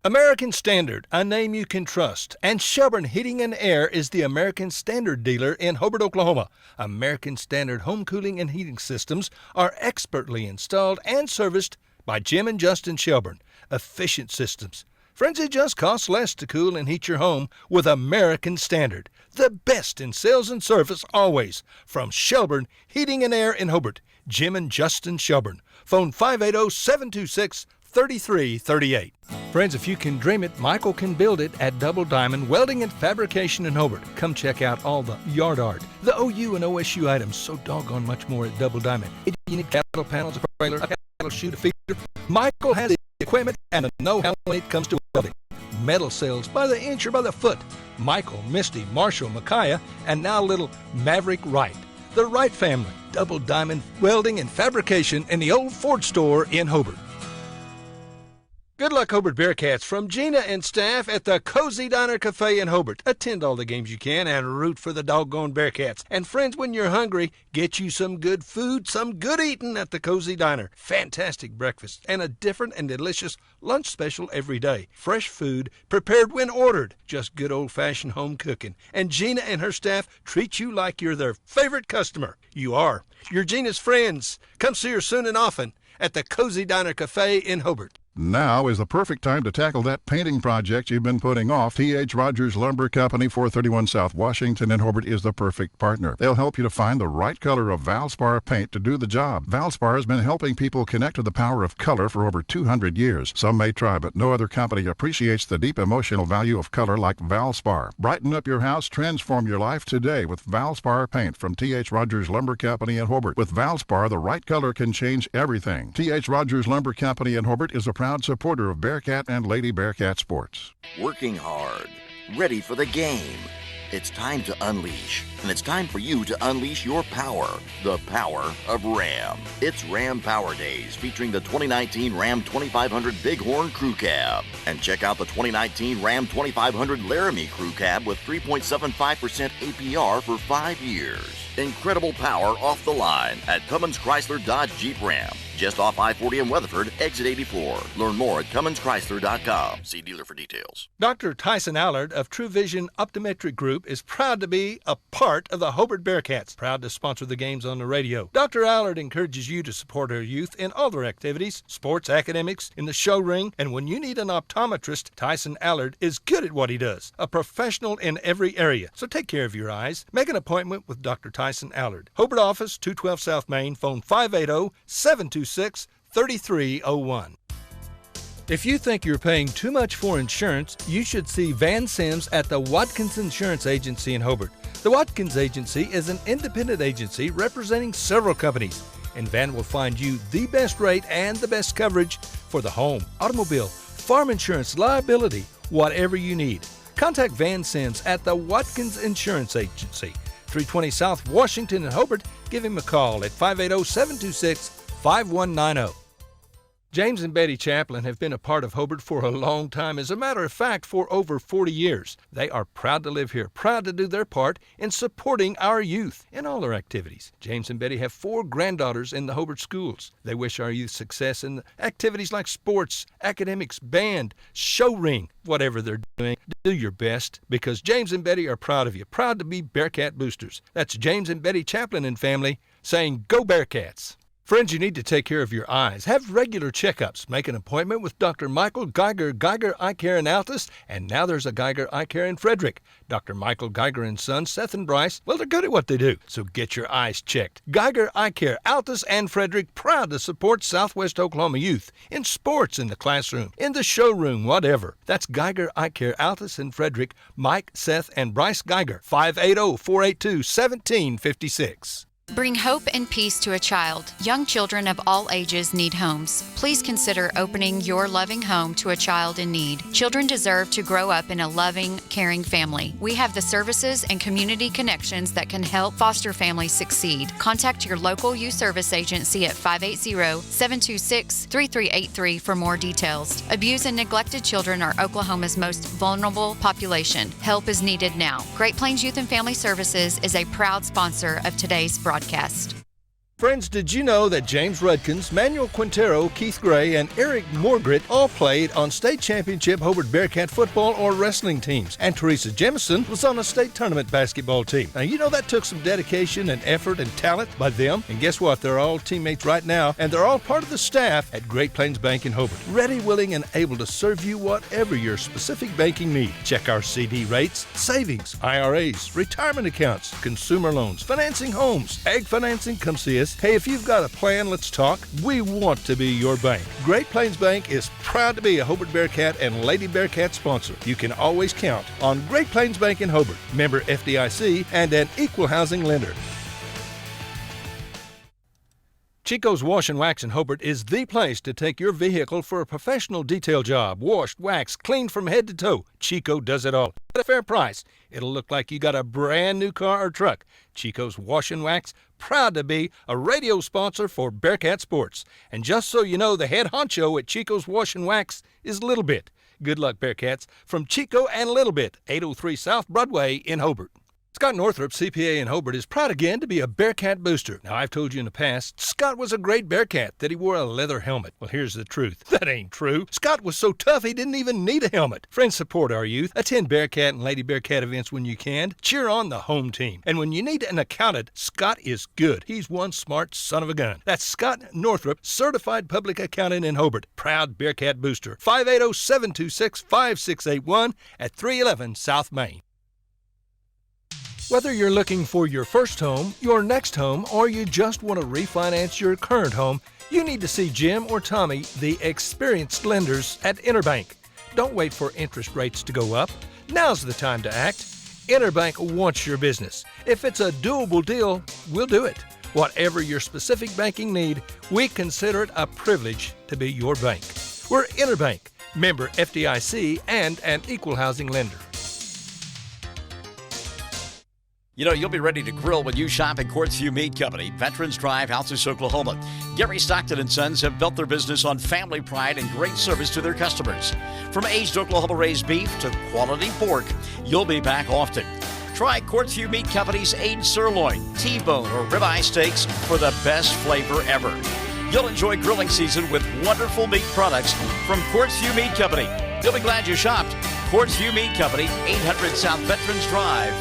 American Standard, a name you can trust. And Shelburne Heating and Air is the American Standard dealer in Hobart, Oklahoma. American Standard home cooling and heating systems are expertly installed and serviced by Jim and Justin Shelburne. Efficient systems. Friends, it just costs less to cool and heat your home with American Standard. The best in sales and service always. From Shelburne Heating and Air in Hobart, Jim and Justin Shelburne. Phone 580-726-3338. Friends, if you can dream it, Michael can build it at Double Diamond Welding and Fabrication in Hobart. Come check out all the yard art, the OU and OSU items, so doggone much more at Double Diamond. If you need cattle panels, a trailer, a cattle chute, a feeder, Michael has the equipment and the know-how when it comes to welding. Metal sales by the inch or by the foot. Michael, Misty, Marshall, Micaiah, and now little Maverick Wright. The Wright family, Double Diamond Welding and Fabrication in the old Ford store in Hobart. Good luck, Hobart Bearcats, from Gina and staff at the Cozy Diner Cafe in Hobart. Attend all the games you can and root for the doggone Bearcats. And friends, when you're hungry, get you some good food, some good eating at the Cozy Diner. Fantastic breakfast and a different and delicious lunch special every day. Fresh food prepared when ordered. Just good old-fashioned home cooking. And Gina and her staff treat you like you're their favorite customer. You are. You're Gina's friends. Come see her soon and often at the Cozy Diner Cafe in Hobart. Now is the perfect time to tackle that painting project you've been putting off. T.H. Rogers Lumber Company, 431 South Washington in Hobart is the perfect partner. They'll help you to find the right color of Valspar paint to do the job. Valspar has been helping people connect to the power of color for over 200 years. Some may try, but no other company appreciates the deep emotional value of color like Valspar. Brighten up your house, transform your life today with Valspar paint from T.H. Rogers Lumber Company in Hobart. With Valspar, the right color can change everything. T.H. Rogers Lumber Company in Hobart is a proud supporter of Bearcat and Lady Bearcat sports. Working hard, ready for the game. It's time to unleash, and it's time for you to unleash your power, the power of Ram. It's Ram Power Days, featuring the 2019 Ram 2500 Bighorn Crew Cab. And check out the 2019 Ram 2500 Laramie Crew Cab with 3.75% APR for 5 years. Incredible power off the line at Cummins Chrysler Dodge Jeep Ram. Just off I-40 in Weatherford, exit 84. Learn more at CumminsChrysler.com. See dealer for details. Dr. Tyson Allard of True Vision Optometric Group is proud to be a part of the Hobart Bearcats. Proud to sponsor the games on the radio. Dr. Allard encourages you to support our youth in all their activities, sports, academics, in the show ring, and when you need an optometrist, Tyson Allard is good at what he does. A professional in every area. So take care of your eyes. Make an appointment with Dr. Tyson Allard. Hobart office, 212 South Main, phone 580-726-3301. If you think you're paying too much for insurance, you should see Van Sims at the Watkins Insurance Agency in Hobart. The Watkins Agency is an independent agency representing several companies, and Van will find you the best rate and the best coverage for the home, automobile, farm insurance, liability, whatever you need. Contact Van Sims at the Watkins Insurance Agency, 320 South Washington in Hobart. Give him a call at 580-726-5190. James and Betty Chaplin have been a part of Hobart for a long time. As a matter of fact, for over 40 years. They are proud to live here, proud to do their part in supporting our youth in all their activities. James and Betty have 4 granddaughters in the Hobart schools. They wish our youth success in activities like sports, academics, band, show ring, whatever they're doing. Do your best, because James and Betty are proud of you, proud to be Bearcat boosters. That's James and Betty Chaplin and family saying, go Bearcats. Friends, you need to take care of your eyes. Have regular checkups. Make an appointment with Dr. Michael Geiger, Geiger Eye Care in Altus, and now there's a Geiger Eye Care in Frederick. Dr. Michael Geiger and Sons, Seth and Bryce, well, they're good at what they do, so get your eyes checked. Geiger Eye Care, Altus and Frederick, proud to support Southwest Oklahoma youth in sports, in the classroom, in the showroom, whatever. That's Geiger Eye Care, Altus and Frederick, Mike, Seth, and Bryce Geiger, 580-482-1756. Bring hope and peace to a child. Young children of all ages need homes. Please consider opening your loving home to a child in need. Children deserve to grow up in a loving, caring family. We have the services and community connections that can help foster families succeed. Contact your local youth service agency at 580-726-3383 for more details. Abused and neglected children are Oklahoma's most vulnerable population. Help is needed now. Great Plains Youth and Family Services is a proud sponsor of today's broadcast. Friends, did you know that James Rudkins, Manuel Quintero, Keith Gray, and Eric Morgrit all played on state championship Hobart Bearcat football or wrestling teams? And Teresa Jemison was on a state tournament basketball team. Now, you know that took some dedication and effort and talent by them. And guess what? They're all teammates right now, and they're all part of the staff at Great Plains Bank in Hobart. Ready, willing, and able to serve you whatever your specific banking need. Check our CD rates, savings, IRAs, retirement accounts, consumer loans, financing homes, ag financing. Come see us. Hey, if you've got a plan, let's talk. We want to be your bank. Great Plains Bank is proud to be a Hobart Bearcat and Lady Bearcat sponsor. You can always count on Great Plains Bank in Hobart, member FDIC, and an equal housing lender. Chico's Wash and Wax in Hobart is the place to take your vehicle for a professional detail job. Washed, waxed, cleaned from head to toe. Chico does it all at a fair price. It'll look like you got a brand new car or truck. Chico's Wash and Wax, proud to be a radio sponsor for Bearcat Sports. And just so you know, the head honcho at Chico's Wash and Wax is Little Bit. Good luck, Bearcats. From Chico and Little Bit, 803 South Broadway in Hobart. Scott Northrop CPA in Hobart is proud again to be a Bearcat booster. Now, I've told you in the past, Scott was a great Bearcat, that he wore a leather helmet. Well, here's the truth. That ain't true. Scott was so tough he didn't even need a helmet. Friends, support our youth. Attend Bearcat and Lady Bearcat events when you can. Cheer on the home team. And when you need an accountant, Scott is good. He's one smart son of a gun. That's Scott Northrop, certified public accountant in Hobart. Proud Bearcat booster. 580-726-5681 at 311 South Main. Whether you're looking for your first home, your next home, or you just want to refinance your current home, you need to see Jim or Tommy, the experienced lenders at Interbank. Don't wait for interest rates to go up. Now's the time to act. Interbank wants your business. If it's a doable deal, we'll do it. Whatever your specific banking need, we consider it a privilege to be your bank. We're Interbank, member FDIC, and an equal housing lender. You know, you'll be ready to grill when you shop at Quartzview Meat Company, Veterans Drive, Altus, Oklahoma. Gary Stockton & Sons have built their business on family pride and great service to their customers. From aged Oklahoma-raised beef to quality pork, you'll be back often. Try Quartzview Meat Company's aged sirloin, T-bone, or ribeye steaks for the best flavor ever. You'll enjoy grilling season with wonderful meat products from Quartzview Meat Company. You'll be glad you shopped. Quartzview Meat Company, 800 South Veterans Drive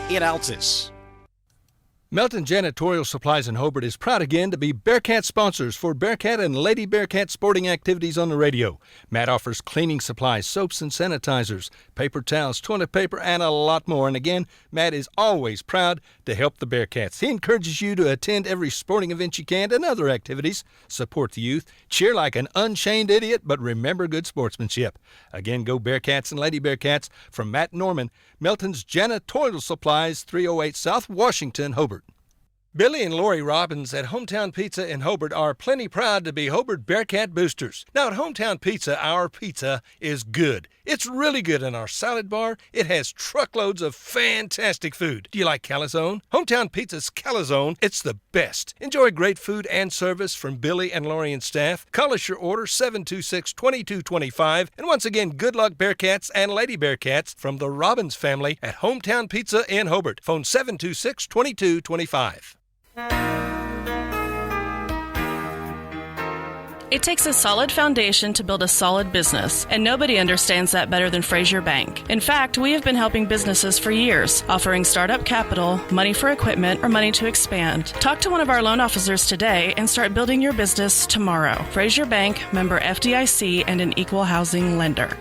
in Altus. Melton Janitorial Supplies in Hobart is proud again to be Bearcat sponsors for Bearcat and Lady Bearcat sporting activities on the radio. Matt offers cleaning supplies, soaps and sanitizers, paper towels, toilet paper, and a lot more. And again, Matt is always proud to help the Bearcats. He encourages you to attend every sporting event you can and other activities. Support the youth, cheer like an unchained idiot, but remember good sportsmanship. Again, go Bearcats and Lady Bearcats. From Matt Norman, Melton's Janitorial Supplies, 308 South Washington, Hobart. Billy and Lori Robbins at Hometown Pizza in Hobart are plenty proud to be Hobart Bearcat boosters. Now at Hometown Pizza, our pizza is good. It's really good in our salad bar. It has truckloads of fantastic food. Do you like calzone? Hometown Pizza's calzone, it's the best. Enjoy great food and service from Billy and Lori and staff. Call us your order, 726-2225. And once again, good luck Bearcats and Lady Bearcats from the Robbins family at Hometown Pizza in Hobart. Phone 726-2225. It takes a solid foundation to build a solid business, and nobody understands that better than Fraser Bank. In fact, we have been helping businesses for years, offering startup capital, money for equipment, or money to expand. Talk to one of our loan officers today and start building your business tomorrow. Fraser Bank, member FDIC, and an equal housing lender.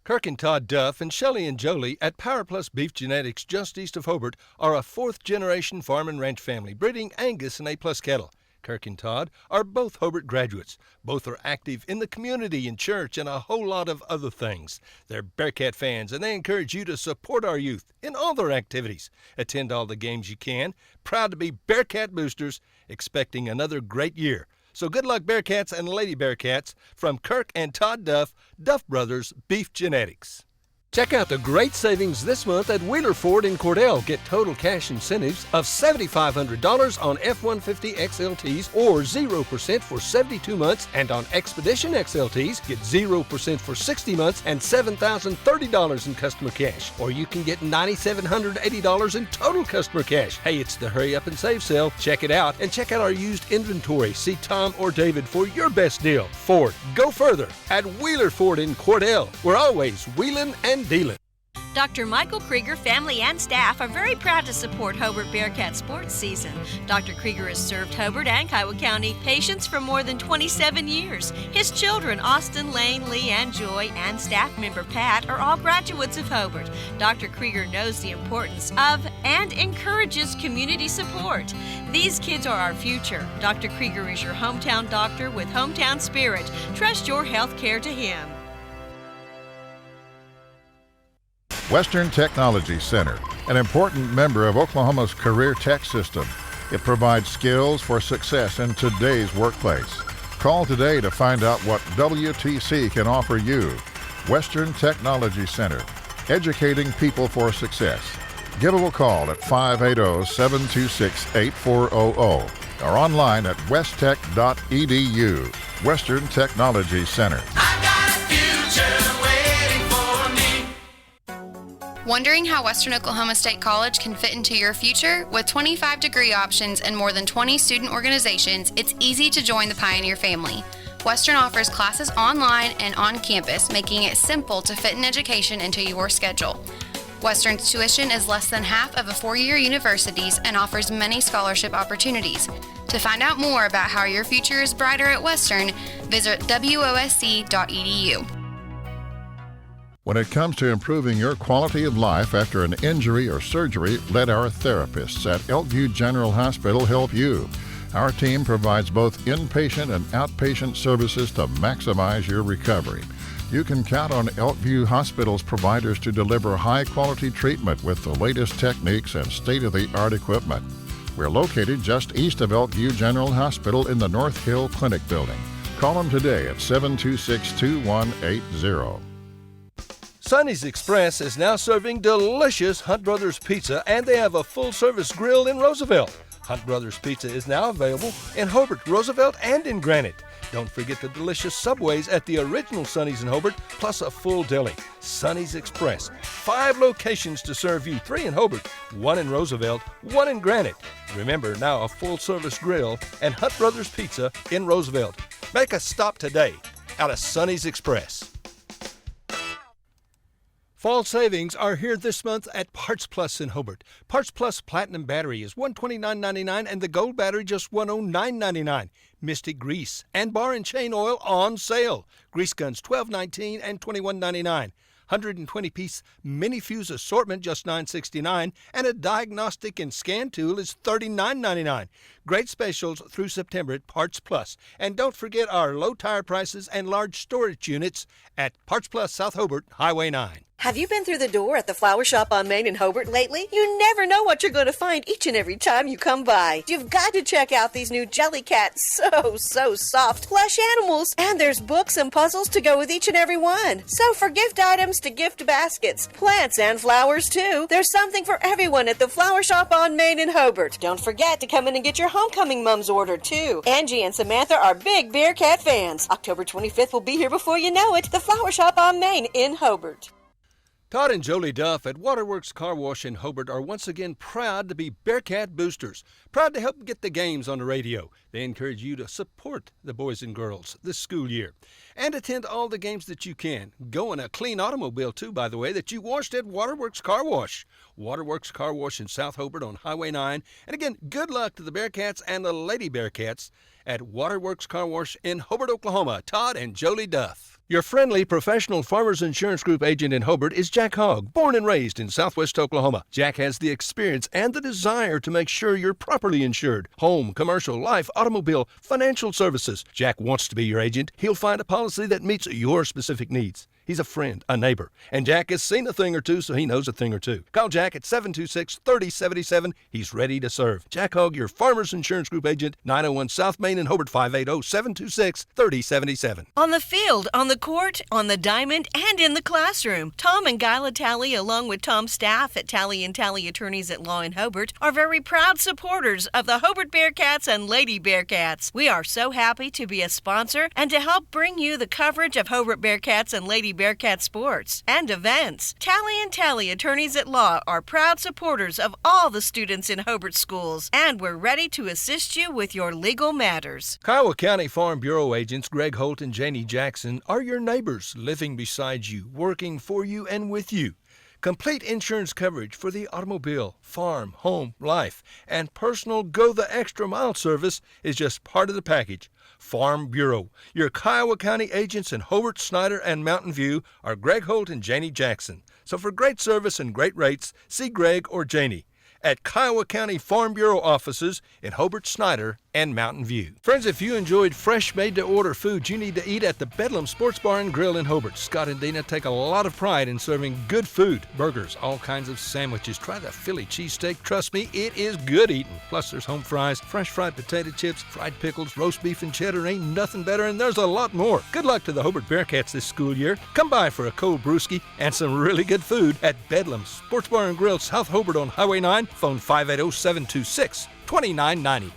Kirk and Todd Duff and Shelley and Jolie at Power Plus Beef Genetics just east of Hobart are a fourth-generation farm and ranch family breeding Angus and A-plus cattle. Kirk and Todd are both Hobart graduates. Both are active in the community and church and a whole lot of other things. They're Bearcat fans, and they encourage you to support our youth in all their activities. Attend all the games you can. Proud to be Bearcat boosters, expecting another great year. So good luck, Bearcats and Lady Bearcats, from Kirk and Todd Duff, Duff Brothers Beef Genetics. Check out the great savings this month at Wheeler Ford in Cordell. Get total cash incentives of $7,500 on F-150 XLTs or 0% for 72 months. And on Expedition XLTs, get 0% for 60 months and $7,030 in customer cash. Or you can get $9,780 in total customer cash. Hey, it's the Hurry Up and Save sale. Check it out and check out our used inventory. See Tom or David for your best deal. Ford, go further at Wheeler Ford in Cordell. We're always wheeling and dealing. Dr. Michael Krieger, family and staff are very proud to support Hobart Bearcat sports season. Dr. Krieger has served Hobart and Kiowa County patients for more than 27 years. His children, Austin, Lane, Lee, and Joy, and staff member Pat, are all graduates of Hobart. Dr. Krieger knows the importance of and encourages community support. These kids are our future. Dr. Krieger is your hometown doctor with hometown spirit. Trust your health care to him. Western Technology Center, an important member of Oklahoma's career tech system. It provides skills for success in today's workplace. Call today to find out what WTC can offer you. Western Technology Center, educating people for success. Give them a call at 580-726-8400 or online at westtech.edu. Western Technology Center. Wondering how Western Oklahoma State College can fit into your future? With 25 degree options and more than 20 student organizations, it's easy to join the Pioneer family. Western offers classes online and on campus, making it simple to fit an education into your schedule. Western's tuition is less than half of a four-year university's and offers many scholarship opportunities. To find out more about how your future is brighter at Western, visit wosc.edu. When it comes to improving your quality of life after an injury or surgery, let our therapists at Elkview General Hospital help you. Our team provides both inpatient and outpatient services to maximize your recovery. You can count on Elkview Hospital's providers to deliver high-quality treatment with the latest techniques and state-of-the-art equipment. We're located just east of Elkview General Hospital in the North Hill Clinic building. Call them today at 726-2180. Sonny's Express is now serving delicious Hunt Brothers Pizza, and they have a full-service grill in Roosevelt. Hunt Brothers Pizza is now available in Hobart, Roosevelt, and in Granite. Don't forget the delicious Subways at the original Sonny's in Hobart, plus a full deli. Sonny's Express, 5 locations to serve you, 3 in Hobart, 1 in Roosevelt, 1 in Granite. Remember, now a full-service grill and Hunt Brothers Pizza in Roosevelt. Make a stop today out of Sonny's Express. Fall savings are here this month at Parts Plus in Hobart. Parts Plus Platinum Battery is $129.99 and the Gold Battery just $109.99. Mystic Grease and Bar and Chain Oil on sale. Grease guns $12.19 and $21.99. 120-piece mini fuse assortment just $9.69, and a diagnostic and scan tool is $39.99. Great specials through September at Parts Plus. And don't forget our low tire prices and large storage units at Parts Plus South Hobart, Highway 9. Have you been through the door at the flower shop on Main in Hobart lately? You never know what you're going to find each and every time you come by. You've got to check out these new Jellycat so soft plush animals. And there's books and puzzles to go with each and every one. So for gift items to gift baskets, plants and flowers too, there's something for everyone at the flower shop on Main in Hobart. Don't forget to come in and get your homecoming mums ordered too. Angie and Samantha are big Bearcat fans. October 25th will be here before you know it. The flower shop on Main in Hobart. Todd and Jolie Duff at Waterworks Car Wash in Hobart are once again proud to be Bearcat boosters, proud to help get the games on the radio. They encourage you to support the boys and girls this school year and attend all the games that you can. Go in a clean automobile, too, by the way, that you washed at Waterworks Car Wash. Waterworks Car Wash in South Hobart on Highway 9. And again, good luck to the Bearcats and the Lady Bearcats at Waterworks Car Wash in Hobart, Oklahoma. Todd and Jolie Duff. Your friendly professional Farmers Insurance Group agent in Hobart is Jack Hogg, born and raised in Southwest Oklahoma. Jack has the experience and the desire to make sure you're properly insured. Home, commercial, life, automobile, financial services. Jack wants to be your agent. He'll find a policy that meets your specific needs. He's a friend, a neighbor, and Jack has seen a thing or two, so he knows a thing or two. Call Jack at 726-3077. He's ready to serve. Jack Hogg, your Farmers Insurance Group agent, 901 South Main in Hobart, 580-726-3077. On the field, on the court, on the diamond, and in the classroom, Tom and Guyla Talley, along with Tom's staff at Talley & Talley Attorneys at Law in Hobart, are very proud supporters of the Hobart Bearcats and Lady Bearcats. We are so happy to be a sponsor and to help bring you the coverage of Hobart Bearcats and Lady Bearcat sports and events. Talley & Talley Attorneys at Law are proud supporters of all the students in Hobart schools, and we're ready to assist you with your legal matters. Kiowa County Farm Bureau agents Greg Holt and Janie Jackson are your neighbors, living beside you, working for you and with you. Complete insurance coverage for the automobile, farm, home, life, and personal go-the-extra-mile service is just part of the package. Farm Bureau. Your Kiowa County agents in Hobart, Snyder, and Mountain View are Greg Holt and Janie Jackson. So for great service and great rates, see Greg or Janie at Kiowa County Farm Bureau offices in Hobart, Snyder, and Mountain View. Friends, if you enjoyed fresh, made-to-order food you need to eat at the Bedlam Sports Bar and Grill in Hobart, Scott and Dina take a lot of pride in serving good food, burgers, all kinds of sandwiches. Try the Philly cheesesteak. Trust me, it is good eating. Plus, there's home fries, fresh fried potato chips, fried pickles, roast beef and cheddar. Ain't nothing better, and there's a lot more. Good luck to the Hobart Bearcats this school year. Come by for a cold brewski and some really good food at Bedlam Sports Bar and Grill, South Hobart on Highway 9. Phone 580-726-2990.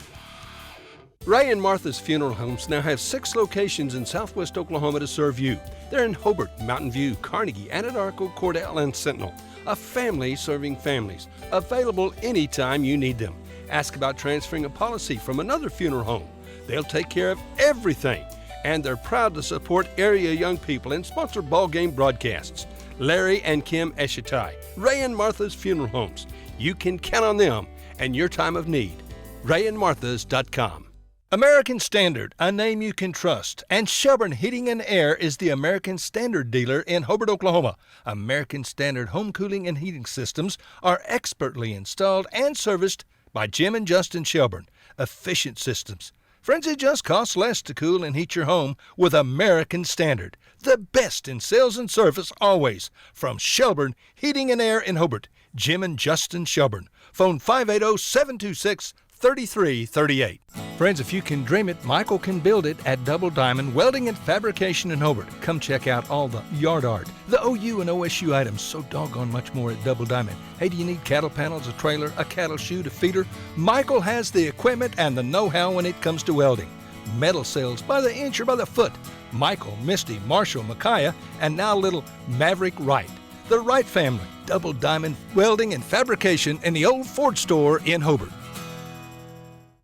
Ray and Martha's Funeral Homes now have 6 locations in southwest Oklahoma to serve you. They're in Hobart, Mountain View, Carnegie, Anadarko, Cordell, and Sentinel. A family serving families. Available anytime you need them. Ask about transferring a policy from another funeral home. They'll take care of everything. And they're proud to support area young people and sponsor ball game broadcasts. Larry and Kim Eshitai, Ray and Martha's Funeral Homes. You can count on them and your time of need. RayandMarthas.com. American Standard, a name you can trust, and Shelburne Heating and Air is the American Standard dealer in Hobart, Oklahoma. American Standard home cooling and heating systems are expertly installed and serviced by Jim and Justin Shelburne. Efficient systems. Friends, it just costs less to cool and heat your home with American Standard. The best in sales and service always. From Shelburne Heating and Air in Hobart, Jim and Justin Shelburne. Phone 580-726-3338. Friends, if you can dream it, Michael can build it at Double Diamond Welding and Fabrication in Hobart. Come check out all the yard art, the OU and OSU items, so doggone much more at Double Diamond. Hey, do you need cattle panels, a trailer, a cattle chute, a feeder? Michael has the equipment and the know-how when it comes to welding. Metal sales by the inch or by the foot. Michael, Misty, Marshall, Micaiah, and now little Maverick Wright. The Wright family, Double Diamond Welding and Fabrication in the old Ford store in Hobart.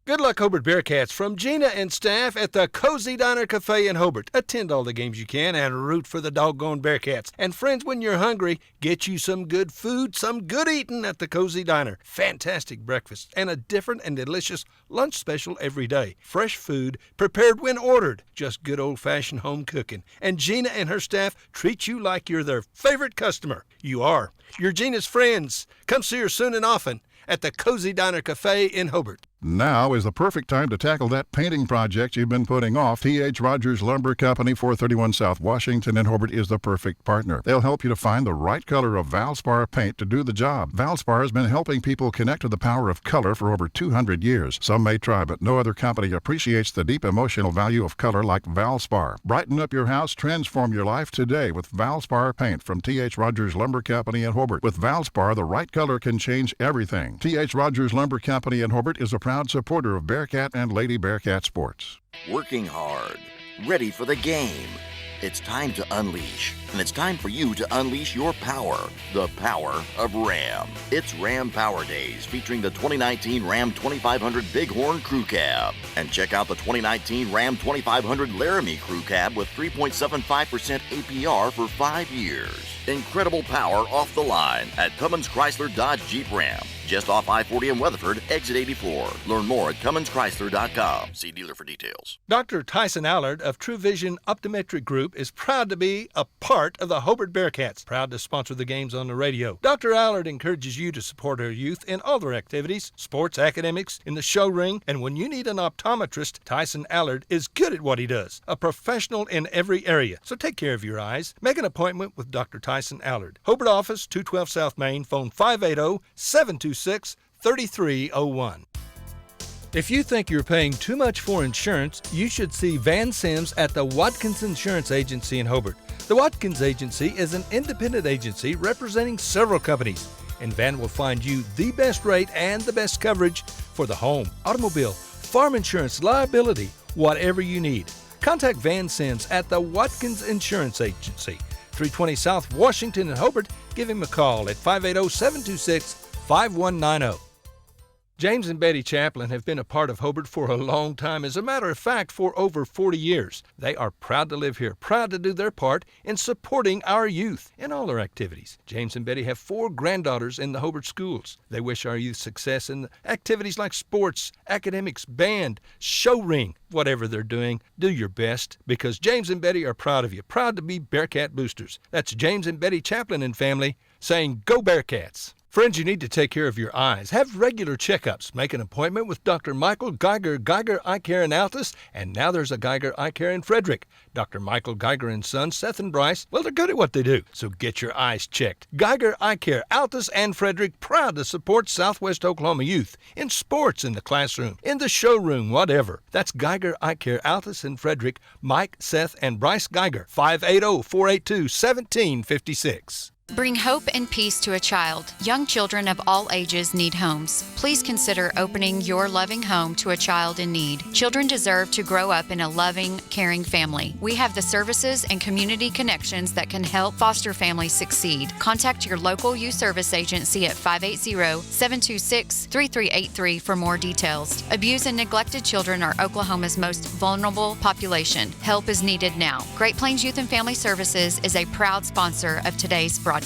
Good luck, Hobart Bearcats, from Gina and staff at the Cozy Diner Cafe in Hobart. Attend all the games you can and root for the doggone Bearcats. And friends, when you're hungry, get you some good food, some good eating at the Cozy Diner. Fantastic breakfast and a different and delicious lunch special every day. Fresh food prepared when ordered. Just good old-fashioned home cooking. And Gina and her staff treat you like you're their favorite customer. You are. You're Gina's friends. Come see her soon and often at the Cozy Diner Cafe in Hobart. Now is the perfect time to tackle that painting project you've been putting off. T.H. Rogers Lumber Company, 431 South Washington in Hobart is the perfect partner. They'll help you to find the right color of Valspar paint to do the job. Valspar has been helping people connect to the power of color for over 200 years. Some may try, but no other company appreciates the deep emotional value of color like Valspar. Brighten up your house, transform your life today with Valspar paint from T.H. Rogers Lumber Company in Hobart. With Valspar, the right color can change everything. T.H. Rogers Lumber Company in Hobart is a proud supporter of Bearcat and Lady Bearcat sports. Working hard, ready for the game. It's time to unleash, and it's time for you to unleash your power, the power of Ram. It's Ram Power Days, featuring the 2019 Ram 2500 Bighorn Crew Cab. And check out the 2019 Ram 2500 Laramie Crew Cab with 3.75% APR for 5 years. Incredible power off the line at Cummins Chrysler Dodge Jeep Ram. just off I-40 in Weatherford, exit 84. Learn more at CumminsChrysler.com. See dealer for details. Dr. Tyson Allard of True Vision Optometric Group is proud to be a part of the Hobart Bearcats, proud to sponsor the games on the radio. Dr. Allard encourages you to support our youth in all their activities, sports, academics, in the show ring, and when you need an optometrist, Tyson Allard is good at what he does, a professional in every area. So take care of your eyes. Make an appointment with Dr. Tyson Allard. Hobart office, 212 South Main, phone 580-726-3301. If you think you're paying too much for insurance, you should see Van Sims at the Watkins Insurance Agency in Hobart. The Watkins Agency is an independent agency representing several companies, and Van will find you the best rate and the best coverage for the home, automobile, farm insurance, liability, whatever you need. Contact Van Sims at the Watkins Insurance Agency, 320 South Washington in Hobart. Give him a call at 580-726-5190. James and Betty Chaplin have been a part of Hobart for a long time. As a matter of fact, for over 40 years. They are proud to live here, proud to do their part in supporting our youth in all their activities. James and Betty have 4 granddaughters in the Hobart schools. They wish our youth success in activities like sports, academics, band, show ring. Whatever they're doing, do your best, because James and Betty are proud of you, proud to be Bearcat boosters. That's James and Betty Chaplin and family saying, "Go Bearcats." Friends, you need to take care of your eyes. Have regular checkups. Make an appointment with Dr. Michael Geiger, Geiger Eye Care in Altus, and now there's a Geiger Eye Care in Frederick. Dr. Michael Geiger and Sons, Seth and Bryce, well, they're good at what they do, so get your eyes checked. Geiger Eye Care, Altus and Frederick, proud to support Southwest Oklahoma youth in sports, in the classroom, in the showroom, whatever. That's Geiger Eye Care, Altus and Frederick, Mike, Seth, and Bryce Geiger, 580-482-1756. Bring hope and peace to a child. Young children of all ages need homes. Please consider opening your loving home to a child in need. Children deserve to grow up in a loving, caring family. We have the services and community connections that can help foster families succeed. Contact your local youth service agency at 580-726-3383 for more details. Abused and neglected children are Oklahoma's most vulnerable population. Help is needed now. Great Plains Youth and Family Services is a proud sponsor of today's broadcast.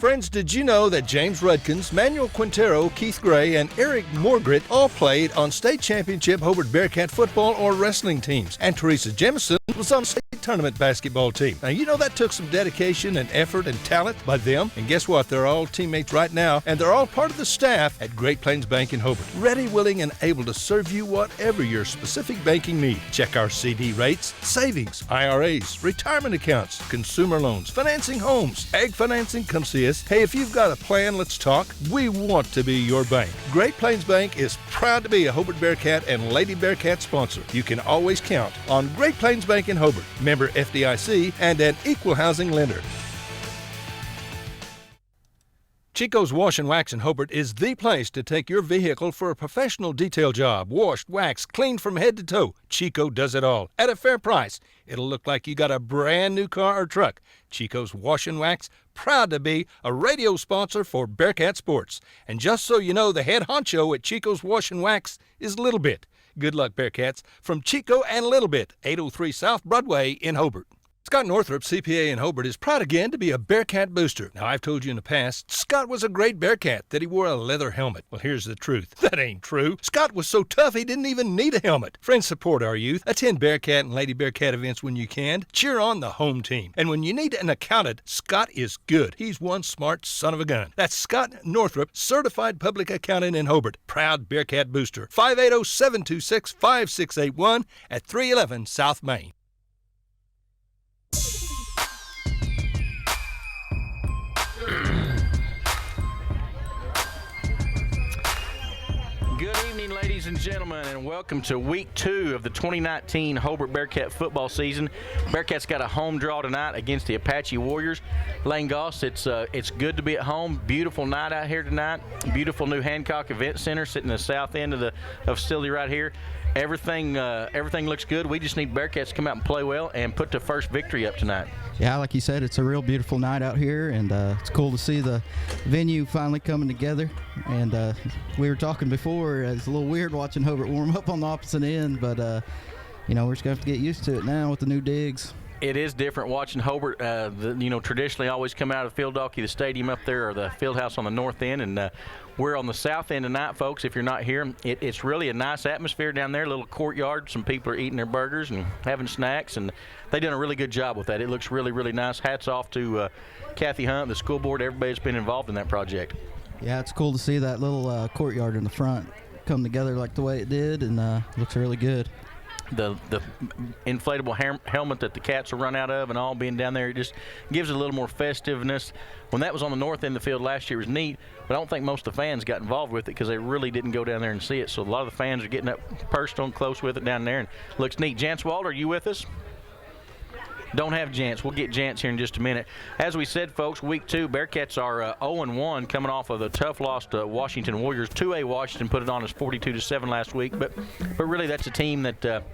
Friends, did you know that James Rudkins, Manuel Quintero, Keith Gray, and Eric Morgret all played on state championship Hobart Bearcat football or wrestling teams? And Teresa Jemison was on state tournament basketball team. Now, you know that took some dedication and effort and talent by them. And guess what? They're all teammates right now, and they're all part of the staff at Great Plains Bank in Hobart. Ready, willing, and able to serve you whatever your specific banking need. Check our CD rates, savings, IRAs, retirement accounts, consumer loans, financing homes, ag financing. Come see us. Hey, if you've got a plan, let's talk. We want to be your bank. Great Plains Bank is proud to be a Hobart Bearcat and Lady Bearcat sponsor. You can always count on Great Plains Bank in Hobart, member FDIC, and an equal housing lender. Chico's Wash and Wax in Hobart is the place to take your vehicle for a professional detail job. Washed, waxed, cleaned from head to toe. Chico does it all at a fair price. It'll look like you got a brand new car or truck. Chico's Wash and Wax, proud to be a radio sponsor for Bearcat Sports. And just so you know, the head honcho at Chico's Wash and Wax is Little Bit. Good luck, Bearcats. From Chico and Little Bit, 803 South Broadway in Hobart. Scott Northrop CPA in Hobart is proud again to be a Bearcat booster. Now, I've told you in the past, Scott was a great Bearcat, that he wore a leather helmet. Well, here's the truth. That ain't true. Scott was so tough he didn't even need a helmet. Friends, support our youth. Attend Bearcat and Lady Bearcat events when you can. Cheer on the home team. And when you need an accountant, Scott is good. He's one smart son of a gun. That's Scott Northrop, certified public accountant in Hobart. Proud Bearcat booster. 580-726-5681 at 311 South Main. Good evening, ladies and gentlemen, and welcome to week 2 of the 2019 Hobart Bearcat football season. Bearcats got a home draw tonight against the Apache Warriors. Lane Goss, it's good to be at home. Beautiful night out here tonight. Beautiful new Hancock Event Center sitting in the south end of the facility right here. Everything looks good. We just need Bearcats to come out and play well and put the first victory up tonight. Yeah, like you said, it's a real beautiful night out here, and it's cool to see the venue finally coming together. And we were talking before, it's a little weird watching Hobart warm up on the opposite end, but we're just going to have to get used to it now with the new digs. It is different watching Hobart. Traditionally always come out of the field hockey, the stadium up there, or the field house on the north end, and we're on the south end tonight, folks. If you're not here, it's really a nice atmosphere down there, a little courtyard. Some people are eating their burgers and having snacks, and they've done a really good job with that. It looks really, really nice. Hats off to Kathy Hunt, the school board, everybody that's been involved in that project. Yeah, it's cool to see that little courtyard in the front come together like the way it did, and looks really good. The inflatable helmet that the Cats will run out of and all being down there, it just gives it a little more festiveness. When that was on the north end of the field last year, it was neat, but I don't think most of the fans got involved with it because they really didn't go down there and see it. So a lot of the fans are getting up personal and close with it down there, and it looks neat. Jance Wald, are you with us? Don't have Jance. We'll get Jance here in just a minute. As we said, folks, week 2, Bearcats are 0-1 coming off of the tough loss to Washington Warriors. 2A Washington put it on as 42-7 last week, but really that's a team that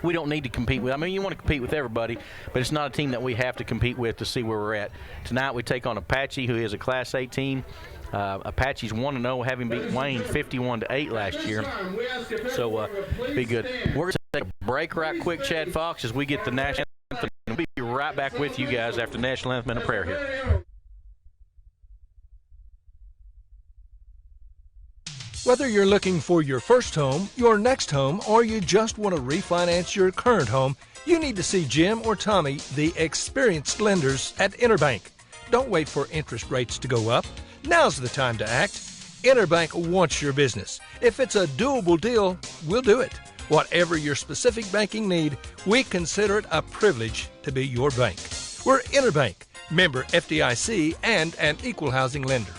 we don't need to compete with. I mean, you want to compete with everybody, but it's not a team that we have to compete with to see where we're at. Tonight we take on Apache, who is a Class A team. Apache's 1-0, having beat Wayne 51-8 last year. So be good. We're going to take a break right quick, Chad Fox, as we get the national anthem. We'll be right back with you guys after the national anthem and a prayer here. Whether you're looking for your first home, your next home, or you just want to refinance your current home, you need to see Jim or Tommy, the experienced lenders at Interbank. Don't wait for interest rates to go up. Now's the time to act. Interbank wants your business. If it's a doable deal, we'll do it. Whatever your specific banking need, we consider it a privilege to be your bank. We're Interbank, member FDIC, and an equal housing lender.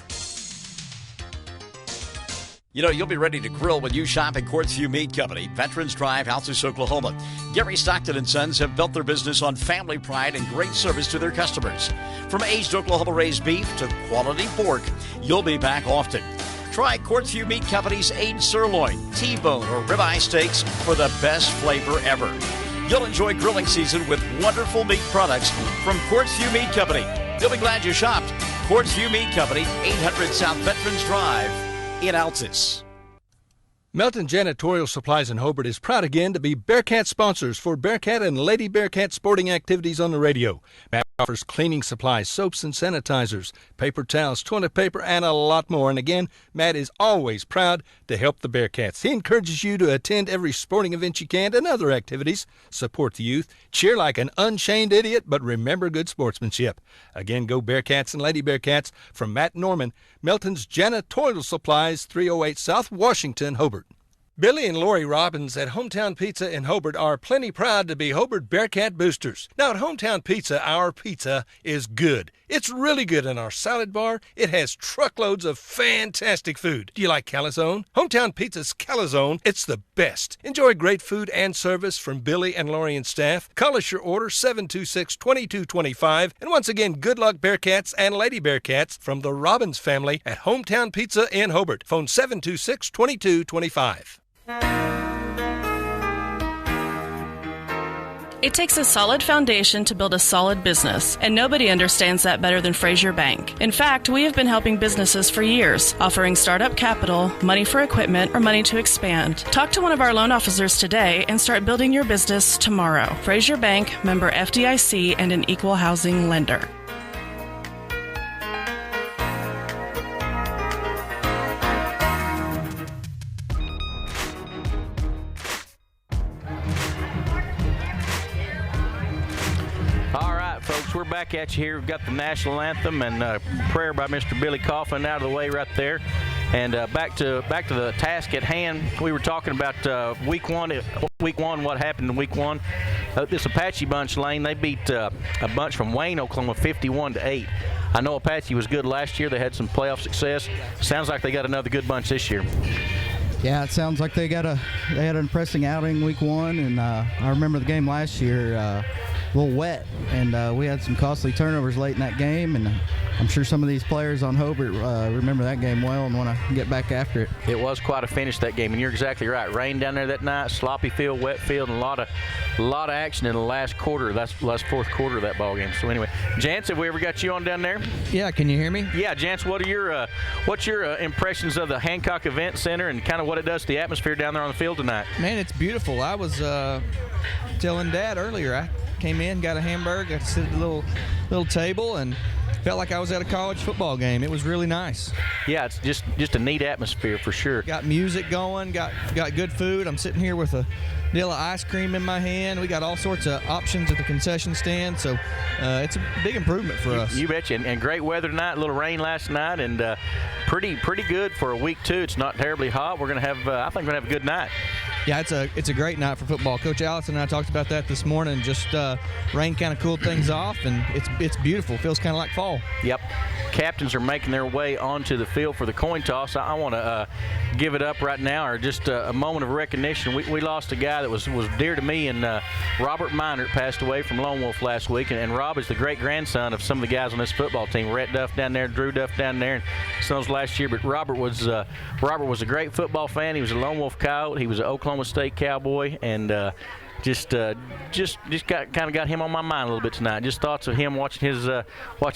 You'll be ready to grill when you shop at Quartz View Meat Company, Veterans Drive, Altus, Oklahoma. Gary Stockton & Sons have built their business on family pride and great service to their customers. From aged Oklahoma-raised beef to quality pork, you'll be back often. Try Quartz View Meat Company's aged sirloin, T-bone, or ribeye steaks for the best flavor ever. You'll enjoy grilling season with wonderful meat products from Quartz View Meat Company. You'll be glad you shopped. Quartz View Meat Company, 800 South Veterans Drive in Altus. Melton Janitorial Supplies in Hobart is proud again to be Bearcat sponsors for Bearcat and Lady Bearcat sporting activities on the radio. Matt offers cleaning supplies, soaps and sanitizers, paper towels, toilet paper, and a lot more. And again, Matt is always proud to help the Bearcats. He encourages you to attend every sporting event you can and other activities. Support the youth, cheer like an unchained idiot, but remember good sportsmanship. Again, go Bearcats and Lady Bearcats. From Matt Norman, Melton's Janitorial Supplies, 308 South Washington, Hobart. Billy and Lori Robbins at Hometown Pizza in Hobart are plenty proud to be Hobart Bearcat boosters. Now at Hometown Pizza, our pizza is good. It's really good in our salad bar. It has truckloads of fantastic food. Do you like calzone? Hometown Pizza's calzone, it's the best. Enjoy great food and service from Billy and Lori and staff. Call us your order, 726-2225. And once again, good luck Bearcats and Lady Bearcats from the Robbins family at Hometown Pizza in Hobart. Phone 726-2225. It takes a solid foundation to build a solid business, and nobody understands that better than Fraser Bank. In fact, we have been helping businesses for years, offering startup capital, money for equipment, or money to expand. Talk to one of our loan officers today and start building your business tomorrow. Fraser Bank, member FDIC, and an equal housing lender. We're back at you here. We've got the national anthem and prayer by Mr. Billy Coughlin out of the way right there. And back to the task at hand. We were talking about week one. What happened in week one? This Apache bunch, Lane, they beat a bunch from Wayne, Oklahoma, 51-8. I know Apache was good last year. They had some playoff success. Sounds like they got another good bunch this year. Yeah, it sounds like they had an impressive outing week one, and I remember the game last year. A little wet, and we had some costly turnovers late in that game, and I'm sure some of these players on Hobart remember that game well and want to get back after it. It was quite a finish, that game, and you're exactly right. Rain down there that night, sloppy field, wet field, and a lot of action in the last quarter. That's last fourth quarter of that ball game. So anyway, Jance, have we ever got you on down there? Yeah, can you hear me? Yeah, Jance, what's your impressions of the Hancock Event Center and kind of what it does to the atmosphere down there on the field tonight? Man, it's beautiful. I was telling Dad earlier, I came in, got a hamburger, got to sit at the little table, and felt like I was at a college football game. It was really nice. Yeah, it's just a neat atmosphere for sure. Got music going, got good food. I'm sitting here with a deal of ice cream in my hand. We got all sorts of options at the concession stand, so it's a big improvement for us. You betcha. And great weather tonight. A little rain last night, and pretty good for a week 2. It's not terribly hot. We're gonna have I think we're gonna have a good night. Yeah, it's a great night for football. Coach Allison and I talked about that this morning. Just rain kind of cooled things off, and it's beautiful. Feels kind of like fall. Yep. Captains are making their way onto the field for the coin toss. I want to give it up right now, or just a moment of recognition. We lost a guy that was dear to me, and Robert Minert passed away from Lone Wolf last week, and Rob is the great-grandson of some of the guys on this football team. Rhett Duff down there, Drew Duff down there, and some of those last year. But Robert was a great football fan. He was a Lone Wolf Coyote. He was an Oklahoma State Cowboy, and just got him on my mind a little bit tonight. Just thoughts of him watching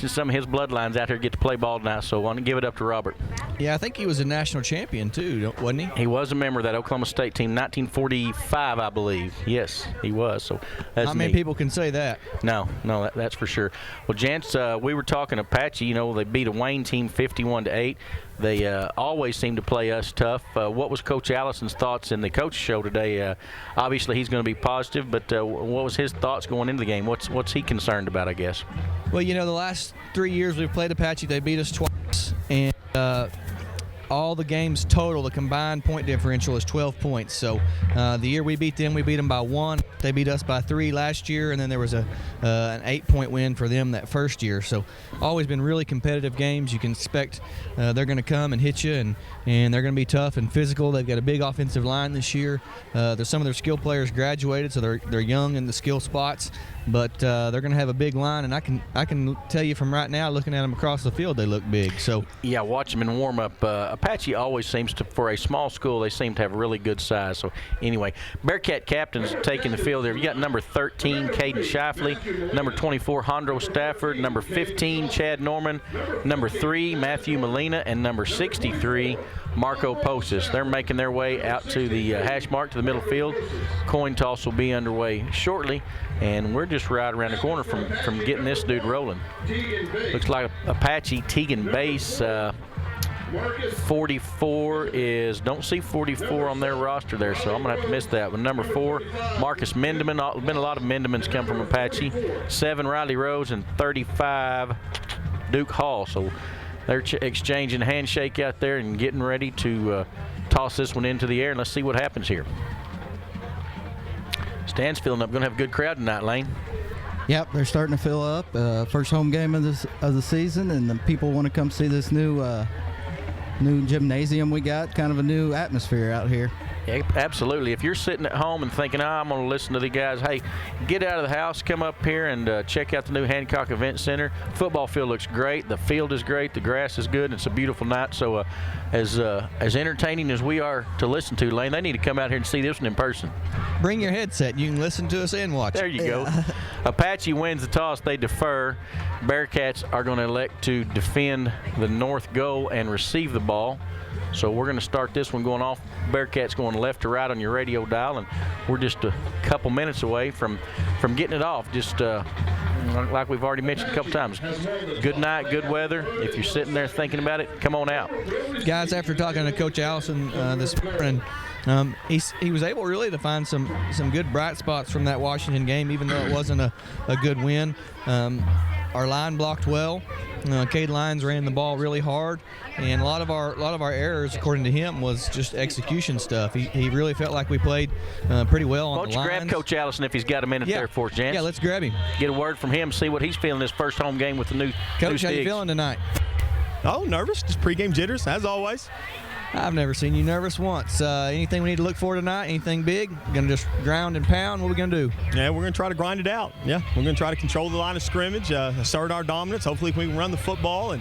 some of his bloodlines out here get to play ball tonight. So I want to give it up to Robert. Yeah, I think he was a national champion too, wasn't he? He was a member of that Oklahoma State team, 1945, I believe. Yes, he was. So that's not many people can say that. No, that's for sure. Well, Jance, we were talking Apache. You know, they beat a Wayne team 51-8. They always seem to play us tough. What was Coach Allison's thoughts in the coach show today? Obviously, he's going to be positive, but what was his thoughts going into the game? What's he concerned about, I guess? Well, you know, the last 3 years we've played Apache, they beat us twice, and all the games total, the combined point differential is 12 points. So the year we beat them by 1. They beat us by 3 last year, and then there was an 8-point win for them that first year. So always been really competitive games. You can expect they're going to come and hit you, and they're going to be tough and physical. They've got a big offensive line this year. There's some of their skill players graduated, so they're young in the skill spots. But they're going to have a big line, and I can tell you from right now, looking at them across the field, they look big. So yeah, watch them in warm up. Apache always seems to, for a small school, they seem to have really good size. So anyway, Bearcat captains taking the field there. You got number 13, Caden Shifley, number 24, Hondro Stafford, number 15, Chad Norman, number 3, Matthew Molina, and number 63, Marco Postis. They're making their way out to the hash mark to the middle field. Coin toss will be underway shortly, and we're just right around the corner from getting this dude rolling. Looks like Apache Teagan base 44 is, don't see 44 on their roster there, so I'm going to have to miss that one. Number 4, Marcus Mendeman. Been a lot of Mendemans come from Apache. 7, Riley Rose, and 35, Duke Hall. So they're exchanging a handshake out there and getting ready to toss this one into the air, and let's see what happens here. Stands filling up. Going to have a good crowd tonight, Lane. Yep, they're starting to fill up. First home game of the season, and the people want to come see this new gymnasium we got. Kind of a new atmosphere out here. Yeah, absolutely. If you're sitting at home and thinking, I'm going to listen to the guys, hey, get out of the house, come up here and check out the new Hancock Event Center. Football field looks great. The field is great. The grass is good. It's a beautiful night. So as entertaining as we are to listen to, Lane, they need to come out here and see this one in person. Bring your headset. You can listen to us and watch it. There you go. Apache wins the toss. They defer. Bearcats are going to elect to defend the north goal and receive the ball. So we're going to start this one going off. Bearcats going left to right on your radio dial, and we're just a couple minutes away from getting it off. Just like we've already mentioned a couple times. Good night, good weather. If you're sitting there thinking about it, come on out. Guys, after talking to Coach Allison this morning, he was able really to find some good bright spots from that Washington game, even though it wasn't a good win. Our line blocked well. Cade Lyons ran the ball really hard, and a lot of our errors, according to him, was just execution stuff. He really felt like we played pretty well on the lines. Why don't you grab Coach Allison if he's got a minute there for us, Jance? Yeah, let's grab him. Get a word from him, see what he's feeling this first home game with the new Coach, new how you feeling tonight? Oh, nervous. Just pregame jitters, as always. I've never seen you nervous once. Anything we need to look for tonight? Anything big? Going to just ground and pound? What are we going to do? Yeah, we're going to try to grind it out. Yeah, we're going to try to control the line of scrimmage, assert our dominance. Hopefully we can run the football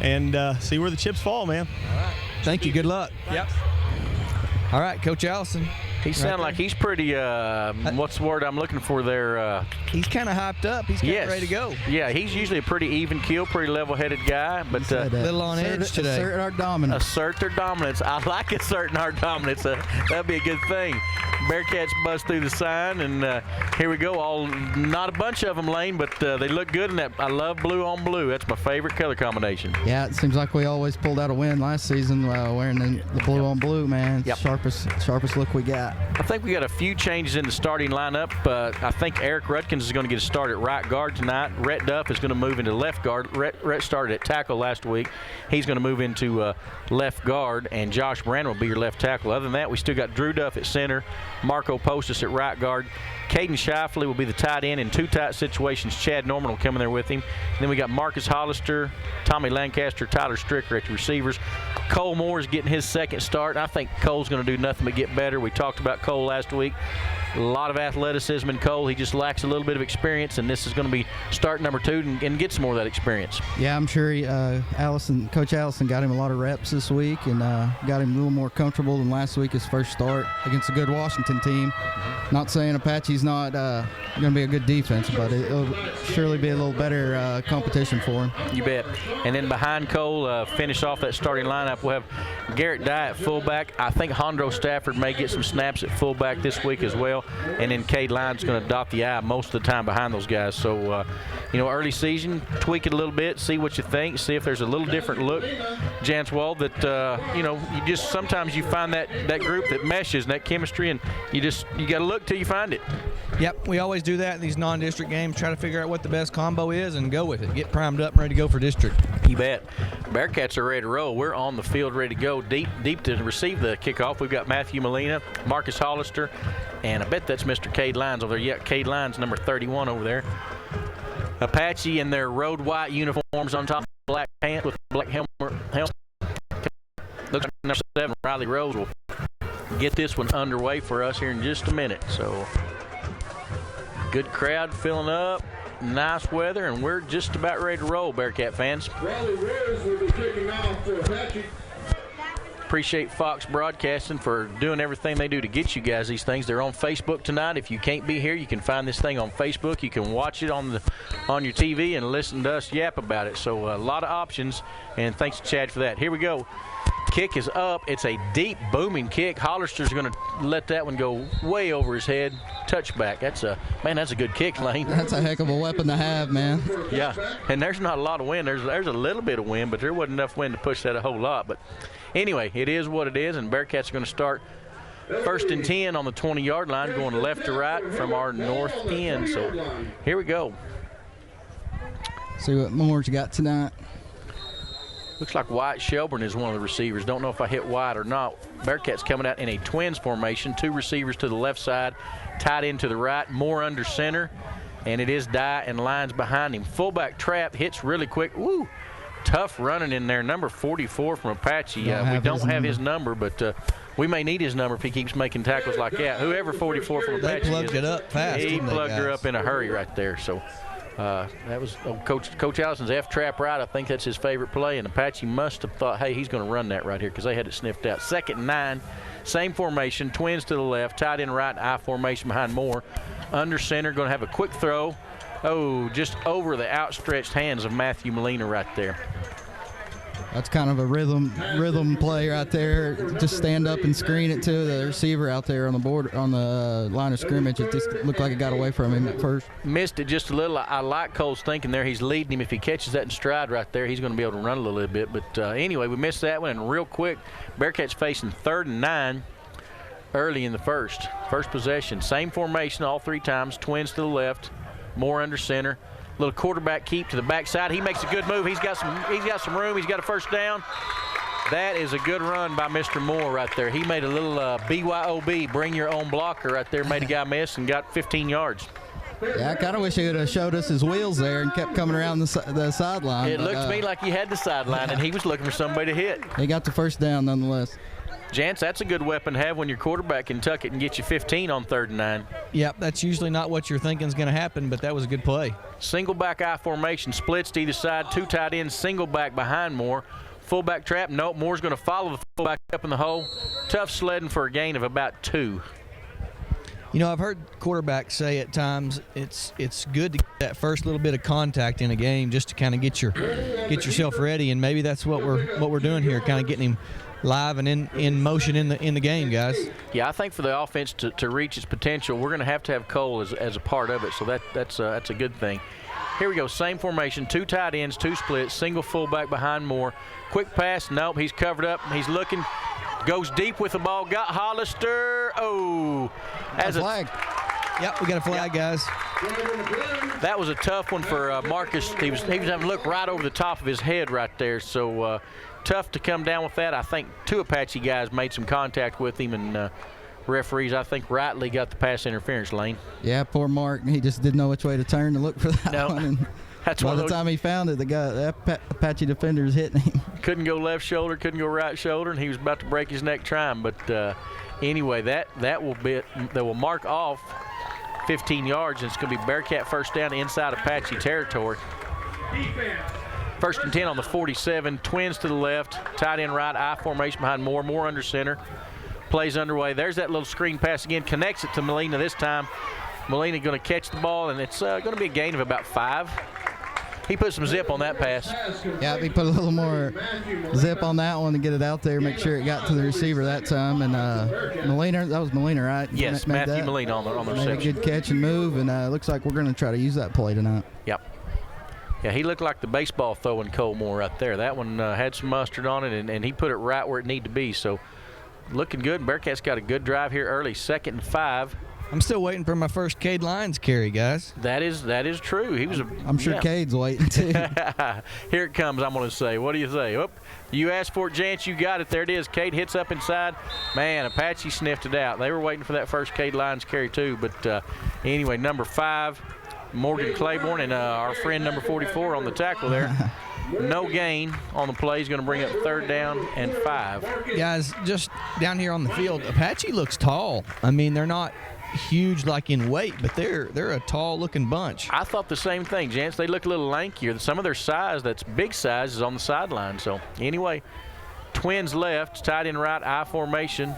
and see where the chips fall, man. All right. Thank you. Good luck. Yep. All right, Coach Allison. He sounds like he's pretty, what's the word I'm looking for there? He's kind of hyped up. He's kind of ready to go. Yeah, he's usually a pretty even keel, pretty level-headed guy. But a little on edge today. Assert our dominance. Assert their dominance. I like asserting our dominance. That'd be a good thing. Bearcats bust through the sign, and here we go. Not a bunch of them, Lane, but they look good in that. I love blue on blue. That's my favorite color combination. Yeah, it seems like we always pulled out a win last season wearing the blue on blue, man. Yep. Sharpest look we got. I think we got a few changes in the starting lineup. I think Eric Rudkins is going to get a start at right guard tonight. Rhett Duff is going to move into left guard. Rhett started at tackle last week. He's going to move into left guard, and Josh Brandon will be your left tackle. Other than that, we still got Drew Duff at center, Marco Postis at right guard. Caden Shifley will be the tight end in two tight situations. Chad Norman will come in there with him. And then we got Marcus Hollister, Tommy Lancaster, Tyler Stricker at the receivers. Cole Moore is getting his second start. I think Cole's going to do nothing but get better. We talked about Cole last week. A lot of athleticism in Cole. He just lacks a little bit of experience, and this is going to be start number 2 and get some more of that experience. Yeah, I'm sure Coach Allison got him a lot of reps this week and got him a little more comfortable than last week, his first start against a good Washington team. Not saying Apache's not going to be a good defense, but it'll surely be a little better competition for him. You bet. And then behind Cole, finish off that starting lineup, we'll have Garrett Dye at fullback. I think Hondro Stafford may get some snaps at fullback this week as well. And then Cade Lyons going to dot the I most of the time behind those guys. So, early season, tweak it a little bit, see what you think, see if there's a little different look, Janswald, that, sometimes you find that group that meshes and that chemistry, and you got to look till you find it. Yep, we always do that in these non-district games, try to figure out what the best combo is and go with it. Get primed up and ready to go for district. You bet. Bearcats are ready to roll. We're on the field ready to go deep to receive the kickoff. We've got Matthew Molina, Marcus Hollister, and I bet that's Mr. Cade Lyons over there. Yeah, Cade Lyons, number 31 over there. Apache in their road white uniforms on top of black pants with black helmet. Looks like number 7, Riley Rose, will get this one underway for us here in just a minute. So, good crowd filling up, nice weather, and we're just about ready to roll, Bearcat fans. Riley Rose will be kicking off for Apache. Appreciate Fox Broadcasting for doing everything they do to get you guys these things. They're on Facebook tonight. If you can't be here, you can find this thing on Facebook. You can watch it on your TV and listen to us yap about it. So a lot of options, and thanks to Chad for that. Here we go. Kick is up. It's a deep, booming kick. Hollister's going to let that one go way over his head. Touchback. That's a good kick, Lane. That's a heck of a weapon to have, man. Yeah, and there's not a lot of wind. There's a little bit of wind, but there wasn't enough wind to push that a whole lot. But anyway, it is what it is, and Bearcats are going to start 1st and 10 on the 20-yard line, going left to right from our north end. So here we go. See what Moore's got tonight. Looks like Wyatt Shelburne is one of the receivers. Don't know if I hit Wyatt or not. Bearcats coming out in a twins formation. 2 receivers to the left side, tight end to the right, Moore under center, and it is Dye and Lyons behind him. Fullback trap hits really quick. Woo! Tough running in there. Number 44 from Apache. We don't have his number, but we may need his number if he keeps making tackles like that. Whoever 44 from Apache They plugged it up fast. He plugged her up in a hurry right there. So that was Coach Allison's F-trap right. I think that's his favorite play, and Apache must have thought, hey, he's going to run that right here because they had it sniffed out. 2nd and 9, same formation, twins to the left, tight end right, I formation behind Moore. Under center, going to have a quick throw. Oh, just over the outstretched hands of Matthew Molina right there. That's kind of a rhythm play right there. Just stand up and screen it to the receiver out there on the board on the line of scrimmage. It just looked like it got away from him at first. Missed it just a little. I like Cole's thinking there. He's leading him. If he catches that in stride right there, he's going to be able to run a little bit. But anyway, we missed that one. And real quick, Bearcats facing 3rd and 9 early in the first possession. Same formation all 3 times. Twins to the left, Moore under center. Little quarterback keep to the backside. He makes a good move. He's got some room. He's got a first down. That is a good run by Mr. Moore right there. He made a little BYOB, bring your own blocker right there, made a guy miss and got 15 yards. Yeah, I kind of wish he would have showed us his wheels there and kept coming around the sideline. It looked to me like he had the sideline, and he was looking for somebody to hit. He got the first down nonetheless. Jance, that's a good weapon to have when your quarterback can tuck it and get you 15 on 3rd and 9. Yep, that's usually not what you're thinking is going to happen, but that was a good play. Single back I formation, splits to either side, 2 tight ends, single back behind Moore. Fullback trap, nope, Moore's going to follow the fullback up in the hole. Tough sledding for a gain of about 2. You know, I've heard quarterbacks say at times it's good to get that first little bit of contact in a game just to kind of get yourself ready, and maybe that's what we're doing here, kind of getting him live and in motion in the game, guys. Yeah, I think for the offense to reach its potential, we're going to have Cole as a part of it, so that's a good thing. Here we go, same formation, 2 tight ends, 2 splits, single fullback behind Moore. Quick pass, nope, he's covered up, he's looking, goes deep with the ball, got Hollister, as a flag. Yep, we got a flag, guys. That was a tough one for Marcus. He was having to look right over the top of his head right there, so tough to come down with that. I think 2 Apache guys made some contact with him, and referees, I think, rightly got the pass interference lane. Yeah, poor Mark. He just didn't know which way to turn to look for that one. And that's by the time he found it, the Apache defender is hitting him. Couldn't go left shoulder, couldn't go right shoulder, and he was about to break his neck trying. But anyway, that will mark off 15 yards, and it's going to be Bearcat first down inside Apache territory. First and 10 on the 47. Twins to the left, tight end right, I formation behind Moore. Moore under center. Plays underway. There's that little screen pass again. Connects it to Molina this time. Molina going to catch the ball, and it's going to be a gain of about 5. He put some zip on that pass. Yeah, he put a little more zip on that one to get it out there, make sure it got to the receiver that time. And Molina, that was Molina, right? Yes, Matthew Molina on the reception. Made a good catch and move, and looks like we're going to try to use that play tonight. Yep. Yeah, he looked like the baseball throwing Cole Moore right there. That one had some mustard on it, and he put it right where it needed to be. So looking good. Bearcats got a good drive here early, 2nd and 5. I'm still waiting for my first Cade Lyons carry, guys. That is true. He was. I'm sure Cade's waiting too. Here it comes. I'm going to say. What do you say? Oh, you asked for it, Jance. You got it. There it is. Cade hits up inside. Man, Apache sniffed it out. They were waiting for that first Cade Lyons carry too. But anyway, number 5, Morgan Claiborne, and our friend number 44 on the tackle there. No gain on the play. He's going to bring up 3rd down and 5. Guys, just down here on the field, Apache looks tall. I mean, they're not huge like in weight, but they're a tall looking bunch. I thought the same thing, Jance. They look a little lankier. Some of their size, that's big size, is on the sideline. So anyway, Twins left, tight end right, I formation.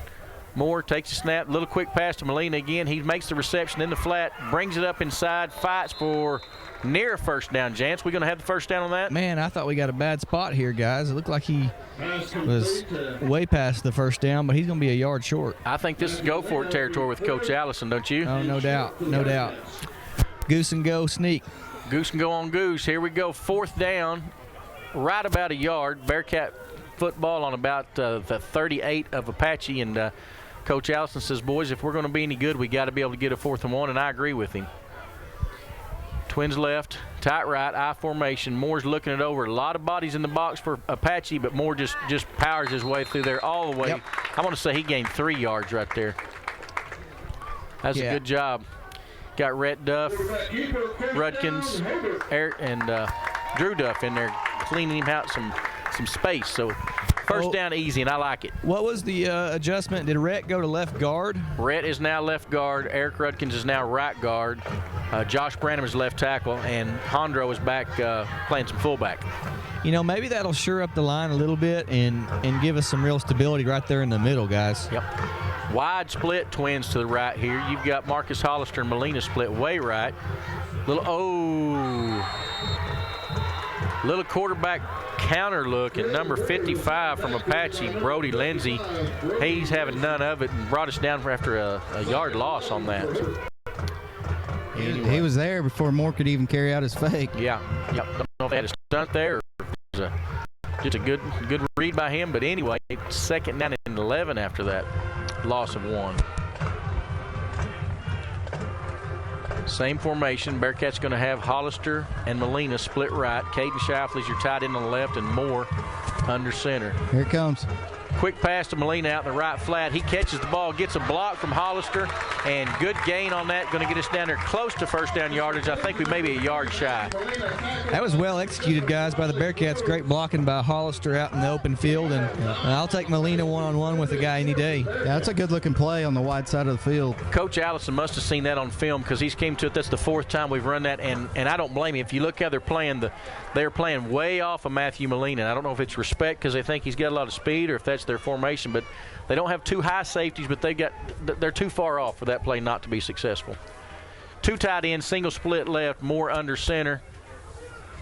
Moore takes a snap, little quick pass to Molina again. He makes the reception in the flat, brings it up inside, fights for near a first down. Jance, we going to have the first down on that? Man, I thought we got a bad spot here, guys. It looked like he was way past the first down, but he's going to be a yard short. I think this is go for it territory with Coach Allison, don't you? Oh, no doubt. No doubt. Goose and go sneak. Goose and go on Goose. Here we go. 4th down, right about a yard. Bearcat football on about the 38 of Apache, and Coach Allison says, boys, if we're going to be any good, we got to be able to get a 4th and 1, and I agree with him. Twins left, tight right, I formation. Moore's looking it over. A lot of bodies in the box for Apache, but Moore just powers his way through there all the way. Yep. I want to say he gained 3 yards right there. That's a good job. Got Rhett Duff, Rudkins, Eric, and Drew Duff in there cleaning him out some space. So first down easy, and I like it. What was the adjustment? Did Rhett go to left guard? Rhett is now left guard. Eric Rudkins is now right guard. Josh Branham is left tackle, and Hondro is back playing some fullback. You know, maybe that'll sure up the line a little bit and give us some real stability right there in the middle, guys. Yep. Wide split, Twins to the right here. You've got Marcus Hollister and Molina split way right. Little quarterback counter look at number 55 from Apache, Brody Lindsay. He's having none of it and brought us down after a yard loss on that. Anyway. He was there before Moore could even carry out his fake. Yeah. Yep. Don't know if they had a stunt there or it was just a good read by him. But anyway, 2nd down and 11 after that loss of 1. Same formation. Bearcats going to have Hollister and Molina split right. Caden Shifley's your tight end on the left, and Moore under center. Here it comes. Quick pass to Molina out in the right flat. He catches the ball, gets a block from Hollister, and good gain on that. Going to get us down there close to first down yardage. I think we may be a yard shy. That was well executed, guys, by the Bearcats. Great blocking by Hollister out in the open field, and I'll take Molina one-on-one with a guy any day. Yeah, that's a good-looking play on the wide side of the field. Coach Allison must have seen that on film because he's came to it. That's the 4th time we've run that, and I don't blame him. If you look how they're playing, they're playing way off of Matthew Molina. I don't know if it's respect because they think he's got a lot of speed or if that's their formation, but they don't have 2 high safeties, but they're too far off for that play not to be successful. 2 tight ends, single split left, Moore under center.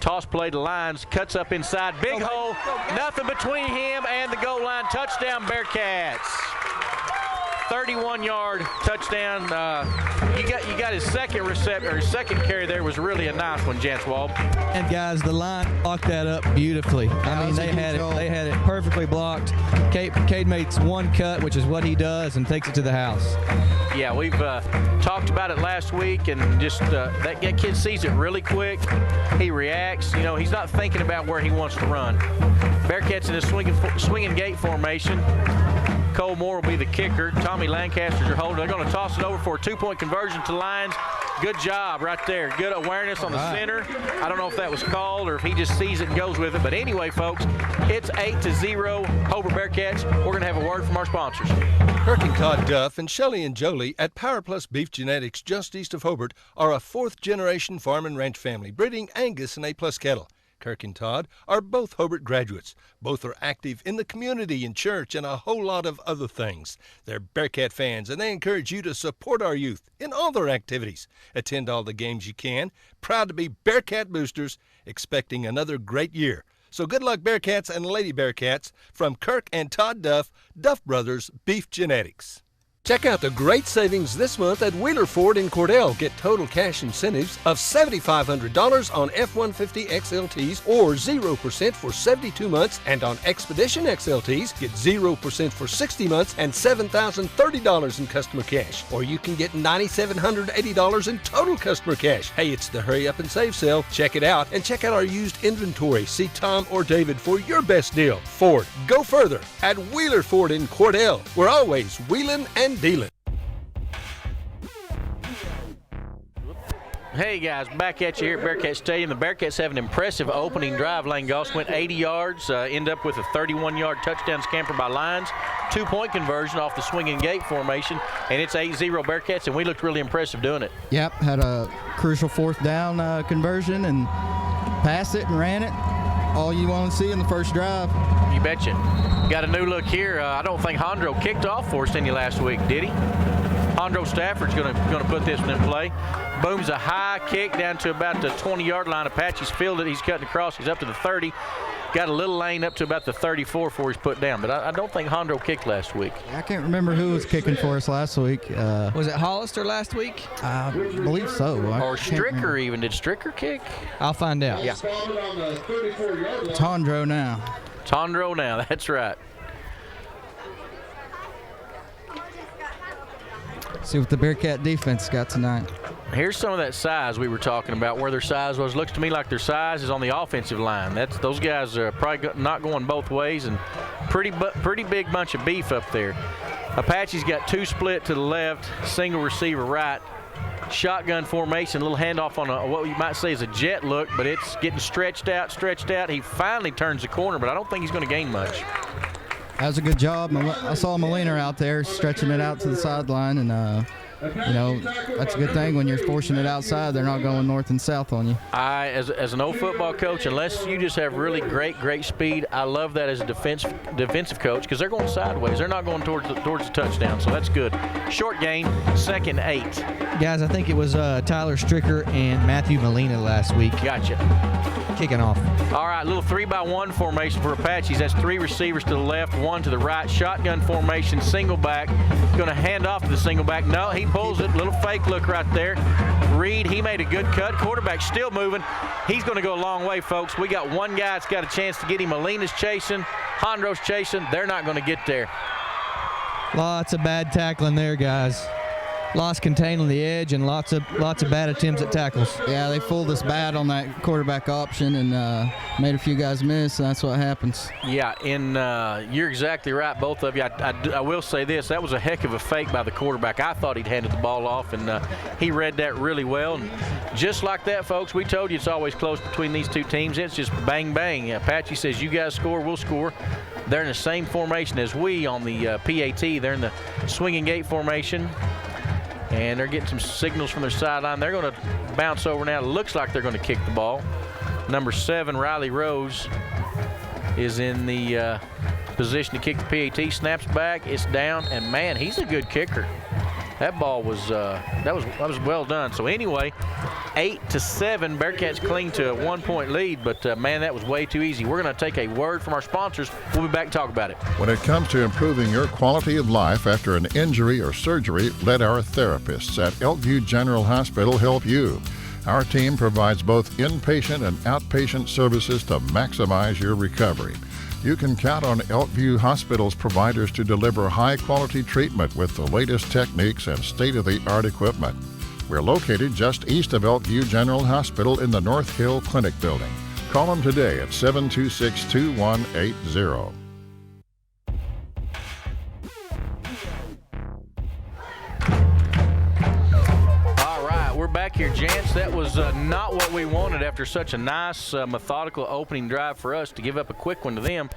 Toss play to Lyons, cuts up inside, big hole, nothing between him and the goal line. Touchdown, Bearcats. 31-yard touchdown. You got his second reception, or his second carry there was really a nice one, Janswald. And guys, the line blocked that up beautifully. I mean, they had it perfectly blocked. Cade makes one cut, which is what he does, and takes it to the house. Yeah, we've talked about it last week, and just that kid sees it really quick. He reacts. You know, he's not thinking about where he wants to run. Bearcats in a swinging gate formation. Cole Moore will be the kicker. Tommy Lancaster's your holder. They're going to toss it over for a 2-point conversion to Lyons. Good job right there. Good awareness on the center. I don't know if that was called or if he just sees it and goes with it. But anyway, folks, it's 8-0 Hobart Bearcats. We're going to have a word from our sponsors. Kirk and Todd Duff and Shelley and Jolie at Power Plus Beef Genetics just east of Hobart are a 4th-generation farm and ranch family breeding Angus and A-plus cattle. Kirk and Todd are both Hobart graduates. Both are active in the community and church and a whole lot of other things. They're Bearcat fans, and they encourage you to support our youth in all their activities. Attend all the games you can. Proud to be Bearcat boosters, expecting another great year. So good luck, Bearcats and Lady Bearcats, from Kirk and Todd Duff, Duff Brothers Beef Genetics. Check out the great savings this month at Wheeler Ford in Cordell. Get total cash incentives of $7,500 on F-150 XLTs or 0% for 72 months. And on Expedition XLTs, get 0% for 60 months and $7,030 in customer cash. Or you can get $9,780 in total customer cash. Hey, it's the Hurry Up and Save sale. Check it out and check out our used inventory. See Tom or David for your best deal. Ford, go further at Wheeler Ford in Cordell. We're always wheeling and dealing. Hey guys, back at you here at Bearcat Stadium. The Bearcats have an impressive opening drive. Lane Goss went 80 yards, end up with a 31-yard touchdown scamper by Lyons. 2-point conversion off the swinging gate formation, and it's 8-0 Bearcats, and we looked really impressive doing it. Yep, had a crucial 4th down conversion and passed it and ran it. All you want to see in the first drive. You betcha. Got a new look here. I don't think Hondro kicked off for us any last week, did he? Hondro Stafford's going to put this one in play. Booms a high kick down to about the 20-yard line. Apache's fielded. He's cutting across. He's up to the 30. Got a little lane up to about the 34 before he's put down. But I don't think Hondro kicked last week. I can't remember who was kicking for us last week. Was it Hollister last week? I believe so. Or Stricker even. Did Stricker kick? I'll find out. Yeah. It's Hondro now. Hondro now. That's right. See what the Bearcat defense got tonight. Here's some of that size we were talking about, where their size was. Looks to me like their size is on the offensive line. Those guys are probably not going both ways, and pretty big bunch of beef up there. Apache's got 2 split to the left, single receiver right. Shotgun formation, a little handoff on what you might say is a jet look, but it's getting stretched out. He finally turns the corner, but I don't think he's going to gain much. That was a good job. I saw Molina out there stretching it out to the sideline, and you know, that's a good thing when you're forcing it outside. They're not going north and south on you. As an old football coach, unless you just have really great speed, I love that as a defensive coach, because they're going sideways. They're not going towards the touchdown, so that's good. Short gain, 2nd 8. Guys, I think it was Tyler Stricker and Matthew Molina last week. Gotcha. Kicking off. All right, little 3-by-1 formation for Apaches. That's 3 receivers to the left, 1 to the right. Shotgun formation, single back. Going to hand off to the single back. No, he pulls it. Little fake look right there. Reed, he made a good cut. Quarterback still moving. He's going to go a long way, folks. We got one guy that's got a chance to get him. Molina's chasing. Hondro's chasing. They're not going to get there. Lots of bad tackling there, guys. Lost contain on the edge and lots of bad attempts at tackles. Yeah, they fooled us bad on that quarterback option and made a few guys miss, and that's what happens. Yeah, and you're exactly right, both of you. I will say this, that was a heck of a fake by the quarterback. I thought he'd handed the ball off, and he read that really well. And just like that, folks, we told you it's always close between these two teams. It's just bang, bang. Apache says, you guys score, we'll score. They're in the same formation as we on the PAT. They're in the swinging gate formation. And they're getting some signals from their sideline. They're going to bounce over now. It looks like they're going to kick the ball. Number 7, Riley Rose, is in the position to kick the PAT. Snaps back. It's down. And, man, he's a good kicker. That ball was that was well done. So anyway, 8-7, Bearcats cling to a 1-point lead, but man, that was way too easy. We're going to take a word from our sponsors. We'll be back and talk about it. When it comes to improving your quality of life after an injury or surgery, let our therapists at Elkview General Hospital help you. Our team provides both inpatient and outpatient services to maximize your recovery. You can count on Elkview Hospital's providers to deliver high-quality treatment with the latest techniques and state-of-the-art equipment. We're located just east of Elkview General Hospital in the North Hill Clinic building. Call them today at 726-2180. We're back here, gents. That was not what we wanted after such a nice, methodical opening drive for us to give up a quick one to them.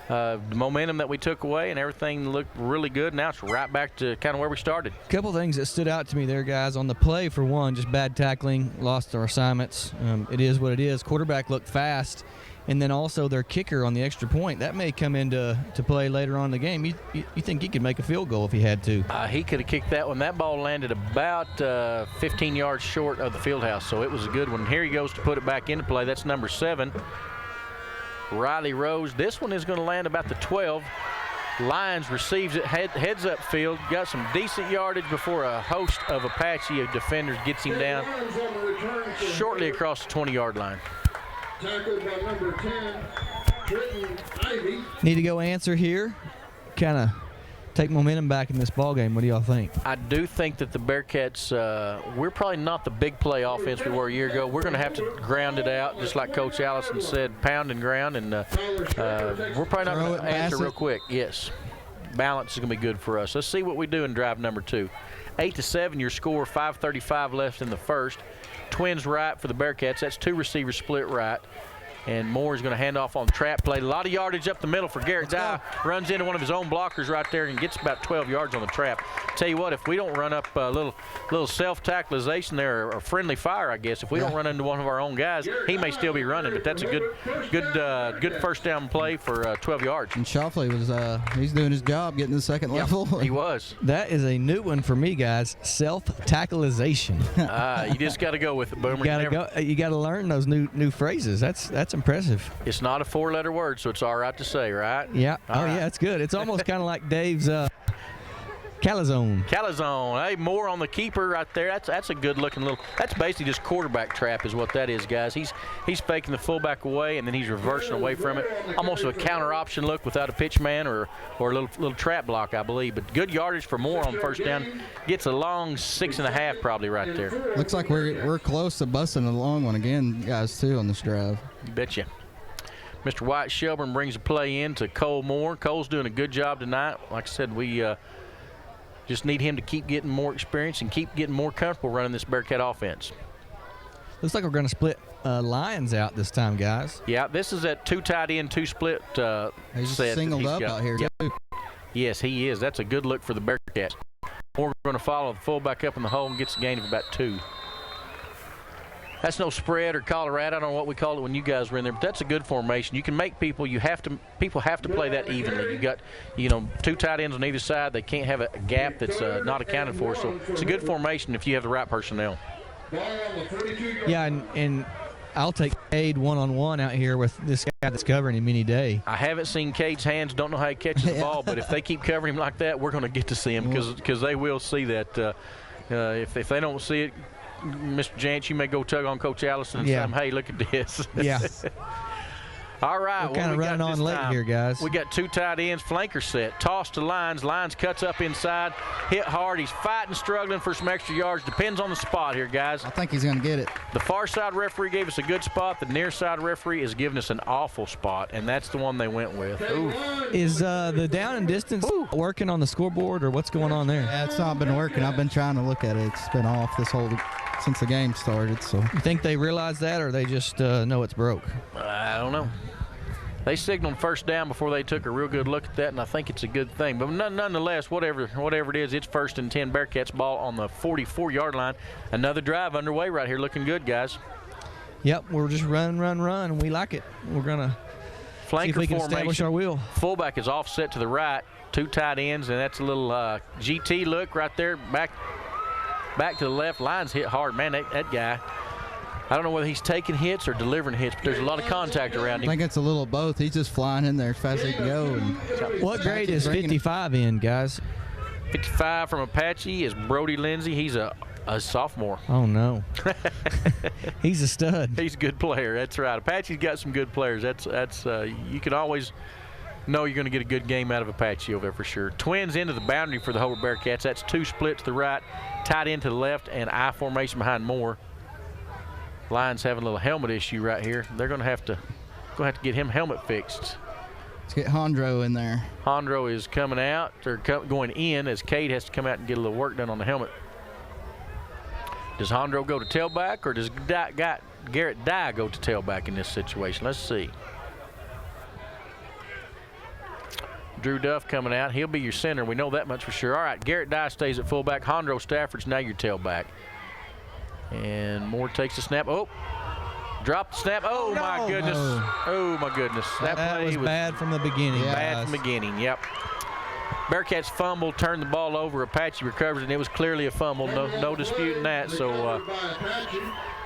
The momentum that we took away and everything looked really good. Now it's right back to kind of where we started. A couple things that stood out to me there, guys. On the play, for one, just bad tackling, lost our assignments. It is what it is. Quarterback looked fast. And then also their kicker on the extra point. That may come into play later on in the game. You think he could make a field goal if he had to? He could have kicked that one. That ball landed about 15 yards short of the field house, so it was a good one. Here he goes to put it back into play. That's number 7, Riley Rose. This one is going to land about the 12. Lyons receives it, heads up field, got some decent yardage before a host of Apache defenders gets him down shortly across the 20-yard line. Tackled by number 10, Trenton Ivy. Need to go answer here, kind of take momentum back in this ball game. What do y'all think? I do think that the Bearcats, we're probably not the big play offense we were a year ago. We're going to have to ground it out, just like Coach Allison said, pound and ground, and we're probably not going to answer real quick. Yes, balance is going to be good for us. Let's see what we do in drive number 2. 8-7, your score, 5:35 left in the first. Twins right for the Bearcats. That's 2 receivers split right. And Moore is going to hand off on the trap play. A lot of yardage up the middle for Garrett Dye. Runs into one of his own blockers right there and gets about 12 yards on the trap. Tell you what, if we don't run up a little self-tackleization there, or friendly fire, I guess, if we don't run into one of our own guys, he may still be running. But that's a good first down play for 12 yards. And Shoffley was he's doing his job getting the second level. He was. That is a new one for me, guys. Self-tackleization. You just got to go with it, Boomer. You got to learn those new phrases. That's impressive. It's not a 4-letter word, so it's all right to say, right? Yeah. All right. Yeah, that's good. It's almost kind of like Dave's calzone. Calzone. Hey, Moore on the keeper right there. That's a good-looking little. That's basically just quarterback trap is what that is, guys. He's faking the fullback away, and then he's reversing away from it. Almost a counter option look without a pitch man or a little trap block, I believe. But good yardage for Moore on first down. Gets a long 6.5 probably right there. Looks like we're close to busting a long one again, guys, too, on this drive. You betcha. Mr. White Shelburne brings a play in to Cole Moore. Cole's doing a good job tonight. Like I said, we just need him to keep getting more experience and keep getting more comfortable running this Bearcat offense. Looks like we're going to split Lions out this time, guys. Yeah, this is that 2 tight end, 2 split he's set. Singled up out here, too. Yes, he is. That's a good look for the Bearcats. Moore going to follow the fullback up in the hole and gets a gain of about 2. That's no spread or Colorado. I don't know what we call it when you guys were in there, but that's a good formation. You can make people. People have to play that evenly. You got, 2 tight ends on either side. They can't have a gap that's not accounted for. So it's a good formation if you have the right personnel. Yeah, and I'll take Cade one-on-one out here with this guy that's covering him any day. I haven't seen Cade's hands. Don't know how he catches the ball, but if they keep covering him like that, we're going to get to see him because they will see that. If they don't see it, Mr. Jantz, you may go tug on Coach Allison and tell him, hey, look at this. Yeah. All right. We're kind of running on late here, guys. We got 2 tight ends, flanker set. Toss to Lyons. Lyons cuts up inside, hit hard. He's fighting, struggling for some extra yards. Depends on the spot here, guys. I think he's going to get it. The far side referee gave us a good spot. The near side referee is giving us an awful spot, and that's the one they went with. Ooh. Is the down and distance working on the scoreboard, or what's going on there? Yeah, it's not been working. I've been trying to look at it. It's been off since the game started. So you think they realize that, or they just know it's broke? I don't know. They signaled first down before they took a real good look at that, and I think it's a good thing. But nonetheless, whatever it is, it's 1st and 10. Bearcats ball on the 44-yard line. Another drive underway right here, looking good, guys. Yep, we're just run, and we like it. We're gonna see if we can establish our will. Fullback is offset to the right. Two tight ends, and that's a little GT look right there. Back to the left. Line's hit hard. Man, that guy, I don't know whether he's taking hits or delivering hits, but there's a lot of contact around him. I think it's a little of both. He's just flying in there as fast as he can go. And what grade is 55 in, guys? 55 from Apache is Brody Lindsay. He's a sophomore. Oh, no. He's a stud. He's a good player. That's right. Apache's got some good players. That's you can always know you're going to get a good game out of Apache over there for sure. Twins into the boundary for the Hobart Bearcats. That's two split to the right, tight end to the left, and I formation behind Moore. Lions having a little helmet issue right here. They're going to have to get him helmet fixed. Let's get Hondro in there. Hondro is coming out, or going in, as Cade has to come out and get a little work done on the helmet. Does Hondro go to tailback, or does Garrett Dye go to tailback in this situation? Let's see. Drew Duff coming out. He'll be your center. We know that much for sure. All right, Garrett Dye stays at fullback. Hondro Stafford's now your tailback. And Moore takes the snap. Oh, dropped the snap. Oh, my goodness. Oh, my goodness. That play was bad from the beginning. Bad from the beginning, yep. Bearcats fumble, turned the ball over. Apache recovers, and it was clearly a fumble. No disputing that. So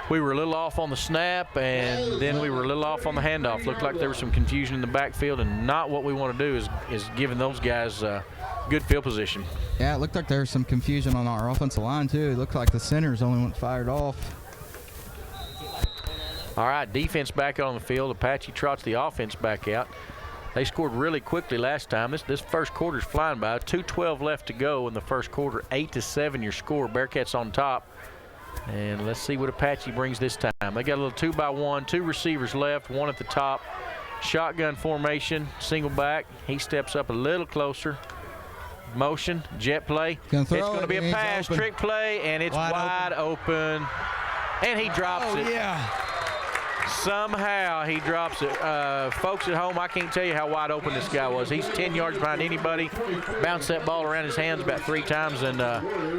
we were a little off on the snap, and then we were a little off on the handoff. Looked like there was some confusion in the backfield, and not what we want to do is giving those guys good field position. Yeah, it looked like there was some confusion on our offensive line, too. It looked like the centers only went fired off. All right, defense back on the field. Apache trots the offense back out. They scored really quickly last time. This first quarter's flying by. 2:12 left to go in the first quarter. 8-7 your score. Bearcats on top. And let's see what Apache brings this time. They got a little 2-by-1, two receivers left, one at the top. Shotgun formation, single back. He steps up a little closer. Motion, jet play. It's going to be a pass, trick play, and it's wide open. And he drops it. Yeah. Somehow he drops it. Folks at home, I can't tell you how wide open this guy was. He's 10 yards behind anybody. Bounced that ball around his hands about 3 times, and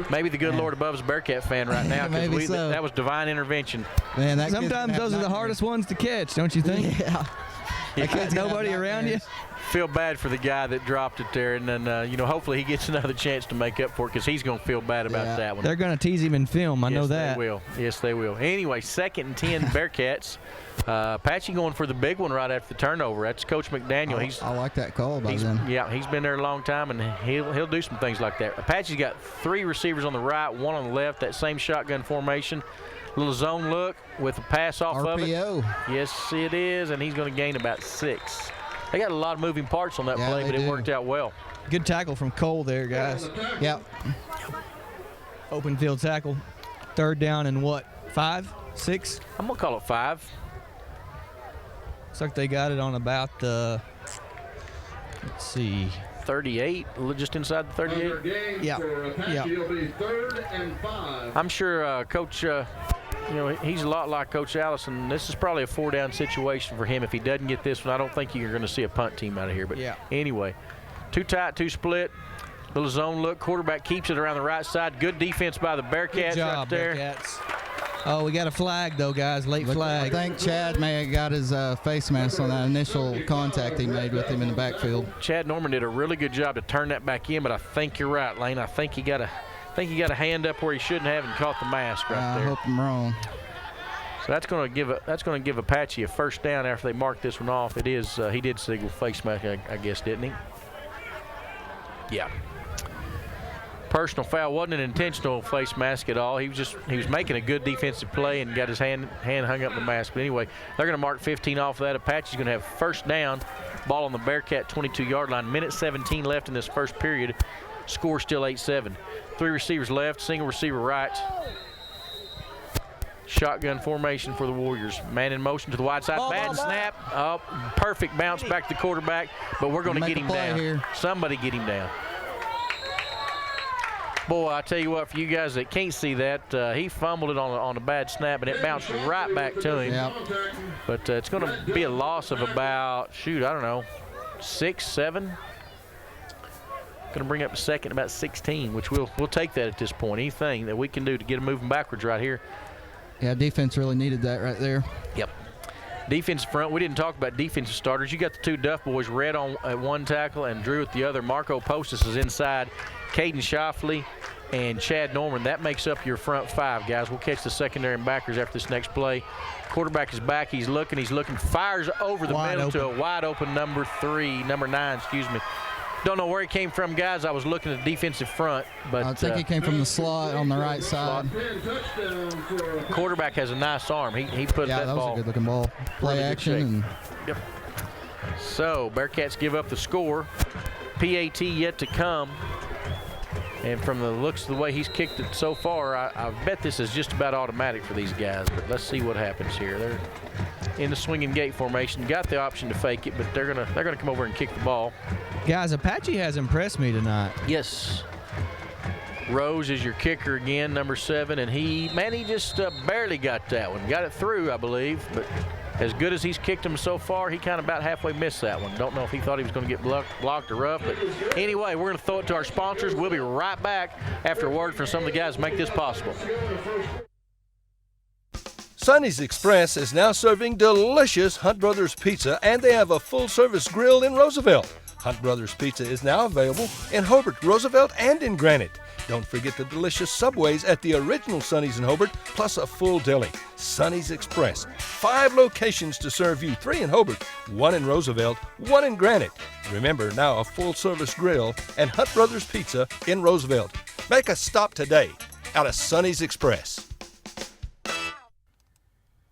maybe the good Lord above is a Bearcat fan right now, because that was divine intervention. Man, sometimes those are the hardest ones to catch, don't you think? Yeah. Nobody around you. Feel bad for the guy that dropped it there, and then hopefully he gets another chance to make up for it, because he's going to feel bad about that one. They're going to tease him in film. I know that. They will. Yes, they will. Anyway, 2nd and 10 Bearcats. Apache going for the big one right after the turnover. That's Coach McDaniel. I like that call by them. Yeah, he's been there a long time, and he'll do some things like that. Apache's got 3 receivers on the right, 1 on the left. That same shotgun formation. Little zone look with a pass off of it. Yes, it is, and he's going to gain about 6. They got a lot of moving parts on that play, but it worked out well. Good tackle from Cole there, guys. Yep. Open field tackle. 3rd down and what, 5, 6? I'm going to call it 5. Looks like they got it on about the, let's see, 38, just inside the 38. Yeah. I'm sure Coach, he's a lot like Coach Allison. This is probably a 4-down situation for him. If he doesn't get this one, I don't think you're going to see a punt team out of here. But anyway, 2 tight, 2 split. Little zone look. Quarterback keeps it around the right side. Good defense by the Bearcats. Good job, right there. Bearcats. Oh, we got a flag, though, guys. Late flag. I think Chad may have got his face mask on that initial contact he made with him in the backfield. Chad Norman did a really good job to turn that back in, but I think you're right, Lane. I think he got a hand up where he shouldn't have and caught the mask right there. I hope I'm wrong. So that's going to give Apache a 1st down after they mark this one off. It is he did signal face mask, I guess, didn't he? Yeah. Personal foul. Wasn't an intentional face mask at all. He was making a good defensive play and got his hand hung up the mask. But anyway, they're going to mark 15 off of that. Apache's going to have 1st down. Ball on the Bearcat 22-yard line. Minute 17 left in this first period. Score still 8-7. 3 receivers left. Single receiver right. Shotgun formation for the Warriors. Man in motion to the wide side. Bad snap. Oh, perfect bounce back to the quarterback. But we're going to get him down. Here. Somebody get him down. Boy, I tell you what, for you guys that can't see that, he fumbled it on a bad snap, and it bounced right back to him. Yep. But it's going to be a loss of about, 6, 7. Going to bring up the 2nd about 16, which we'll take that at this point. Anything that we can do to get them moving backwards right here. Yeah, defense really needed that right there. Yep. Defense front, we didn't talk about defensive starters. You got the two Duff boys, Red at one tackle and Drew at the other. Marco Postis is inside. Caden Shoffley and Chad Norman. That makes up your front five, guys. We'll catch the secondary and backers after this next play. Quarterback is back. He's looking, fires over the middle to a wide open number 9, excuse me. Don't know where he came from, guys. I was looking at the defensive front, but I think he came from the slot on the right side. Quarterback has a nice arm. He put that ball. That was a good-looking ball. Play action. Yep. So Bearcats give up the score. PAT yet to come. And from the looks of the way he's kicked it so far, I bet this is just about automatic for these guys. But let's see what happens here. They're in the swinging gate formation. Got the option to fake it, but they're gonna come over and kick the ball. Guys, Apache has impressed me tonight. Yes. Rose is your kicker again, number 7, and he just barely got that one. Got it through, I believe, but as good as he's kicked him so far, he kind of about halfway missed that one. Don't know if he thought he was going to get blocked or rough, but anyway, we're going to throw it to our sponsors. We'll be right back after a word from some of the guys who make this possible. Sonny's Express is now serving delicious Hunt Brothers Pizza, and they have a full-service grill in Roosevelt. Hunt Brothers Pizza is now available in Hobart, Roosevelt, and in Granite. Don't forget the delicious Subways at the original Sonny's in Hobart, plus a full deli. Sonny's Express. 5 locations to serve you, 3 in Hobart, 1 in Roosevelt, 1 in Granite. Remember, now a full-service grill and Hunt Brothers Pizza in Roosevelt. Make a stop today out of Sonny's Express.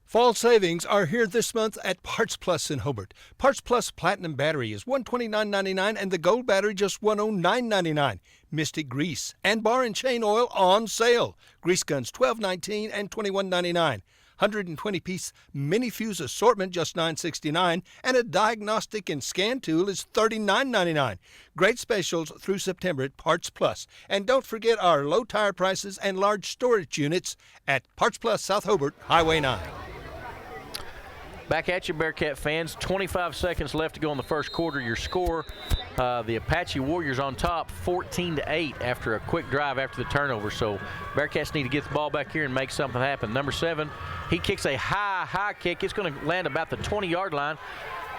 Fall savings are here this month at Parts Plus in Hobart. Parts Plus Platinum Battery is $129.99 and the Gold Battery just $109.99. Mystic Grease and Bar and Chain Oil on sale. Grease guns $12.19 and $21.99. 120-piece mini fuse assortment just $9.69 and a diagnostic and scan tool is $39.99. Great specials through September at Parts Plus. And don't forget our low tire prices and large storage units at Parts Plus South Hobart, Highway 9. Back at you, Bearcat fans. 25 seconds left to go in the first quarter. Your score, the Apache Warriors on top, 14-8 after a quick drive after the turnover. So Bearcats need to get the ball back here and make something happen. Number 7, he kicks a high kick. It's going to land about the 20-yard line.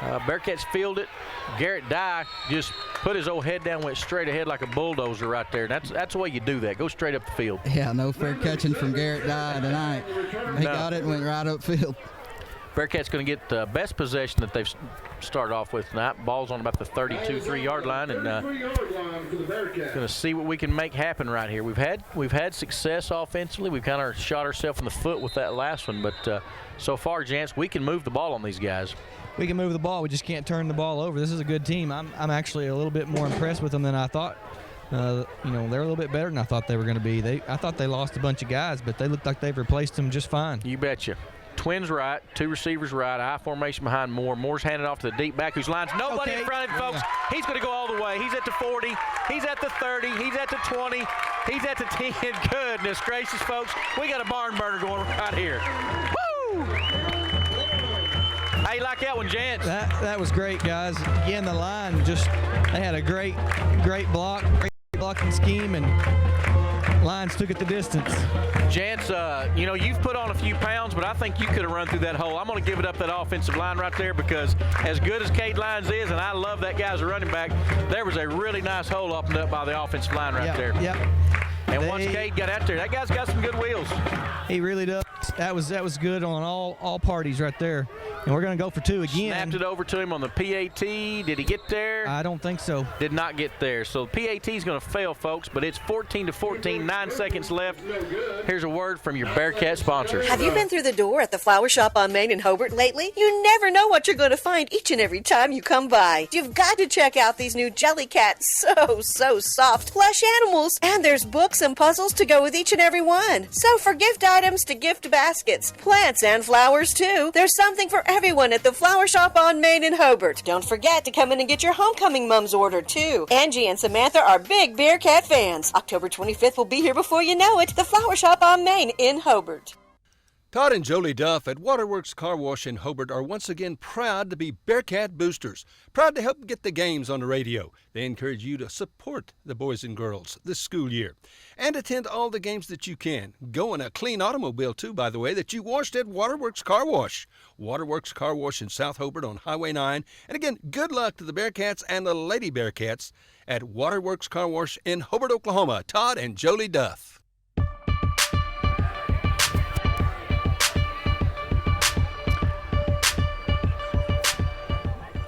Bearcats field it. Garrett Dye just put his old head down, went straight ahead like a bulldozer right there. That's the way you do that. Go straight up the field. Yeah, no fair catching from Garrett Dye tonight. He got it and went right upfield. Bearcats going to get the best possession that they've started off with tonight. Ball's on about the 32-3-yard line, and going to see what we can make happen right here. We've had success offensively. We've kind of shot ourselves in the foot with that last one, but so far, Jance, we can move the ball on these guys. We can move the ball. We just can't turn the ball over. This is a good team. I'm actually a little bit more impressed with them than I thought. They're a little bit better than I thought they were going to be. I thought they lost a bunch of guys, but they look like they've replaced them just fine. You betcha. Twins right, 2 receivers right, I formation behind Moore. Moore's handed off to the deep back whose lines nobody in front of him, folks. He's going to go all the way. He's at the 40. He's at the 30. He's at the 20. He's at the 10. Goodness gracious, folks. We got a barn burner going right here. Woo! How you like that one, Jance? That was great, guys. Again, the line they had a great block, great blocking scheme, and Lions took it the distance. Jance, you've put on a few pounds, but I think you could have run through that hole. I'm going to give it up that offensive line right there because as good as Cade Lyons is, and I love that guy as a running back, there was a really nice hole opened up by the offensive line right there. Yep. And once Cade got out there, that guy's got some good wheels. He really does. That was good on all parties right there. And we're going to go for 2 again. Snapped it over to him on the PAT. Did he get there? I don't think so. Did not get there. So PAT is going to fail, folks, but it's 14-14, 9 seconds left. Here's a word from your Bearcat sponsors. Have you been through the door at the Flower Shop on Main in Hobart lately? You never know what you're going to find each and every time you come by. You've got to check out these new Jellycats. So soft. Plush animals. And there's books and puzzles to go with each and every one. So for gift items to gift baskets, plants and flowers too, there's something for everyone at the Flower Shop on Main in Hobart. Don't forget to come in and get your homecoming mums ordered too. Angie and Samantha are big Bearcat fans. October 25th will be here before you know it. The Flower Shop on Main in Hobart. Todd and Jolie Duff at Waterworks Car Wash in Hobart are once again proud to be Bearcat boosters, proud to help get the games on the radio. They encourage you to support the boys and girls this school year and attend all the games that you can. Go in a clean automobile, too, by the way, that you washed at Waterworks Car Wash. Waterworks Car Wash in South Hobart on Highway 9. And again, good luck to the Bearcats and the Lady Bearcats at Waterworks Car Wash in Hobart, Oklahoma. Todd and Jolie Duff.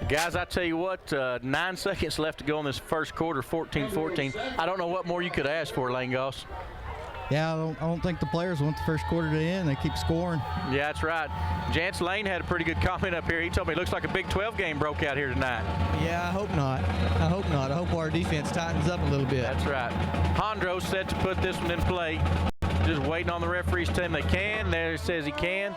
Guys, I tell you what, 9 seconds left to go in this first quarter, 14-14. I don't know what more you could ask for, Lane Goss. Yeah, I don't think the players want the first quarter to end. They keep scoring. Yeah, that's right. Jance Lane had a pretty good comment up here. He told me it looks like a Big 12 game broke out here tonight. Yeah, I hope not. I hope not. I hope our defense tightens up a little bit. That's right. Hondro set to put this one in play. Just waiting on the referees to tell him they can. There it says he can.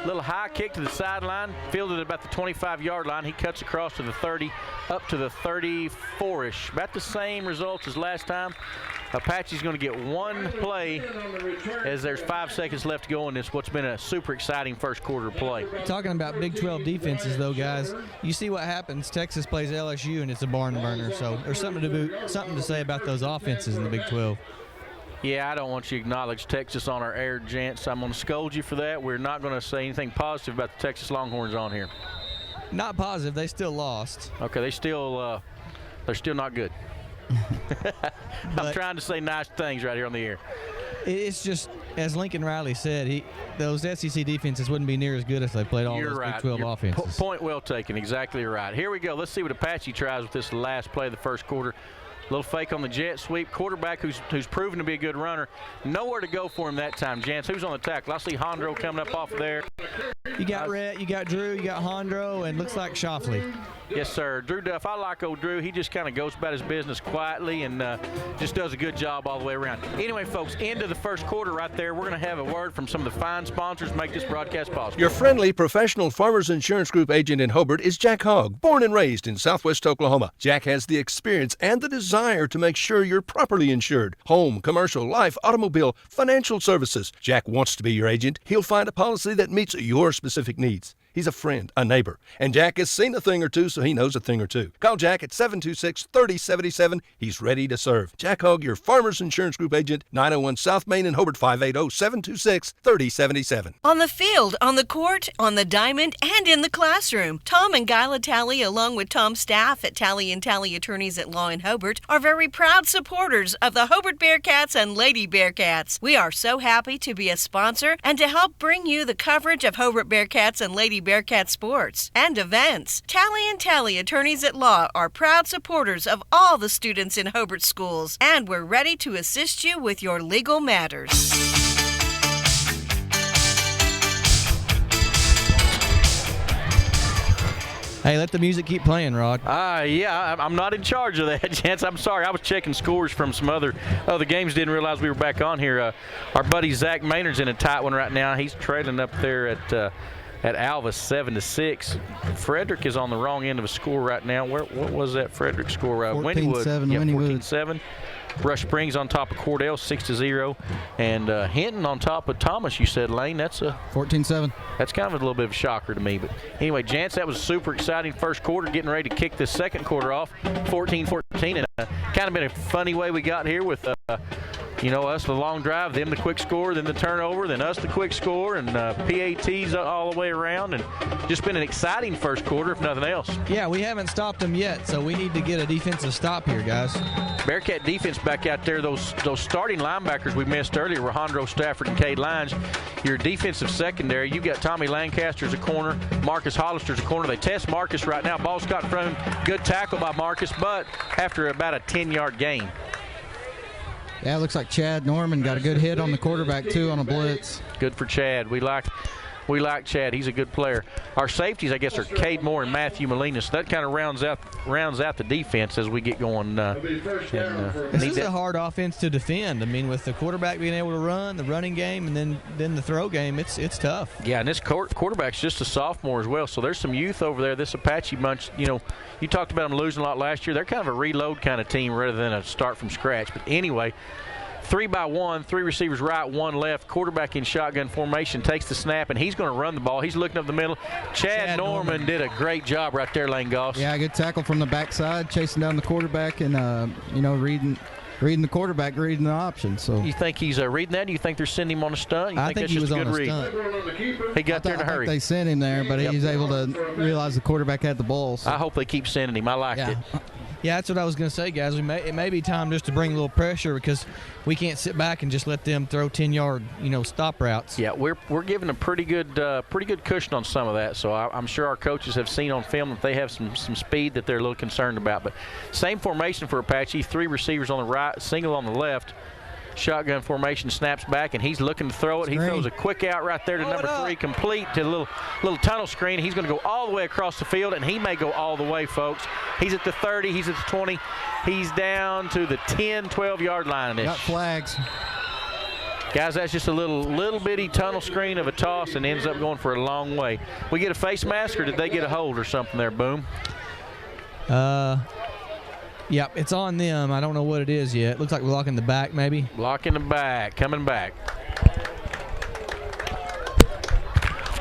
Little high kick to the sideline, fielded at about the 25-yard line. He cuts across to the 30, up to the 34-ish. About the same results as last time. Apache's going to get one play as there's 5 seconds left to go in this what's been a super exciting first quarter play. Talking about Big 12 defenses, though, guys, you see what happens. Texas plays LSU, and it's a barn burner. So there's something to say about those offenses in the Big 12. Yeah, I don't want you to acknowledge Texas on our air, gents. I'm going to scold you for that. We're not going to say anything positive about the Texas Longhorns on here. Not positive. They still lost. Okay, they're still not good. I'm trying to say nice things right here on the air. It's just, as Lincoln Riley said, those SEC defenses wouldn't be near as good if they played all those Big 12 offenses. Point well taken. Exactly right. Here we go. Let's see what Apache tries with this last play of the first quarter. Little fake on the jet sweep. Quarterback who's proven to be a good runner. Nowhere to go for him that time. Jance, who's on the tackle? I see Hondro coming up off of there. You got Rhett, you got Drew, you got Hondro, and looks like Shoffley. Yes, sir. Drew Duff. I like old Drew. He just kind of goes about his business quietly and just does a good job all the way around. Anyway, folks, end of the first quarter right there. We're going to have a word from some of the fine sponsors make this broadcast possible. Your friendly professional Farmers Insurance Group agent in Hobart is Jack Hogg, born and raised in southwest Oklahoma. Jack has the experience and the desire to make sure you're properly insured. Home, commercial, life, automobile, financial services. Jack wants to be your agent. He'll find a policy that meets your specific needs. He's a friend, a neighbor, and Jack has seen a thing or two, so he knows a thing or two. Call Jack at 726-3077. He's ready to serve. Jack Hogg, your Farmers Insurance Group agent, 901 South Main in Hobart, 580-726-3077. On the field, on the court, on the diamond, and in the classroom, Tom and Guyla Talley, along with Tom's staff at Talley & Talley Attorneys at Law in Hobart, are very proud supporters of the Hobart Bearcats and Lady Bearcats. We are so happy to be a sponsor and to help bring you the coverage of Hobart Bearcats and Lady Bearcat sports and events. Talley & Talley Attorneys at Law are proud supporters of all the students in Hobart schools, and we're ready to assist you with your legal matters. Hey, let the music keep playing, Rod. Yeah, I'm not in charge of that, Chance. I'm sorry. I was checking scores from some other games. Didn't realize we were back on here. Our buddy Zach Maynard's in a tight one right now. He's trailing up there at Alvis 7-6. Frederick is on the wrong end of a score right now. What was that Frederick score? 14-7. Yeah, 14-7. Rush Springs on top of Cordell 6-0, and Hinton on top of Thomas. You said, Lane, that's a 14-7. That's kind of a little bit of a shocker to me. But anyway, Jance, that was a super exciting first quarter. Getting ready to kick this second quarter off, 14-14, and kind of been a funny way we got here with. Us the long drive, them the quick score, then the turnover, then us the quick score, and PATs all the way around, and just been an exciting first quarter, if nothing else. Yeah, we haven't stopped them yet, so we need to get a defensive stop here, guys. Bearcat defense back out there, those starting linebackers we missed earlier were Hondro, Stafford, and Cade Lyons. Your defensive secondary, you got Tommy Lancaster as a corner, Marcus Hollister's a corner. They test Marcus right now. Ball's got in front of him. Good tackle by Marcus, but after about a 10-yard gain. Yeah, it looks like Chad Norman got a good hit on the quarterback, too, on a blitz. Good for Chad. We like Chad. He's a good player. Our safeties, I guess, are Cade Moore and Matthew Molina. So that kind of rounds out the defense as we get going. This is a hard offense to defend. I mean, with the quarterback being able to run, the running game, and then the throw game, it's tough. Yeah, and this quarterback's just a sophomore as well. So there's some youth over there. This Apache bunch, you talked about them losing a lot last year. They're kind of a reload kind of team rather than a start from scratch. But anyway, 3-by-1, 3 receivers right, 1 left. Quarterback in shotgun formation takes the snap, and he's going to run the ball. He's looking up the middle. Chad Norman did a great job right there, Lane Goss. Yeah, good tackle from the backside, chasing down the quarterback, and reading the quarterback, reading the options. So you think he's reading that? Do you think they're sending him on a stunt? You I think that's he just was a good on a read? stunt. He got there in a hurry. I think they sent him there, but he's able to realize the quarterback had the ball. So. I hope they keep sending him. I liked it. Yeah, that's what I was going to say, guys. It may be time just to bring a little pressure because we can't sit back and just let them throw 10-yard, stop routes. Yeah, we're giving a pretty good cushion on some of that. So I'm sure our coaches have seen on film that they have some speed that they're a little concerned about. But same formation for Apache, 3 receivers on the right, single on the left. Shotgun formation, snaps back, and he's looking to throw it. He throws a quick out right there to number 3, complete to a little tunnel screen. He's going to go all the way across the field, and he may go all the way, folks. He's at the 30. He's at the 20. He's down to the 10, 12-yard line. Got flags. Guys, that's just a little bitty tunnel screen of a toss and ends up going for a long way. We get a face mask, or did they get a hold or something there, Boom? Yeah, it's on them. I don't know what it is yet. Looks like we're locking the back, maybe. Blocking the back, coming back.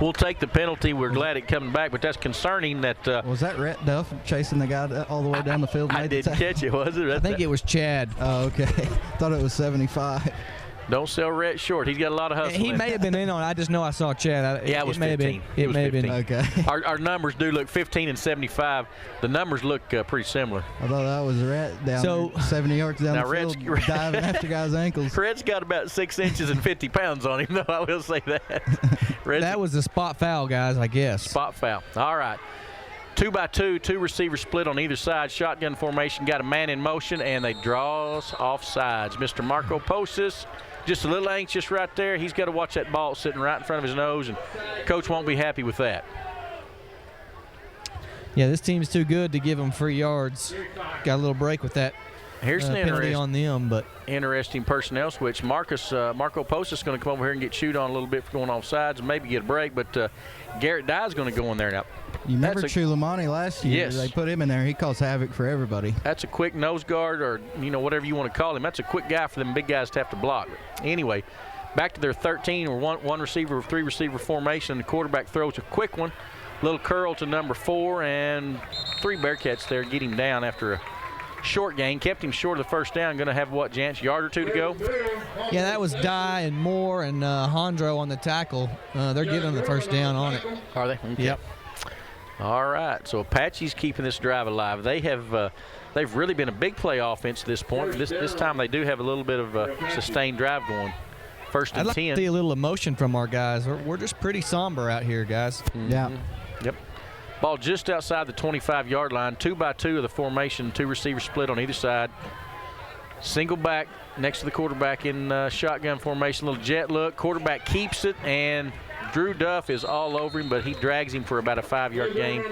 We'll take the penalty. We're glad it coming back, but that's concerning that. Was that Rhett Duff chasing the guy all the way down the field? I didn't catch it, was it? I think it was Chad. Oh, okay. Thought it was 75. Don't sell Rhett short. He's got a lot of hustle. He may have been in on it. I just know I saw Chad. It was 15. It may have been. Okay. Our numbers do look 15 and 75. The numbers look pretty similar. I thought that was Rhett down there, 70 yards down the field, diving after guys' ankles. Rhett's got about 6 inches and 50 pounds on him, though. I will say that. That was a spot foul, guys, I guess. Spot foul. All right. 2-by-2, 2 receivers split on either side. Shotgun formation, got a man in motion, and they draw us off sides. Mr. Marco Postis just a little anxious right there. He's got to watch that ball sitting right in front of his nose, and Coach won't be happy with that. Yeah, this team's too good to give them free yards. Got a little break with that. Here's an penalty on them, but interesting personnel switch. Marco Postis is going to come over here and get chewed on a little bit for going off sides and maybe get a break, but Garrett Dye is going to go in there now. You remember Chulamani last year? Yes. They put him in there. He caused havoc for everybody. That's a quick nose guard, or whatever you want to call him. That's a quick guy for them big guys to have to block. Anyway, back to their 13 or one receiver, 3 receiver formation. The quarterback throws a quick one, little curl to number 4, and 3 Bearcats there get him down after a short gain. Kept him short of the first down. Going to have what, Jance, yard or 2 to go? Yeah, that was Dye and Moore and Hondro on the tackle. They're giving the first down on it. Are they? Okay. Yep. All right, so Apache's keeping this drive alive. They've really been a big play offense at this point. This time they do have a little bit of a sustained drive going. First and 10. I'd like to see a little emotion from our guys. We're just pretty somber out here, guys. Mm-hmm. Yeah. Yep. Ball just outside the 25-yard line. 2-by-2 of the formation. 2 receivers split on either side. Single back next to the quarterback in shotgun formation. Little jet look. Quarterback keeps it, and Drew Duff is all over him, but he drags him for about a 5-yard gain.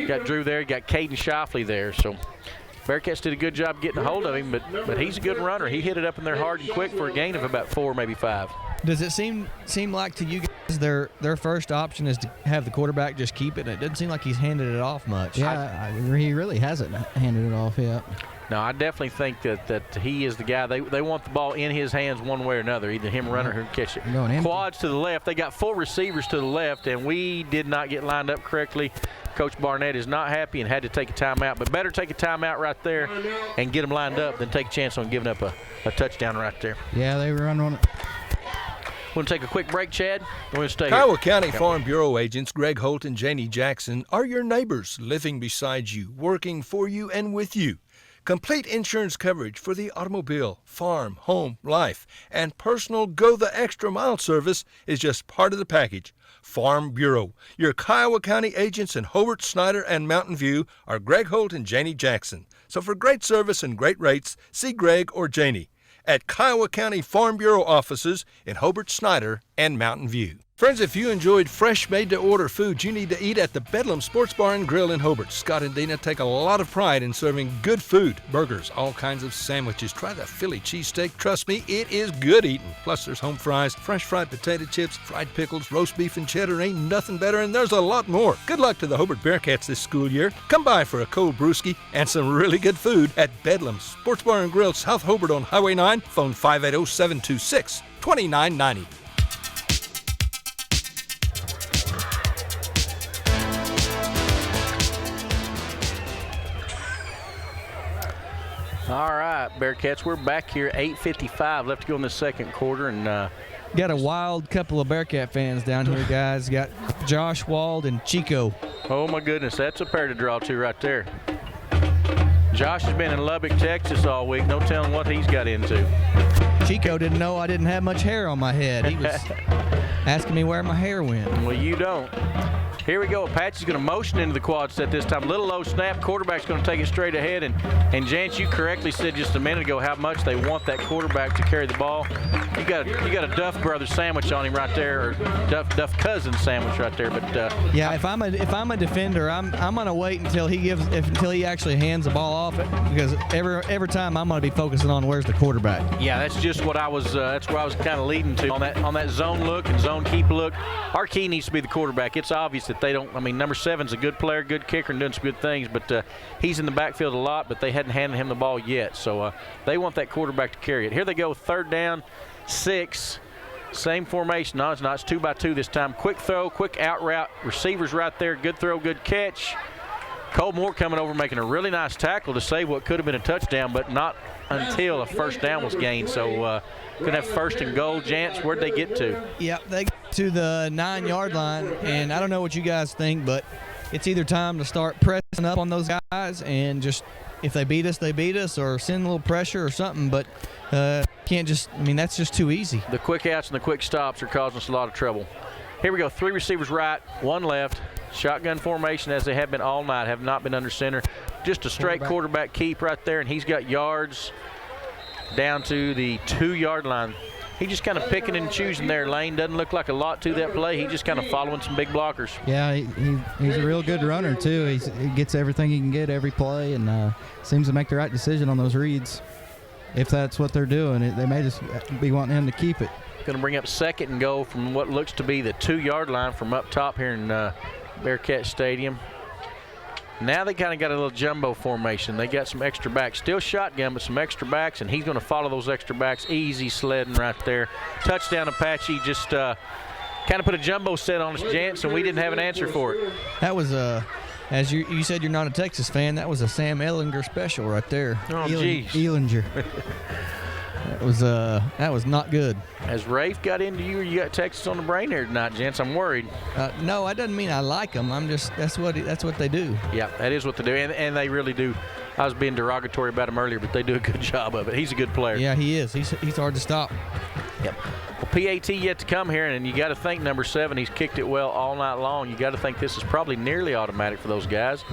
Got Drew there. Got Caden Shoffley there. So Bearcats did a good job getting a hold of him, but he's a good runner. He hit it up in there hard and quick for a gain of about 4, maybe 5. Does it seem like to you guys their first option is to have the quarterback just keep it? It doesn't seem like he's handed it off much. Yeah, he really hasn't handed it off yet. No, I definitely think that he is the guy. They want the ball in his hands one way or another, either him running or him catch it. Quads to the left. They got 4 receivers to the left, and we did not get lined up correctly. Coach Barnett is not happy and had to take a timeout, but better take a timeout right there and get them lined up than take a chance on giving up a touchdown right there. Yeah, they run on it. We'll take a quick break, Chad. We're going to stay Kiowa here. County Farm Bureau agents Greg Holt and Janie Jackson are your neighbors, living beside you, working for you and with you. Complete insurance coverage for the automobile, farm, home, life, and personal go-the-extra-mile service is just part of the package. Farm Bureau. Your Kiowa County agents in Hobart, Snyder, and Mountain View are Greg Holt and Janie Jackson. So for great service and great rates, see Greg or Janie at Kiowa County Farm Bureau offices in Hobart, Snyder, and Mountain View. Friends, if you enjoyed fresh, made-to-order food, you need to eat at the Bedlam Sports Bar and Grill in Hobart. Scott and Dina take a lot of pride in serving good food, burgers, all kinds of sandwiches. Try the Philly cheesesteak. Trust me, it is good eating. Plus, there's home fries, fresh fried potato chips, fried pickles, roast beef and cheddar. Ain't nothing better, and there's a lot more. Good luck to the Hobart Bearcats this school year. Come by for a cold brewski and some really good food at Bedlam Sports Bar and Grill, South Hobart on Highway 9. Phone 580-726-2990. All right, Bearcats, we're back here. 8:55 left to go in the second quarter, and got a wild couple of Bearcat fans down here, guys. Got Josh Wald and Chico. Oh my goodness, that's a pair to draw to right there. Josh has been in Lubbock, Texas all week. No telling what he's got into. Chico didn't know I didn't have much hair on my head. He was asking me where my hair went. Well, you don't. Here we go. Apache's going to motion into the quad set this time. Little low snap. Quarterback's going to take it straight ahead. And Jance, you correctly said just a minute ago how much they want that quarterback to carry the ball. You got a Duff brothers sandwich on him right there, or Duff cousins sandwich right there. But yeah, if I'm a defender, I'm going to wait until he actually hands the ball off, because every time I'm going to be focusing on where's the quarterback. Yeah, that's just what I was. That's where I was kind of leading to on that zone look and zone keep look. Our key needs to be the quarterback. It's obvious that they don't. I mean, number 7's a good player, good kicker, and doing some good things, but he's in the backfield a lot, but they hadn't handed him the ball yet. So they want that quarterback to carry it. Here they go, 3rd down, 6. Same formation. No, it's not. It's 2-by-2 this time. Quick throw, quick out route. Receivers right there. Good throw, good catch. Cole Moore coming over, making a really nice tackle to save what could have been a touchdown, but not until a first down was gained. So going to have 1st and goal. Jance, where'd they get to? Yep, they got to the 9-yard line, and I don't know what you guys think, but it's either time to start pressing up on those guys and just, if they beat us, or send a little pressure or something, but can't just, I mean, that's just too easy. The quick outs and the quick stops are causing us a lot of trouble. Here we go, 3 receivers right, 1 left. Shotgun formation, as they have been all night, have not been under center. Just a straight quarterback keep right there, and he's got yards down to the 2-yard line. He just kind of picking and choosing there. Lane doesn't look like a lot to that play. He just kind of following some big blockers. Yeah, he's a real good runner, too. He gets everything he can get every play, and seems to make the right decision on those reads. If that's what they're doing, they may just be wanting him to keep it. Going to bring up 2nd and goal from what looks to be the 2-yard line from up top here in Bearcat Stadium. Now they kind of got a little jumbo formation. They got some extra backs. Still shotgun, but some extra backs, and he's going to follow those extra backs. Easy sledding right there. Touchdown Apache. Just kind of put a jumbo set on us, Jance, and we didn't have an answer for it. That was as you said, you're not a Texas fan. That was a Sam Ehlinger special right there. Oh, geez. Ehlinger. That was not good. Has Rafe got into you, or you got Texas on the brain here tonight, gents? I'm worried. No, that doesn't mean I like them. I'm just that's what they do. Yeah, that is what they do, and they really do. I was being derogatory about him earlier, but they do a good job of it. He's a good player. Yeah, he is. He's hard to stop. Yep. Well, PAT yet to come here, and you got to think number 7. He's kicked it well all night long. You got to think this is probably nearly automatic for those guys.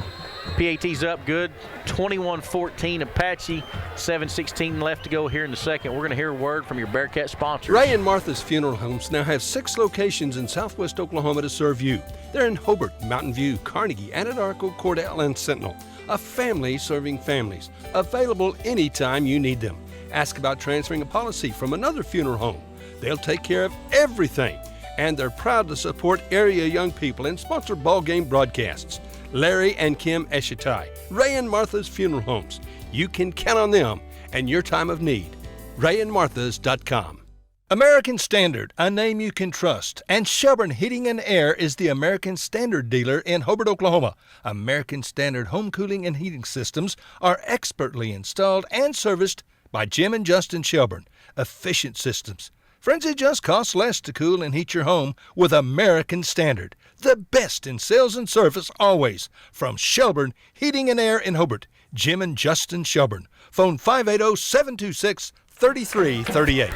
PAT's up good, 21-14 Apache, 7:16 left to go here in the second. We're going to hear a word from your Bearcat sponsors. Ray and Martha's Funeral Homes now have 6 locations in southwest Oklahoma to serve you. They're in Hobart, Mountain View, Carnegie, Anadarko, Cordell, and Sentinel. A family serving families. Available anytime you need them. Ask about transferring a policy from another funeral home. They'll take care of everything. And they're proud to support area young people and sponsor ball game broadcasts. Larry and Kim Eshitai, Ray and Martha's Funeral Homes. You can count on them and your time of need. RayandMarthas.com. American Standard, a name you can trust. And Shelburne Heating and Air is the American Standard dealer in Hobart, Oklahoma. American Standard home cooling and heating systems are expertly installed and serviced by Jim and Justin Shelburne. Efficient systems. Friends, it just costs less to cool and heat your home with American Standard. The best in sales and service always. From Shelburne Heating and Air in Hobart, Jim and Justin Shelburne. Phone 580-726-3338.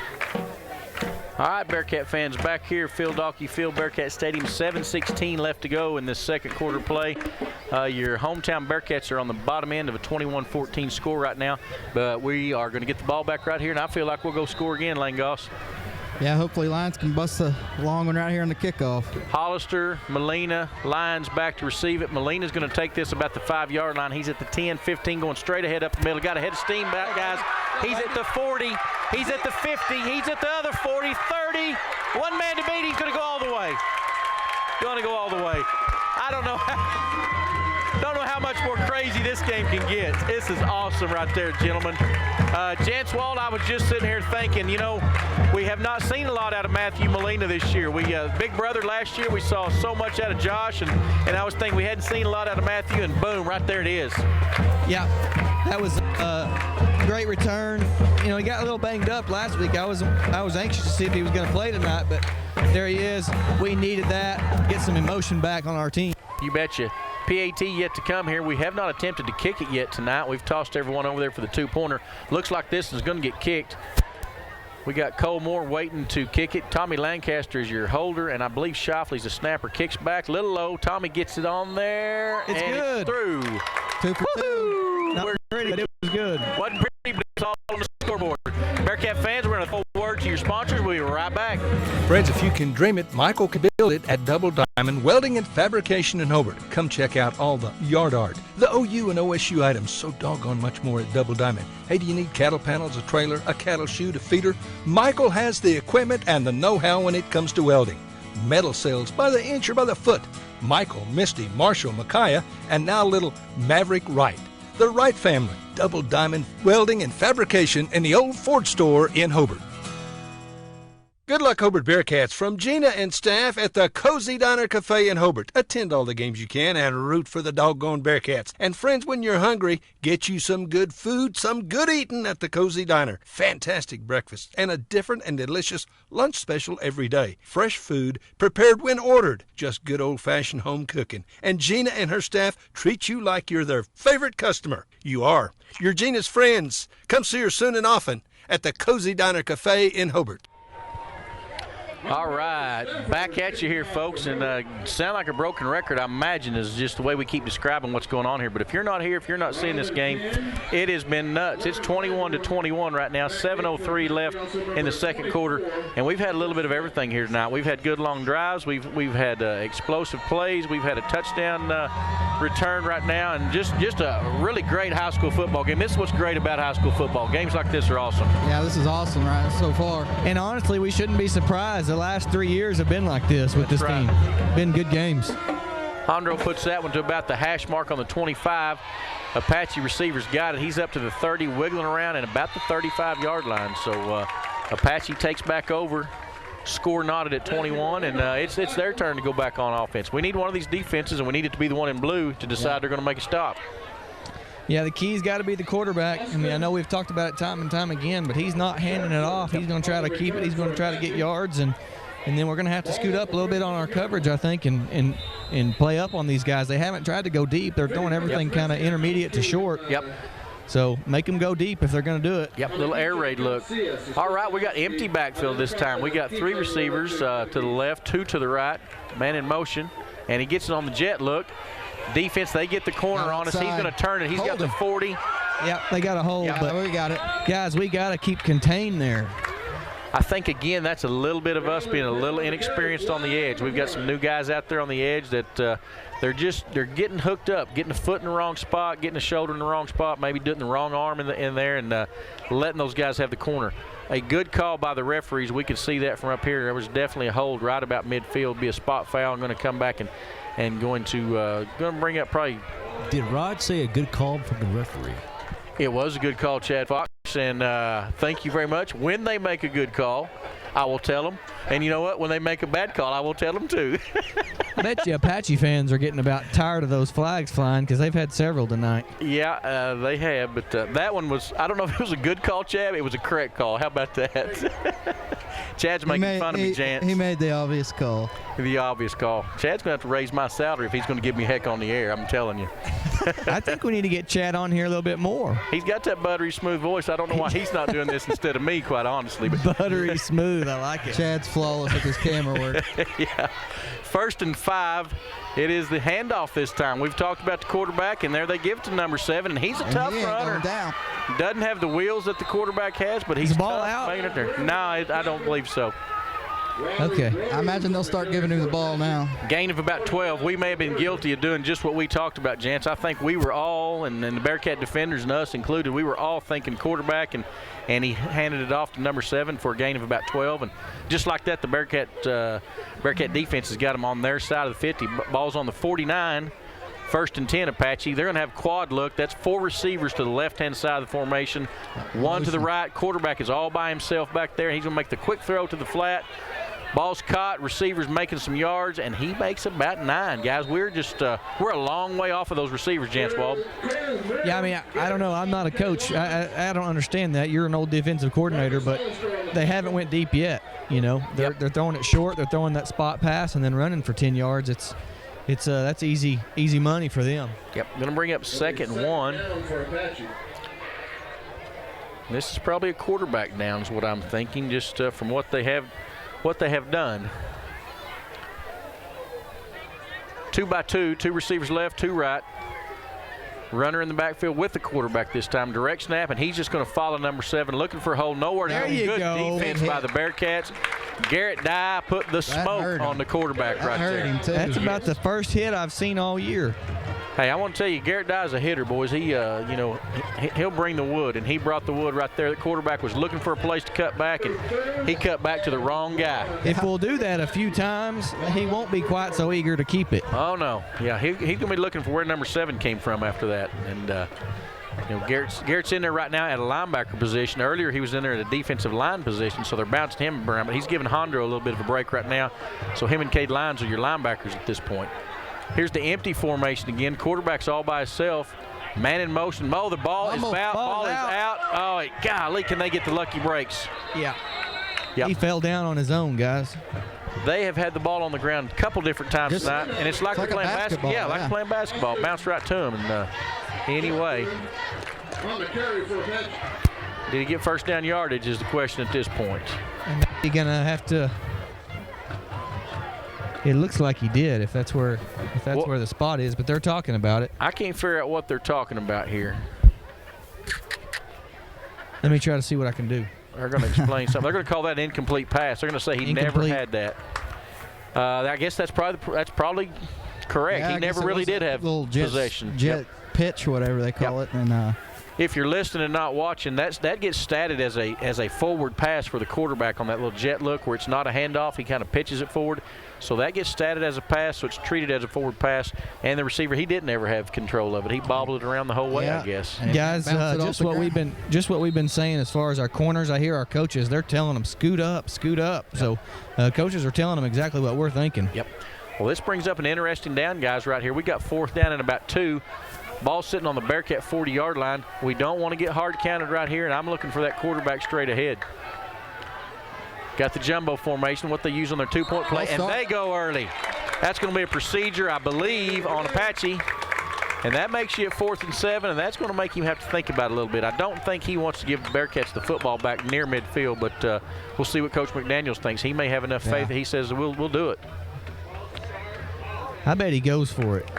All right, Bearcat fans, back here, Phil Dalkey Field, Bearcat Stadium, 7:16 left to go in this second quarter play. Your hometown Bearcats are on the bottom end of a 21-14 score right now, but we are going to get the ball back right here, and I feel like we'll go score again, Lane Goss. Yeah, hopefully Lions can bust a long one right here on the kickoff. Hollister, Molina, Lions back to receive it. Molina's going to take this about the 5-yard line. He's at the 10, 15, going straight ahead up the middle. Got a head of steam back, guys. He's at the 40. He's at the 50. He's at the other 40, 30. One man to beat. He's going to go all the way. Going to go all the way. I don't know how much more crazy this game can get. This is awesome right there, gentlemen. Janswald, I was just sitting here thinking, we have not seen a lot out of Matthew Molina this year. We big brother last year, we saw so much out of Josh, and I was thinking we hadn't seen a lot out of Matthew, and boom, right there it is. Yeah, that was a great return. He got a little banged up last week. I was anxious to see if he was going to play tonight, but there he is. We needed that, get some emotion back on our team. You betcha. PAT yet to come here. We have not attempted to kick it yet tonight. We've tossed everyone over there for the 2-pointer. Looks like this is going to get kicked. We got Cole Moore waiting to kick it. Tommy Lancaster is your holder, and I believe Shoffley's the snapper. Kicks back, little low. Tommy gets it on there, it's and good. It's through. 2 for 2. Not pretty, but it was good. Wasn't pretty, but it's all on the scoreboard. Bearcat fans, we're going to throw a word to your sponsors. We'll be right back. Friends, if you can dream it, Michael can build it at Double Diamond Welding and Fabrication in Hobart. Come check out all the yard art, the OU and OSU items, so doggone much more at Double Diamond. Hey, do you need cattle panels, a trailer, a cattle chute, a feeder? Michael has the equipment and the know-how when it comes to welding. Metal cells by the inch or by the foot. Michael, Misty, Marshall, Micaiah, and now little Maverick Wright. The Wright family, Double Diamond Welding and Fabrication in the old Ford store in Hobart. Good luck, Hobart Bearcats, from Gina and staff at the Cozy Diner Cafe in Hobart. Attend all the games you can and root for the doggone Bearcats. And friends, when you're hungry, get you some good food, some good eating at the Cozy Diner. Fantastic breakfast and a different and delicious lunch special every day. Fresh food prepared when ordered. Just good old-fashioned home cooking. And Gina and her staff treat you like you're their favorite customer. You are. You're Gina's friends. Come see her soon and often at the Cozy Diner Cafe in Hobart. All right, back at you here, folks, and sound like a broken record, I imagine, is just the way we keep describing what's going on here. But if you're not here, if you're not seeing this game, it has been nuts. It's 21-21 right now, 7:03 left in the second quarter, and we've had a little bit of everything here tonight. We've had good long drives, we've had explosive plays, we've had a touchdown return right now, and just a really great high school football game. This is what's great about high school football. Games like this are awesome. Yeah, this is awesome right so far. And honestly, we shouldn't be surprised. The last 3 years have been like this with this team. Been good games. Hondro puts that one to about the hash mark on the 25. Apache receivers got it. He's up to the 30, wiggling around and about the 35-yard line. So Apache takes back over. Score knotted at 21, and it's their turn to go back on offense. We need one of these defenses, and we need it to be the one in blue to decide they're going to make a stop. Yeah, the key's got to be the quarterback. I mean, I know we've talked about it time and time again, but he's not handing it off. He's going to try to keep it. He's going to try to get yards, and then we're going to have to scoot up a little bit on our coverage, I think, and play up on these guys. They haven't tried to go deep. They're throwing everything kind of intermediate to short. Yep. So make them go deep if they're going to do it. Yep, little air raid look. All right, we got empty backfield this time. We got 3 receivers to the left, 2 to the right, man in motion, and he gets it on the jet look. Defense, they get the corner on us. He's going to turn it. He's got the 40. Yep, they got a hold, but we got it. Guys, we got to keep contained there. I think, again, that's a little bit of us being a little inexperienced on the edge. We've got some new guys out there on the edge that they're getting hooked up, getting a foot in the wrong spot, getting a shoulder in the wrong spot, maybe doing the wrong arm in there, and letting those guys have the corner. A good call by the referees. We could see that from up here. There was definitely a hold right about midfield. Be a spot foul. I'm going to come back and going to bring up probably. Did Rod say a good call from the referee? It was a good call, Chad Fox, and thank you very much. When they make a good call, I will tell them. And you know what? When they make a bad call, I will tell them too. I bet you Apache fans are getting about tired of those flags flying because they've had several tonight. Yeah, they have. But that one was, I don't know if it was a good call, Chad. It was a correct call. How about that? Chad's making fun of me, Chance. He made the obvious call. The obvious call. Chad's going to have to raise my salary if he's going to give me heck on the air. I'm telling you. I think we need to get Chad on here a little bit more. He's got that buttery smooth voice. I don't know why he's not doing this instead of me, quite honestly. But buttery smooth, I like it. Chad's flawless with his camera work. Yeah. 1st and 5. It is the handoff this time. We've talked about the quarterback, and there they give it to number 7, and he's a tough runner. Doesn't have the wheels that the quarterback has, but he's the ball tough out? making it there. No, I don't believe so. Okay. I imagine they'll start giving him the ball now. Gain of about 12. We may have been guilty of doing just what we talked about, gents. I think we were all, and the Bearcat defenders and us included, we were all thinking quarterback, and he handed it off to number 7 for a gain of about 12. And just like that, the Bearcat defense has got them on their side of the 50. Ball's on the 49. 1st and 10, Apache. They're going to have quad look. That's 4 receivers to the left-hand side of the formation, 1 to the right. Quarterback is all by himself back there. He's going to make the quick throw to the flat. Ball's caught, receivers making some yards, and he makes about 9. Guys, we're a long way off of those receivers, Jance Wald. Yeah, I mean, I don't know. I'm not a coach. I don't understand that. You're an old defensive coordinator, but they haven't went deep yet. You know, they're throwing it short. They're throwing that spot pass and then running for 10 yards. That's easy money for them. Yep, going to bring up 2nd and 1. This is probably a quarterback down is what I'm thinking, just from what they have done. 2 by 2, 2 receivers left, 2 right. Runner in the backfield with the quarterback this time. Direct snap, and he's just going to follow number 7, looking for a hole. Nowhere to go. Good defense by the Bearcats. Garrett Dye put the smoke on the quarterback right there. That's about the first hit I've seen all year. Hey, I want to tell you, Garrett Dye is a hitter, boys. He'll bring the wood, and he brought the wood right there. The quarterback was looking for a place to cut back, and he cut back to the wrong guy. If we'll do that a few times, he won't be quite so eager to keep it. Oh, no. Yeah, he's going to be looking for where number 7 came from after that. And, Garrett's in there right now at a linebacker position. Earlier he was in there at a defensive line position, so they're bouncing him around. But he's giving Hondro a little bit of a break right now. So him and Cade Lyons are your linebackers at this point. Here's the empty formation again. Quarterback's all by himself. Man in motion. The ball is out. Ball is out. Oh, golly, can they get the lucky breaks? Yeah. Yep. He fell down on his own, guys. They have had the ball on the ground a couple different times tonight, and it's like they're playing basketball. Yeah, like playing basketball. Bounced right to him. And anyway, did he get first down yardage is the question at this point. And he's going to have to. It looks like he did, if that's where the spot is, but they're talking about it. I can't figure out what they're talking about here. Let me try to see what I can do. They're going to explain something. They're going to call that an incomplete pass. They're going to say he never had that. I guess that's probably correct. Yeah, he never really did have possession. Jet pitch, whatever they call it, and. If you're listening and not watching, that gets statted as a forward pass for the quarterback on that little jet look where it's not a handoff. He kind of pitches it forward. So that gets statted as a pass, so it's treated as a forward pass. And the receiver, he didn't ever have control of it. He bobbled it around the whole way, I guess. Guys, just what we've been saying as far as our corners. I hear our coaches, they're telling them scoot up. So coaches are telling them exactly what we're thinking. Yep. Well, this brings up an interesting down, guys, right here. We got 4th down and about 2. Ball sitting on the Bearcat 40-yard line. We don't want to get hard counted right here, and I'm looking for that quarterback straight ahead. Got the jumbo formation, what they use on their 2-point play, and they go early. That's going to be a procedure, I believe, on Apache, and that makes you at 4th and 7, and that's going to make him have to think about it a little bit. I don't think he wants to give the Bearcats the football back near midfield, but we'll see what Coach McDaniels thinks. He may have enough faith that he says we'll do it. I bet he goes for it.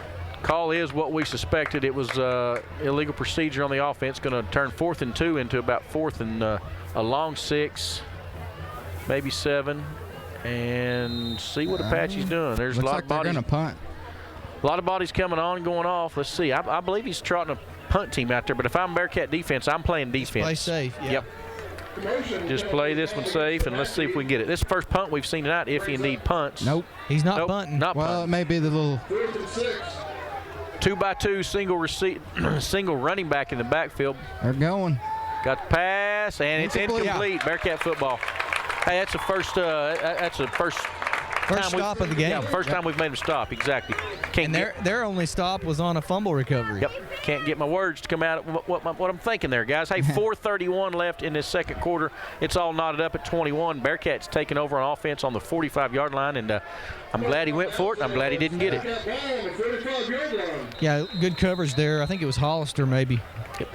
Call is what we suspected. It was illegal procedure on the offense. Going to turn 4th and 2 into about 4th and a long 6, maybe 7, and see what Apache's doing. There's a lot of bodies. They're going to punt. A lot of bodies coming on, going off. Let's see. I believe he's trotting a punt team out there. But if I'm Bearcat defense, I'm playing defense. Play safe. Yeah. Yep. Just play this one safe, and let's see if we can get it. This first punt we've seen tonight, if he indeed punts. Nope. He's not punting. Not punting. It may be the little 2-by-2 single running back in the backfield. They're going. Got the pass, and it's incomplete. Bearcat football. Hey, that's a first First stop of the game. Yeah, first time we've made him stop, exactly. And their only stop was on a fumble recovery. Yep. Can't get my words to come out what I'm thinking there, guys. Hey, 4:31 left in this second quarter. It's all knotted up at 21. Bearcats taking over on offense on the 45-yard line, and I'm glad he went for it, and I'm glad he didn't get it. Yeah, good coverage there. I think it was Hollister maybe. Yep.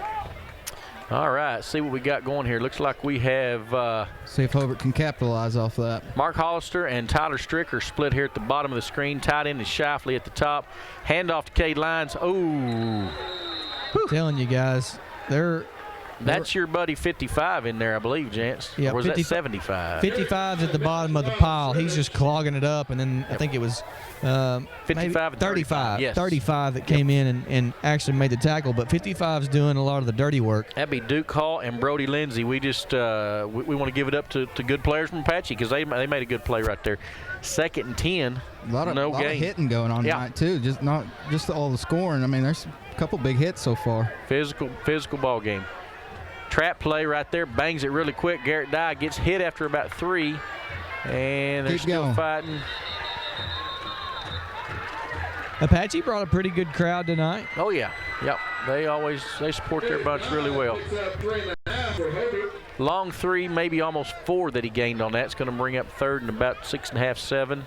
All right, see what we got going here. Looks like we have see if Hobart can capitalize off that. Mark Hollister and Tyler Stricker split here at the bottom of the screen. Tight end is Shifley at the top. Hand off to Cade Lyons. Oh. I'm telling you guys, that's your buddy 55 in there, I believe, Jance. Yeah, or was that 75? 55's at the bottom of the pile. He's just clogging it up, and then I think it was 55 and 35. Yes. 35 that came in and actually made the tackle, but 55's doing a lot of the dirty work. That'd be Duke Hall and Brody Lindsay. We just we want to give it up to good players from Apache because they made a good play right there. 2nd and 10. A lot of hitting going on tonight too. Not just all the scoring. I mean, there's a couple big hits so far. Physical ball game. Trap play right there, bangs it really quick. Garrett Dye gets hit after about 3, and they're still fighting. Apache brought a pretty good crowd tonight. Oh yeah, yep. They support their bunch really well. Long 3, maybe almost 4 that he gained on that. It's going to bring up 3rd and about 6.5, 7.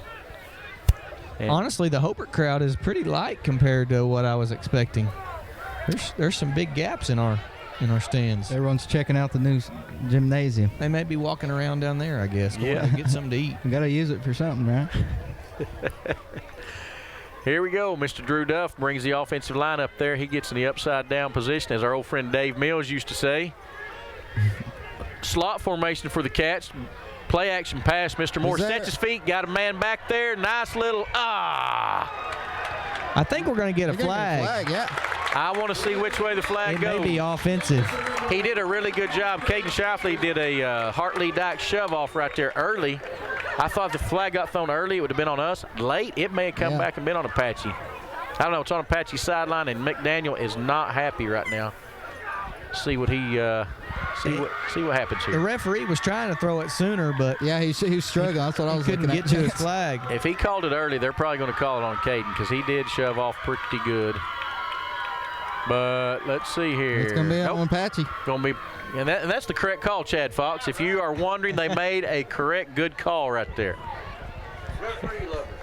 And honestly, the Hobart crowd is pretty light compared to what I was expecting. There's some big gaps in our stands. Everyone's checking out the new gymnasium. They may be walking around down there, I guess. Yeah. Get something to eat. We got to use it for something, right? Here we go. Mr. Drew Duff brings the offensive line up there. He gets in the upside-down position, as our old friend Dave Mills used to say. Slot formation for the Cats. Play action pass. Mr. Moore sets his feet. Got a man back there. Nice little I think we're going to get a flag. Yeah. I want to see which way the flag goes. It may be offensive. He did a really good job. Caden Shifley did a Hartley-Dyke shove-off right there early. I thought the flag got thrown early. It would have been on us. Late, it may have come back and been on Apache. I don't know. It's on Apache's sideline, and McDaniel is not happy right now. See what he see what happens here. The referee was trying to throw it sooner, but yeah, he was struggling. That's what I was couldn't get to his flag. If he called it early, they're probably going to call it on Caden because he did shove off pretty good. But let's see here. It's going to be on Apache. Going to be, and that's the correct call, Chad Fox. If you are wondering, they made a correct, good call right there.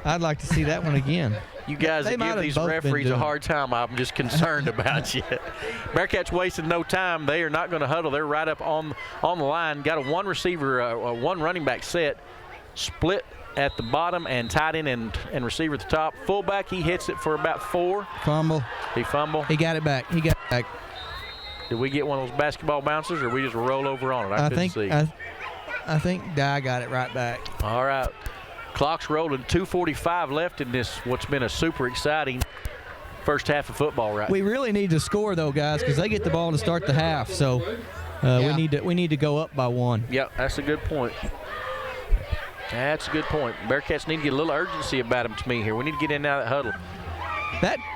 I'd like to see that one again. You guys that give these referees a hard time, I'm just concerned about you. Bearcats wasting no time. They are not going to huddle. They're right up on the line. Got a one receiver, one running back set, split at the bottom and tight end and receiver at the top. Fullback, he hits it for about 4. Fumble. He fumbled. He got it back. Did we get one of those basketball bouncers, or we just roll over on it? I couldn't see. I think Dye got it right back. All right. Clock's rolling. 2:45 left in this, what's been a super exciting first half of football right We really need to score, though, guys, because they get the ball to start the half. So we need to go up by 1. Yep, that's a good point. That's a good point. Bearcats need to get a little urgency about them to me here. We need to get in and out of that huddle.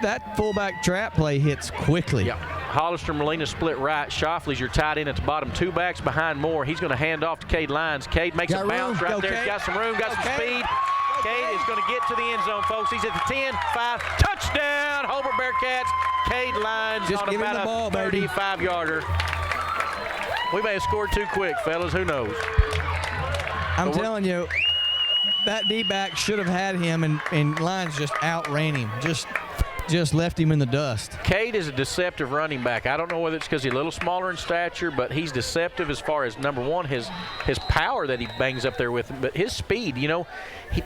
That fullback trap play hits quickly. Yeah. Hollister Molina split right. Shoffley's your tight end at the bottom. 2 backs behind Moore. He's going to hand off to Cade Lyons. Cade makes a bounce right there. He's got some room, got some speed. Cade is going to get to the end zone, folks. He's at the 10, 5, touchdown, Hobart Bearcats. Cade Lyons just on about a 35-yarder. We may have scored too quick, fellas. Who knows? I'm telling you, that D-back should have had him, and Lyons just outran him. Just left him in the dust. Cade is a deceptive running back. I don't know whether it's because he's a little smaller in stature, but he's deceptive as far as, number one, his power that he bangs up there with, but his speed. You know,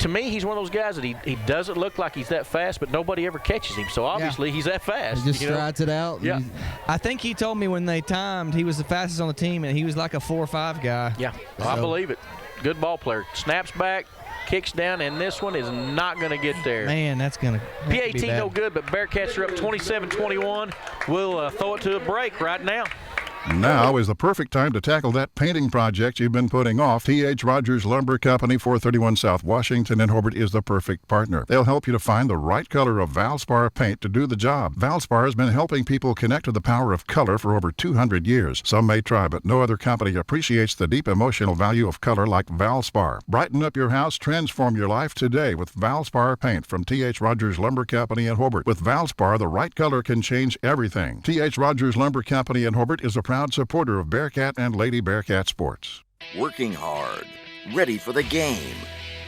to me, he's one of those guys that he doesn't look like he's that fast, but nobody ever catches him. So obviously he's that fast. He just strides it out. Yeah. I think he told me when they timed, he was the fastest on the team, and he was like a 4 or 5 guy. Yeah, so. I believe it. Good ball player. Snaps back. Kicks down, and this one is not going to get there. Man, that's going to PAT no good, but Bearcats are up 27-21. We'll throw it to a break right now. Now is the perfect time to tackle that painting project you've been putting off. T.H. Rogers Lumber Company, 431 South Washington in Hobart is the perfect partner. They'll help you to find the right color of Valspar paint to do the job. Valspar has been helping people connect to the power of color for over 200 years. Some may try, but no other company appreciates the deep emotional value of color like Valspar. Brighten up your house, transform your life today with Valspar paint from T.H. Rogers Lumber Company in Hobart. With Valspar, the right color can change everything. T.H. Rogers Lumber Company in Hobart is a proud supporter of Bearcat and Lady Bearcat sports. Working hard, ready for the game.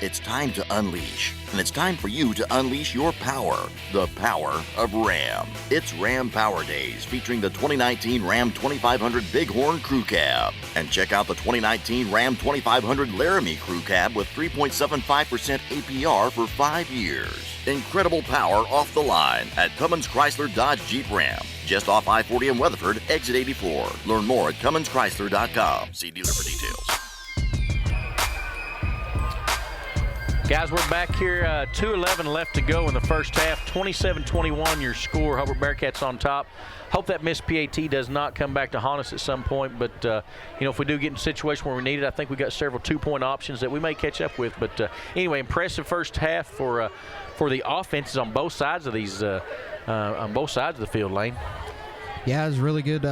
It's time to unleash, and it's time for you to unleash your power, the power of Ram. It's Ram Power Days, featuring the 2019 Ram 2500 Bighorn Crew Cab. And check out the 2019 Ram 2500 Laramie Crew Cab with 3.75% APR for 5 years. Incredible power off the line at Cummins Chrysler Dodge Jeep Ram. Just off I-40 in Weatherford, exit 84. Learn more at CumminsChrysler.com. See dealer for details. Guys, we're back here. 2:11 left to go in the first half. 27-21 your score. Hobart Bearcats on top. Hope that missed PAT does not come back to haunt us at some point. But, if we do get in a situation where we need it, I think we got several two-point options that we may catch up with. But, anyway, impressive first half for the offenses on both sides of these on both sides of the field, Lane. Yeah, it was a really good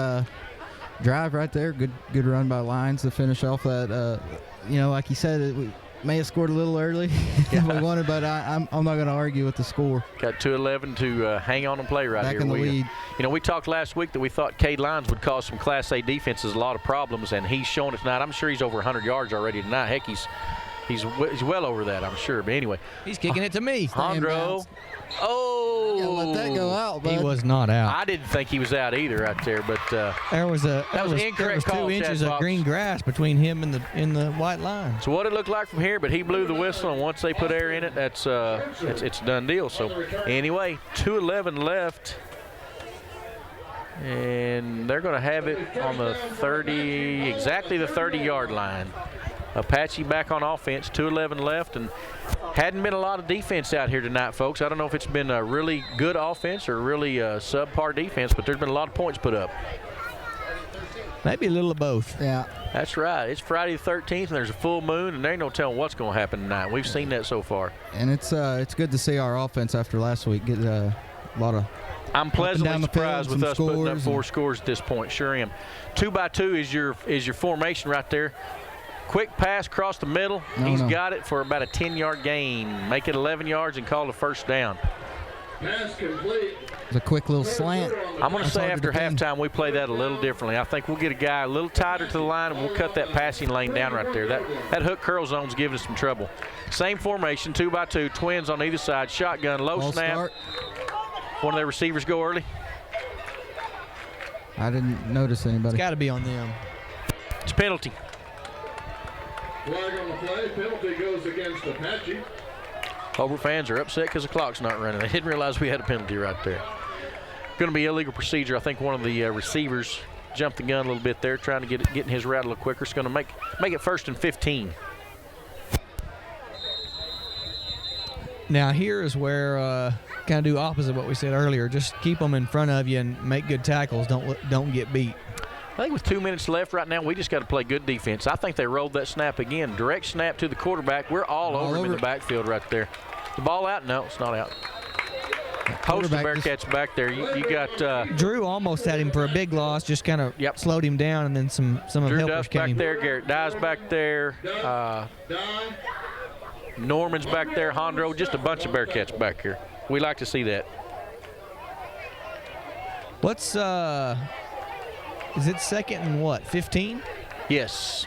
drive right there. Good run by Lyons to finish off that. Like you said, we may have scored a little early if we wanted, but I'm not going to argue with the score. Got 2:11 to hang on and play right Back here. in the lead. We talked last week that we thought Cade Lyons would cause some Class A defenses a lot of problems, and he's shown it tonight. I'm sure he's over 100 yards already tonight. Heck, he's well over that, I'm sure. But anyway. He's kicking it to me. Hondro. Oh. Yeah, let that go out, bud. He was not out. I didn't think he was out either right there, but there was incorrect call, 2 inches Chad of Fox. green grass between him and the white line. So what it looked like from here, but he blew the whistle, and once they put air in it, it's a done deal. So anyway, 2:11 left, and they're going to have it on the 30-yard line. Apache back on offense, 2:11 left, and hadn't been a lot of defense out here tonight, folks. I don't know if it's been a really good offense or really subpar defense, but there's been a lot of points put up. Maybe a little of both. Yeah. That's right. It's Friday the 13th, and there's a full moon, and there ain't no telling what's going to happen tonight. We've seen that so far. And it's good to see our offense after last week get a lot of. I'm pleasantly surprised with us putting up 4 and scores at this point. Sure am. 2x2 is your formation right there. Quick pass across the middle. He's got it for about a 10-yard gain. Make it 11 yards and call it a first down. Pass complete. It's a quick little slant. I'm going to say after halftime we play that a little differently. I think we'll get a guy a little tighter to the line, and we'll cut that passing lane down right there. That hook curl zone's giving us some trouble. Same formation, 2x2, twins on either side. Shotgun, low Ball snap. start. One of their receivers go early. I didn't notice anybody. It's got to be on them. It's a penalty. Flag on the play. Penalty goes against Apache. Hobart fans are upset because the clock's not running. They didn't realize we had a penalty right there. Going to be illegal procedure. I think one of the receivers jumped the gun a little bit there, trying to get in his route a little quicker. It's going to make it 1st and 15. Now here is where kind of do opposite what we said earlier. Just keep them in front of you and make good tackles. Don't get beat. I think with 2 minutes left right now, we just got to play good defense. I think they rolled that snap again. Direct snap to the quarterback. We're all over him in the backfield right there. The ball out? No, it's not out. Host the Bearcats back there. You got Drew almost had him for a big loss, just kind of slowed him down, and then some of Drew helpers Duff came. back there. Garrett Dye's back there. Norman's back there. Hondro, just a bunch of Bearcats back here. We like to see that. What's is it 2nd and what, 15? Yes.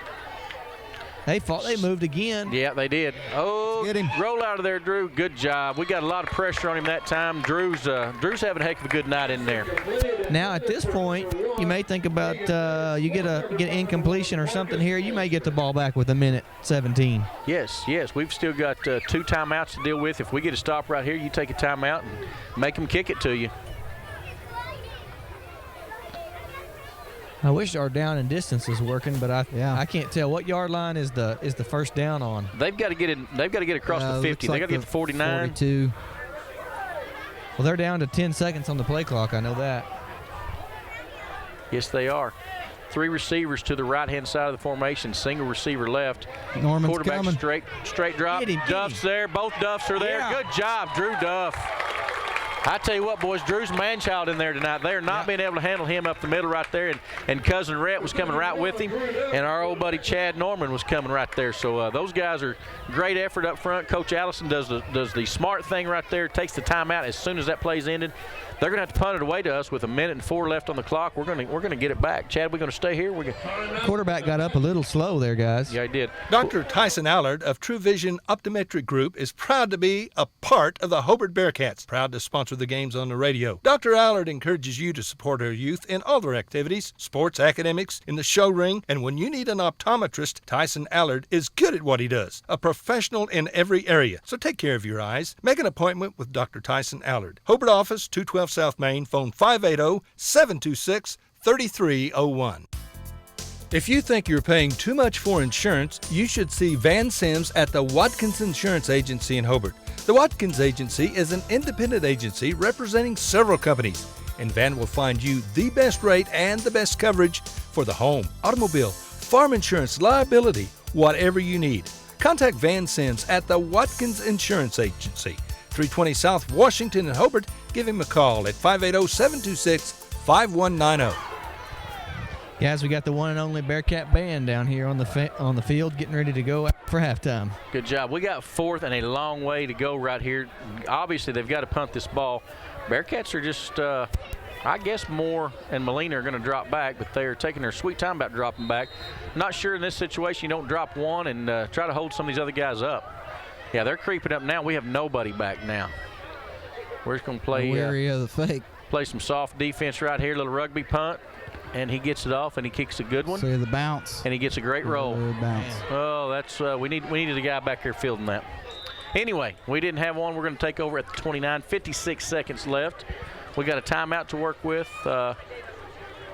They moved again. Yeah, they did. Oh, get him. Roll out of there, Drew. Good job. We got a lot of pressure on him that time. Drew's having a heck of a good night in there. Now at this point, you may think about you get an incompletion or something here. You may get the ball back with 1:17. Yes. We've still got 2 timeouts to deal with. If we get a stop right here, you take a timeout and make them kick it to you. I wish our down and distance was working, but I can't tell. What yard line is the first down on? They've got to get it. They've got to get across the 50. They got to get to 49. 42. Well, they're down to 10 seconds on the play clock. I know that. Yes, they are. 3 receivers to the right-hand side of the formation, single receiver left. Norman's quarterback coming. straight drop. Duff's there. Both Duffs are there. Yeah. Good job, Drew Duff. I tell you what, boys, Drew's man-child in there tonight. They're not being able to handle him up the middle right there, and Cousin Rhett was coming right with him, and our old buddy Chad Norman was coming right there. So those guys are great effort up front. Coach Allison does the smart thing right there, takes the timeout as soon as that play's ended. They're going to have to punt it away to us with 1:04 left on the clock. We're going to get it back. Chad, we're going to stay here. Quarterback got up a little slow there, guys. Yeah, he did. Dr. Tyson Allard of True Vision Optometric Group is proud to be a part of the Hobart Bearcats, proud to sponsor the games on the radio. Dr. Allard encourages you to support our youth in all their activities, sports, academics, in the show ring, and when you need an optometrist, Tyson Allard is good at what he does, a professional in every area. So take care of your eyes. Make an appointment with Dr. Tyson Allard. Hobart office, 212 South Main, phone 580-726-3301. If you think you're paying too much for insurance, you should see Van Sims at the Watkins Insurance Agency in Hobart. The Watkins Agency is an independent agency representing several companies, and Van will find you the best rate and the best coverage for the home, automobile, farm insurance, liability, whatever you need. Contact Van Sims at the Watkins Insurance Agency, 320 South Washington in Hobart. Give him a call at 580-726-5190. Guys, we got the one and only Bearcat band down here on the field getting ready to go for halftime. Good job. We got 4th and a long way to go right here. Obviously, they've got to punt this ball. Bearcats are just, I guess Moore and Molina are going to drop back, but they're taking their sweet time about dropping back. Not sure in this situation you don't drop one and try to hold some of these other guys up. Yeah, they're creeping up now. We have nobody back now. We're just going to play Weary of the fake. Play some soft defense right here, little rugby punt, and he gets it off and he kicks a good one. See the bounce. And he gets a great roll. Bounce. Oh, that's we needed a guy back here fielding that. Anyway, we didn't have one. We're going to take over at the 29. 56 seconds left. We got a timeout to work with.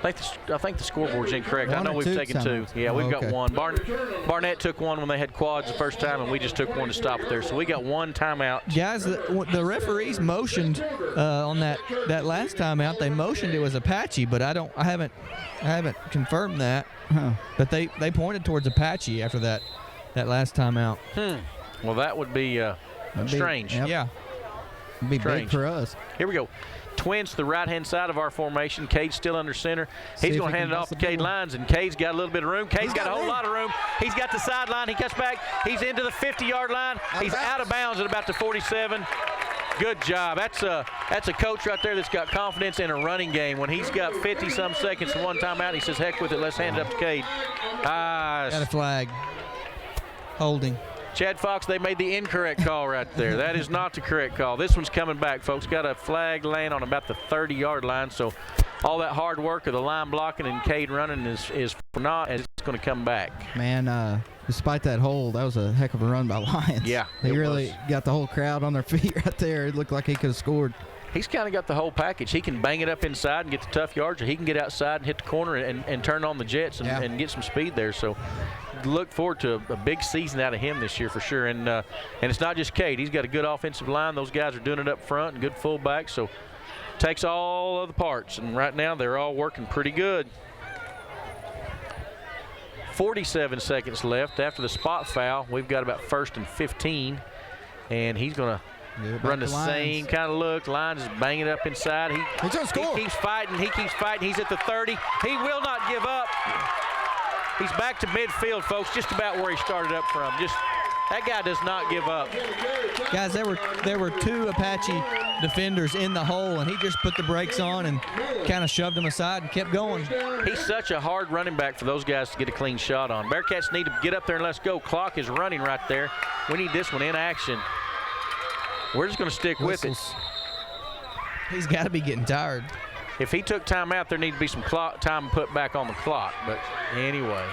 I think the scoreboard's incorrect. I know we've taken 2. Yeah, we've got 1. Barnett took 1 when they had quads the first time, and we just took 1 to stop it there. So we got 1 timeout. Guys, the referees motioned on that last timeout. They motioned it was Apache, but I haven't confirmed that. Huh. But they pointed towards Apache after that last timeout. Well, that would be strange. Yep. Yeah. It'd be big for us. Here we go. Twins to the right-hand side of our formation. Cade's still under center. He's going to hand it off to Cade Lyons, and Cade's got a little bit of room. Cade's got a whole lot of room. He's got the sideline. He cuts back. He's into the 50-yard line. He's out of bounds at about the 47. Good job. That's a coach right there that's got confidence in a running game. When he's got 50-some seconds and 1 timeout, he says, heck with it. Let's hand it up to Cade. Got a flag. Holding. Chad Fox, they made the incorrect call right there. That is not the correct call. This one's coming back, folks. Got a flag laying on about the 30-yard line. So all that hard work of the line blocking and Cade running is for naught, and it's going to come back. Man, despite that hold, that was a heck of a run by Lions. Yeah. They really got the whole crowd on their feet right there. It looked like he could have scored. He's kind of got the whole package. He can bang it up inside and get the tough yards, or he can get outside and hit the corner and turn on the jets and get some speed there. So look forward to a big season out of him this year for sure. And it's not just Cade. He's got a good offensive line. Those guys are doing it up front and good fullback. So takes all of the parts. And right now they're all working pretty good. 47 seconds left after the spot foul. We've got about 1st and 15. And he's going to run the same kind of look. Lyons is banging up inside. He keeps fighting. He keeps fighting. He's at the 30. He will not give up. He's back to midfield, folks, just about where he started up from. That guy does not give up. Guys, there were 2 Apache defenders in the hole, and he just put the brakes on and kind of shoved them aside and kept going. He's such a hard running back for those guys to get a clean shot on. Bearcats need to get up there and let's go. Clock is running right there. We need this one in action. We're just going to stick with it. He's got to be getting tired. If he took time out, there need to be some clock time put back on the clock. But anyway,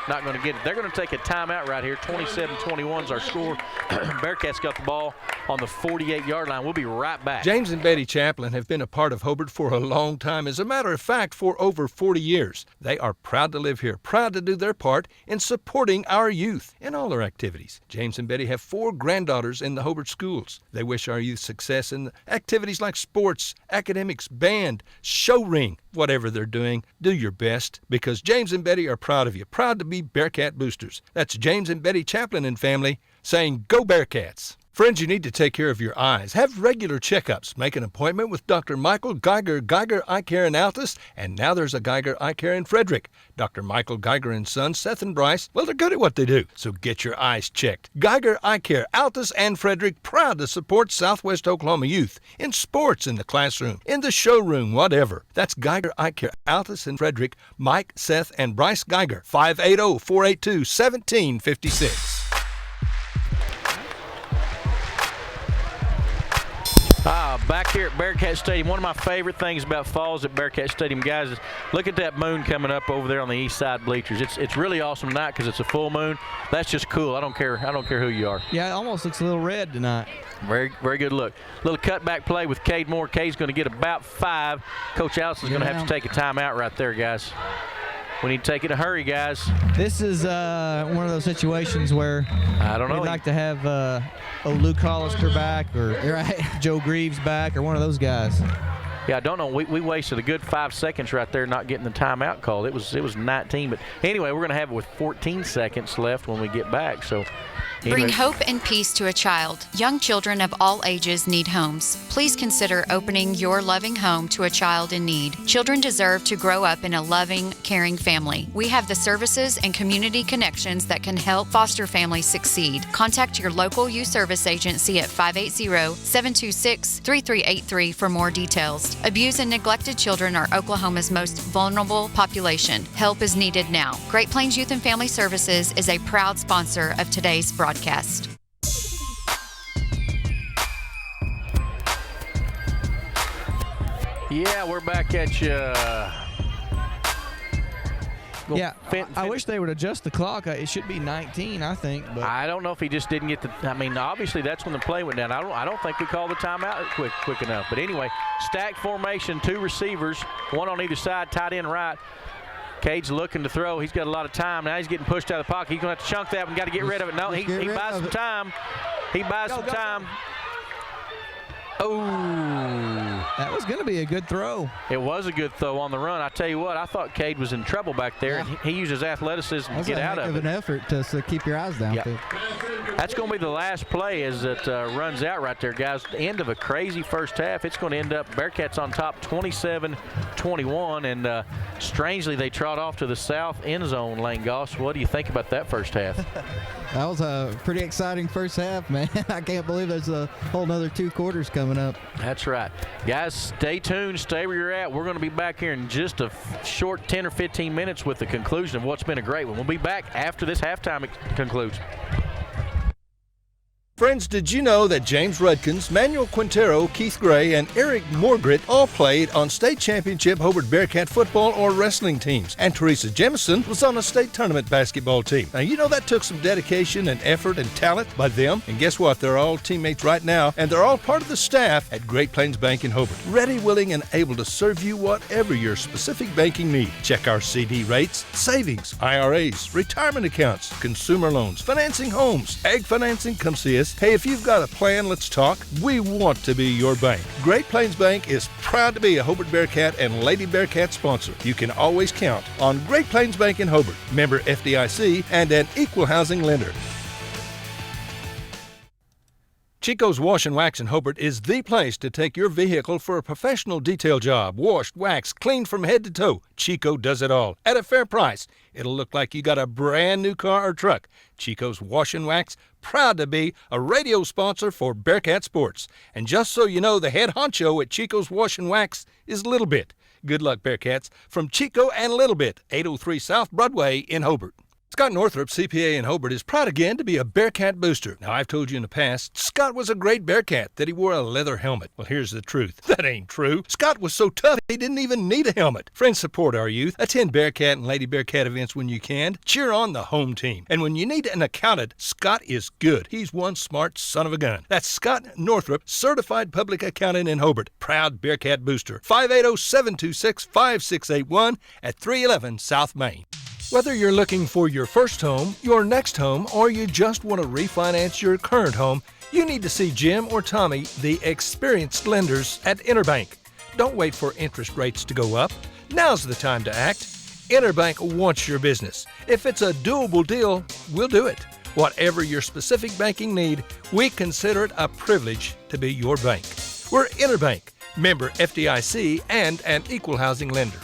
not going to get it. They're going to take a timeout right here. 27-21 is our score. Bearcats got the ball on the 48-yard line. We'll be right back. James and Betty Chaplin have been a part of Hobart for a long time. As a matter of fact, for over 40 years. They are proud to live here, proud to do their part in supporting our youth in all their activities. James and Betty have 4 granddaughters in the Hobart schools. They wish our youth success in activities like sports, academics, band, show ring, whatever they're doing. Do your best, because James and Betty are proud of you, proud to be Bearcat boosters. That's James and Betty Chaplin and family saying, go Bearcats. Friends, you need to take care of your eyes. Have regular checkups. Make an appointment with Dr. Michael Geiger, Geiger Eye Care in Altus, and now there's a Geiger Eye Care in Frederick. Dr. Michael Geiger and Sons, Seth and Bryce, well, they're good at what they do, so get your eyes checked. Geiger Eye Care, Altus and Frederick, proud to support Southwest Oklahoma youth in sports, in the classroom, in the showroom, whatever. That's Geiger Eye Care, Altus and Frederick, Mike, Seth, and Bryce Geiger, 580-482-1756. Back here at Bearcat Stadium, one of my favorite things about falls at Bearcat Stadium, guys, is look at that moon coming up over there on the east side bleachers. It's really awesome tonight because it's a full moon. That's just cool. I don't care who you are. Yeah, it almost looks a little red tonight. Very, very good look. Little cutback play with Cade Moore. Cade's going to get about 5. Coach Allison's going to have to take a timeout right there, guys. We need to take it in a hurry, guys. This is one of those situations where I don't know. We'd like to have Luke Hollister back or Joe Greaves back or one of those guys. Yeah, I don't know. We wasted a good 5 seconds right there not getting the timeout called. It was 19. But anyway, we're going to have it with 14 seconds left when we get back. So. Bring hope and peace to a child. Young children of all ages need homes. Please consider opening your loving home to a child in need. Children deserve to grow up in a loving, caring family. We have the services and community connections that can help foster families succeed. Contact your local youth service agency at 580-726-3383 for more details. Abused and neglected children are Oklahoma's most vulnerable population. Help is needed now. Great Plains Youth and Family Services is a proud sponsor of today's broadcast. Yeah, we're back at you. Yeah, I wish they would adjust the clock. It should be 19, I think. But I don't know if he just didn't get the. I mean, obviously that's when the play went down. I don't think we called the timeout quick enough. But anyway, stacked formation, 2 receivers, 1 on either side, tight end right. Cade's looking to throw. He's got a lot of time. Now he's getting pushed out of the pocket. He's going to have to chunk that one. Got to get rid of it. No, he buys some time. He buys some time. Oh. That was going to be a good throw. It was a good throw on the run. I tell you what, I thought Cade was in trouble back there. Yeah. And he used his athleticism to get out of it. That's an effort to keep your eyes down. Yeah. That's going to be the last play as it runs out right there, guys. The end of a crazy first half. It's going to end up Bearcats on top 27-21. And strangely, they trot off to the south end zone, Lane Goss. What do you think about that first half? That was a pretty exciting first half, man. I can't believe there's a whole nother 2 quarters coming up. That's right. Guys, stay tuned. Stay where you're at. We're going to be back here in just a short 10 or 15 minutes with the conclusion of what's been a great one. We'll be back after this halftime concludes. Friends, did you know that James Rudkins, Manuel Quintero, Keith Gray, and Eric Morgret all played on state championship Hobart Bearcat football or wrestling teams? And Teresa Jemison was on a state tournament basketball team. Now, you know that took some dedication and effort and talent by them. And guess what? They're all teammates right now, and they're all part of the staff at Great Plains Bank in Hobart. Ready, willing, and able to serve you whatever your specific banking need. Check our CD rates, savings, IRAs, retirement accounts, consumer loans, financing homes, ag financing. Come see us. Hey, if you've got a plan, let's talk. We want to be your bank. Great Plains Bank is proud to be a Hobart Bearcat and Lady Bearcat sponsor. You can always count on Great Plains Bank in Hobart, member FDIC, and an equal housing lender. Chico's Wash and Wax in Hobart is the place to take your vehicle for a professional detail job. Washed, waxed, cleaned from head to toe. Chico does it all at a fair price. It'll look like you got a brand new car or truck. Chico's Wash and Wax, proud to be a radio sponsor for Bearcat Sports. And just so you know, the head honcho at Chico's Wash and Wax is Little Bit. Good luck, Bearcats. From Chico and Little Bit, 803 South Broadway in Hobart. Scott Northrop CPA in Hobart is proud again to be a Bearcat booster. Now, I've told you in the past, Scott was a great Bearcat, that he wore a leather helmet. Well, here's the truth. That ain't true. Scott was so tough, he didn't even need a helmet. Friends, support our youth. Attend Bearcat and Lady Bearcat events when you can. Cheer on the home team. And when you need an accountant, Scott is good. He's one smart son of a gun. That's Scott Northrop, certified public accountant in Hobart. Proud Bearcat booster. 580-726-5681 at 311 South Main. Whether you're looking for your first home, your next home, or you just want to refinance your current home, you need to see Jim or Tommy, the experienced lenders at Interbank. Don't wait for interest rates to go up. Now's the time to act. Interbank wants your business. If it's a doable deal, we'll do it. Whatever your specific banking need, we consider it a privilege to be your bank. We're Interbank, member FDIC, and an equal housing lender.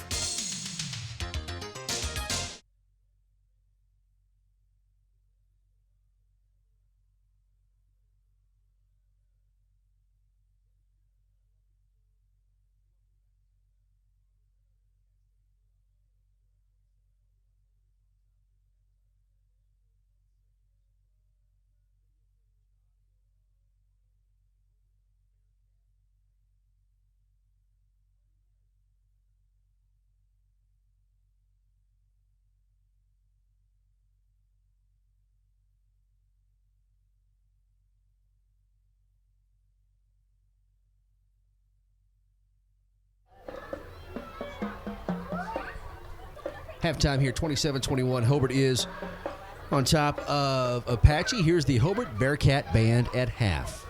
Halftime here, 27-21. Hobart is on top of Apache. Here's the Hobart Bearcat Band at half.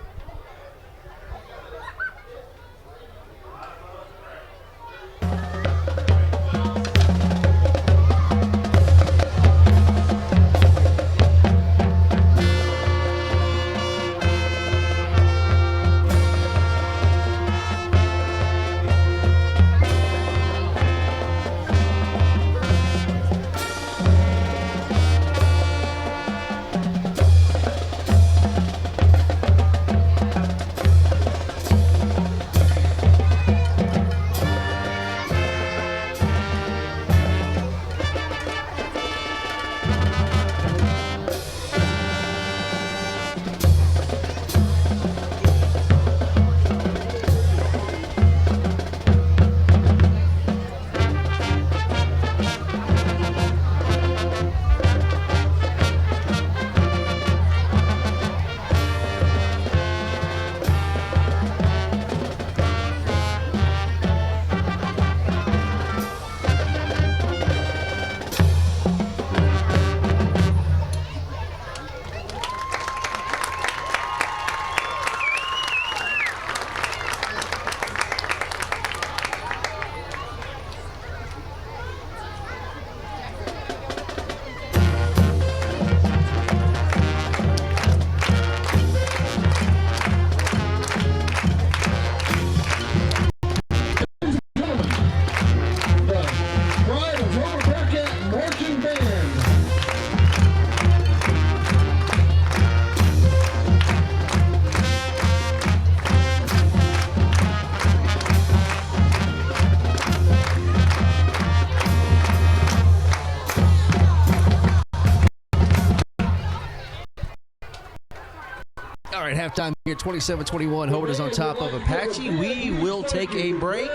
Halftime here, 27-21. Hobart is on top of Apache. We will take a break.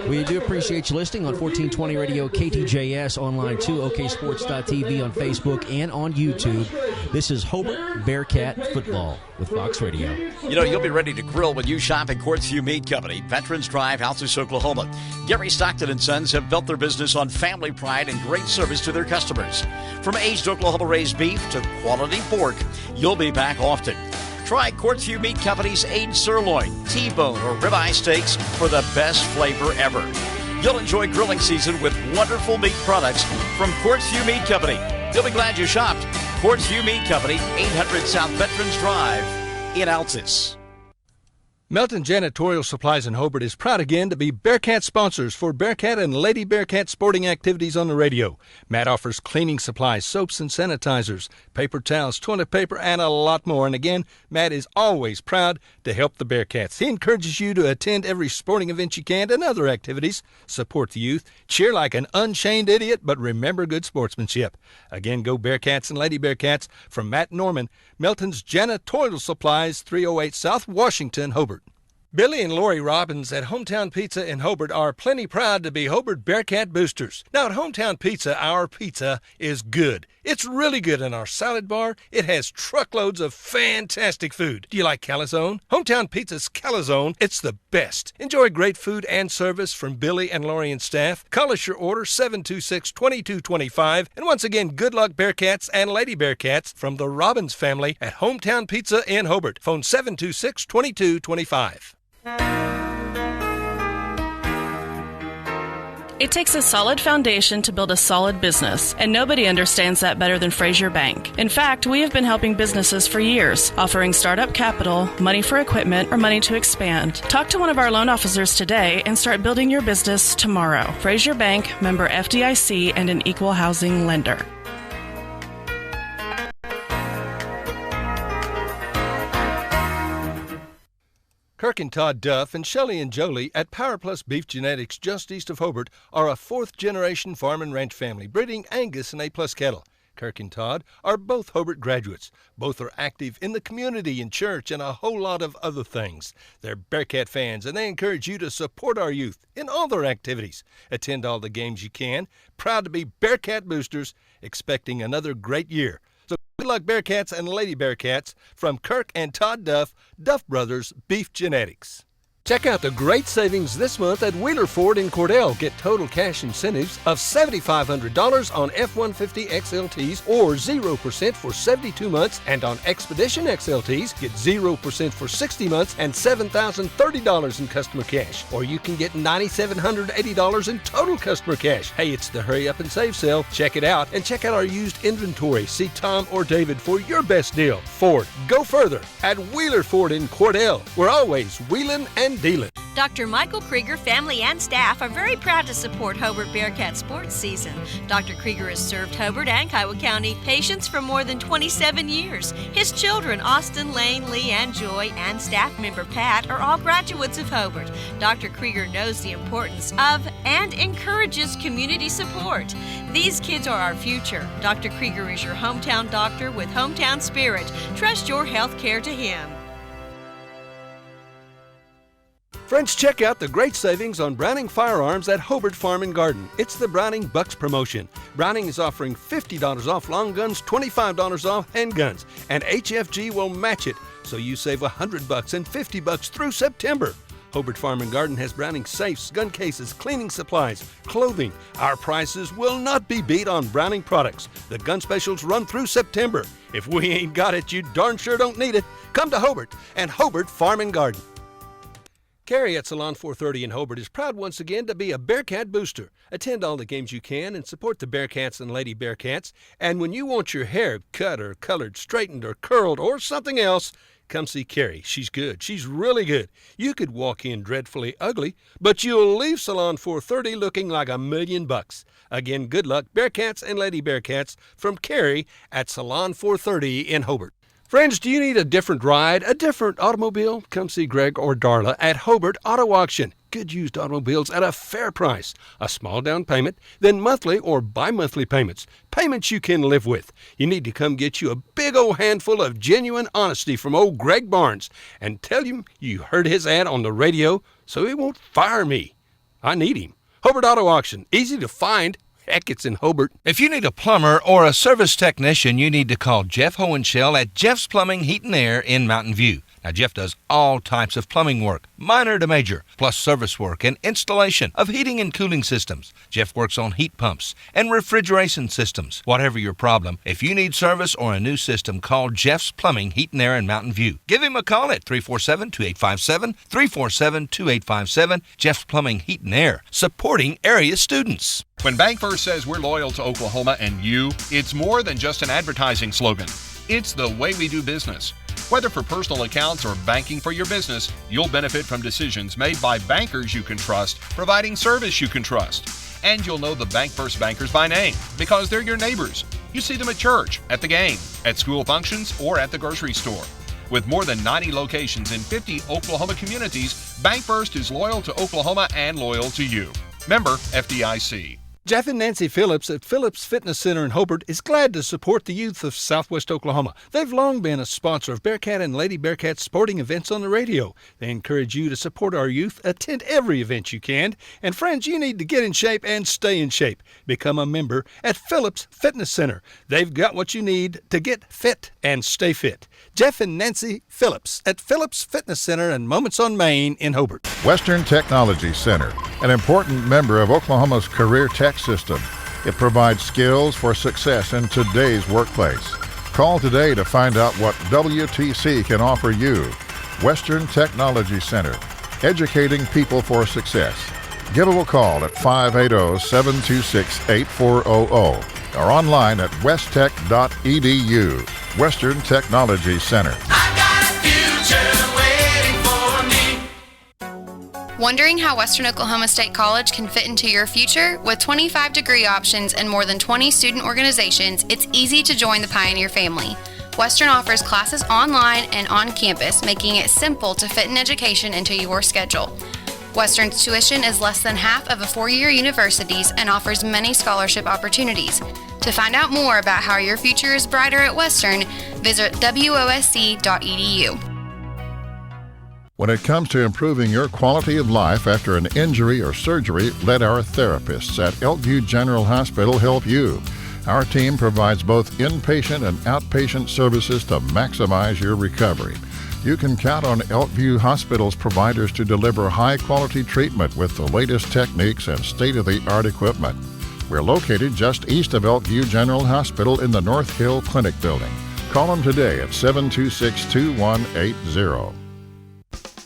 We do appreciate you listening on 1420 Radio, KTJS, online too, oksports.tv, on Facebook, and on YouTube. This is Hobart Bearcat Football with Fox Radio. You know, you'll be ready to grill when you shop at Courtsview Meat Company, Veterans Drive, Altus, Oklahoma. Gary Stockton & Sons have built their business on family pride and great service to their customers. From aged Oklahoma-raised beef to quality pork, you'll be back often. Try Courtsview Meat Company's aged sirloin, T-bone, or ribeye steaks for the best flavor ever. You'll enjoy grilling season with wonderful meat products from Courtsview Meat Company. You'll be glad you shopped. Courtsview Meat Company, 800 South Veterans Drive in Altus. Melton Janitorial Supplies in Hobart is proud again to be Bearcat sponsors for Bearcat and Lady Bearcat sporting activities on the radio. Matt offers cleaning supplies, soaps and sanitizers, paper towels, toilet paper, and a lot more. And again, Matt is always proud to help the Bearcats. He encourages you to attend every sporting event you can and other activities. Support the youth, cheer like an unchained idiot, but remember good sportsmanship. Again, go Bearcats and Lady Bearcats from Matt Norman, Melton's Janitorial Supplies, 308 South Washington, Hobart. Billy and Lori Robbins at Hometown Pizza in Hobart are plenty proud to be Hobart Bearcat boosters. Now at Hometown Pizza, our pizza is good. It's really good in our salad bar. It has truckloads of fantastic food. Do you like calzone? Hometown Pizza's calzone, it's the best. Enjoy great food and service from Billy and Lori and staff. Call us your order, 726-2225. And once again, good luck Bearcats and Lady Bearcats from the Robbins family at Hometown Pizza in Hobart. Phone 726-2225. It takes a solid foundation to build a solid business, and nobody understands that better than Fraser Bank. In fact, we have been helping businesses for years, offering startup capital, money for equipment, or money to expand. Talk to one of our loan officers today and start building your business tomorrow. Fraser Bank, member FDIC, and an equal housing lender. Kirk and Todd Duff and Shelley and Jolie at Power Plus Beef Genetics just east of Hobart are a fourth-generation farm and ranch family breeding Angus and A-plus cattle. Kirk and Todd are both Hobart graduates. Both are active in the community, in church, and a whole lot of other things. They're Bearcat fans, and they encourage you to support our youth in all their activities. Attend all the games you can. Proud to be Bearcat boosters, expecting another great year. So good luck Bearcats and Lady Bearcats from Kirk and Todd Duff, Duff Brothers Beef Genetics. Check out the great savings this month at Wheeler Ford in Cordell. Get total cash incentives of $7,500 on F-150 XLTs or 0% for 72 months. And on Expedition XLTs, get 0% for 60 months and $7,030 in customer cash. Or you can get $9,780 in total customer cash. Hey, it's the Hurry Up and Save sale. Check it out and check out our used inventory. See Tom or David for your best deal. Ford, go further at Wheeler Ford in Cordell. We're always wheeling and dealing. Dr. Michael Krieger, family and staff are very proud to support Hobart Bearcat sports season. Dr. Krieger has served Hobart and Kiowa County patients for more than 27 years. His children, Austin, Lane, Lee, and Joy, and staff member Pat, are all graduates of Hobart. Dr. Krieger knows the importance of and encourages community support. These kids are our future. Dr. Krieger is your hometown doctor with hometown spirit. Trust your health care to him. Friends, check out the great savings on Browning Firearms at Hobart Farm and Garden. It's the Browning Bucks promotion. Browning is offering $50 off long guns, $25 off handguns, and HFG will match it, so you save $100 and $50 through September. Hobart Farm and Garden has Browning safes, gun cases, cleaning supplies, clothing. Our prices will not be beat on Browning products. The gun specials run through September. If we ain't got it, you darn sure don't need it. Come to Hobart and Hobart Farm and Garden. Carrie at Salon 430 in Hobart is proud once again to be a Bearcat booster. Attend all the games you can and support the Bearcats and Lady Bearcats. And when you want your hair cut or colored, straightened or curled or something else, come see Carrie. She's good. She's really good. You could walk in dreadfully ugly, but you'll leave Salon 430 looking like $1,000,000. Again, good luck, Bearcats and Lady Bearcats from Carrie at Salon 430 in Hobart. Friends, do you need a different ride, a different automobile? Come see Greg or Darla at Hobart Auto Auction. Good used automobiles at a fair price. A small down payment, then monthly or bi-monthly payments. Payments you can live with. You need to come get you a big old handful of genuine honesty from old Greg Barnes and tell him you heard his ad on the radio so he won't fire me. I need him. Hobart Auto Auction, easy to find. Heck, it's in Hobart. If you need a plumber or a service technician, you need to call Jeff Hohenschel at Jeff's Plumbing, Heat and Air in Mountain View. Now, Jeff does all types of plumbing work, minor to major, plus service work and installation of heating and cooling systems. Jeff works on heat pumps and refrigeration systems. Whatever your problem, if you need service or a new system, call Jeff's Plumbing, Heat and Air in Mountain View. Give him a call at 347-2857, 347-2857. Jeff's Plumbing, Heat and Air, supporting area students. When BankFirst says we're loyal to Oklahoma and you, it's more than just an advertising slogan. It's the way we do business. Whether for personal accounts or banking for your business, you'll benefit from decisions made by bankers you can trust, providing service you can trust. And you'll know the BankFirst bankers by name because they're your neighbors. You see them at church, at the game, at school functions, or at the grocery store. With more than 90 locations in 50 Oklahoma communities, BankFirst is loyal to Oklahoma and loyal to you. Member FDIC. Jeff and Nancy Phillips at Phillips Fitness Center in Hobart is glad to support the youth of Southwest Oklahoma. They've long been a sponsor of Bearcat and Lady Bearcat sporting events on the radio. They encourage you to support our youth, attend every event you can, and friends, you need to get in shape and stay in shape. Become a member at Phillips Fitness Center. They've got what you need to get fit and stay fit. Jeff and Nancy Phillips at Phillips Fitness Center and Moments on Main in Hobart. Western Technology Center, an important member of Oklahoma's career tech system. It provides skills for success in today's workplace. Call today to find out what WTC can offer you. Western Technology Center, educating people for success. Give them a call at 580-726-8400 or online at westtech.edu. Western Technology Center. Wondering how Western Oklahoma State College can fit into your future? With 25 degree options and more than 20 student organizations, it's easy to join the Pioneer family. Western offers classes online and on campus, making it simple to fit an education into your schedule. Western's tuition is less than half of a four-year university's and offers many scholarship opportunities. To find out more about how your future is brighter at Western, visit wosc.edu. When it comes to improving your quality of life after an injury or surgery, let our therapists at Elkview General Hospital help you. Our team provides both inpatient and outpatient services to maximize your recovery. You can count on Elkview Hospital's providers to deliver high-quality treatment with the latest techniques and state-of-the-art equipment. We're located just east of Elkview General Hospital in the North Hill Clinic building. Call them today at 726-2180.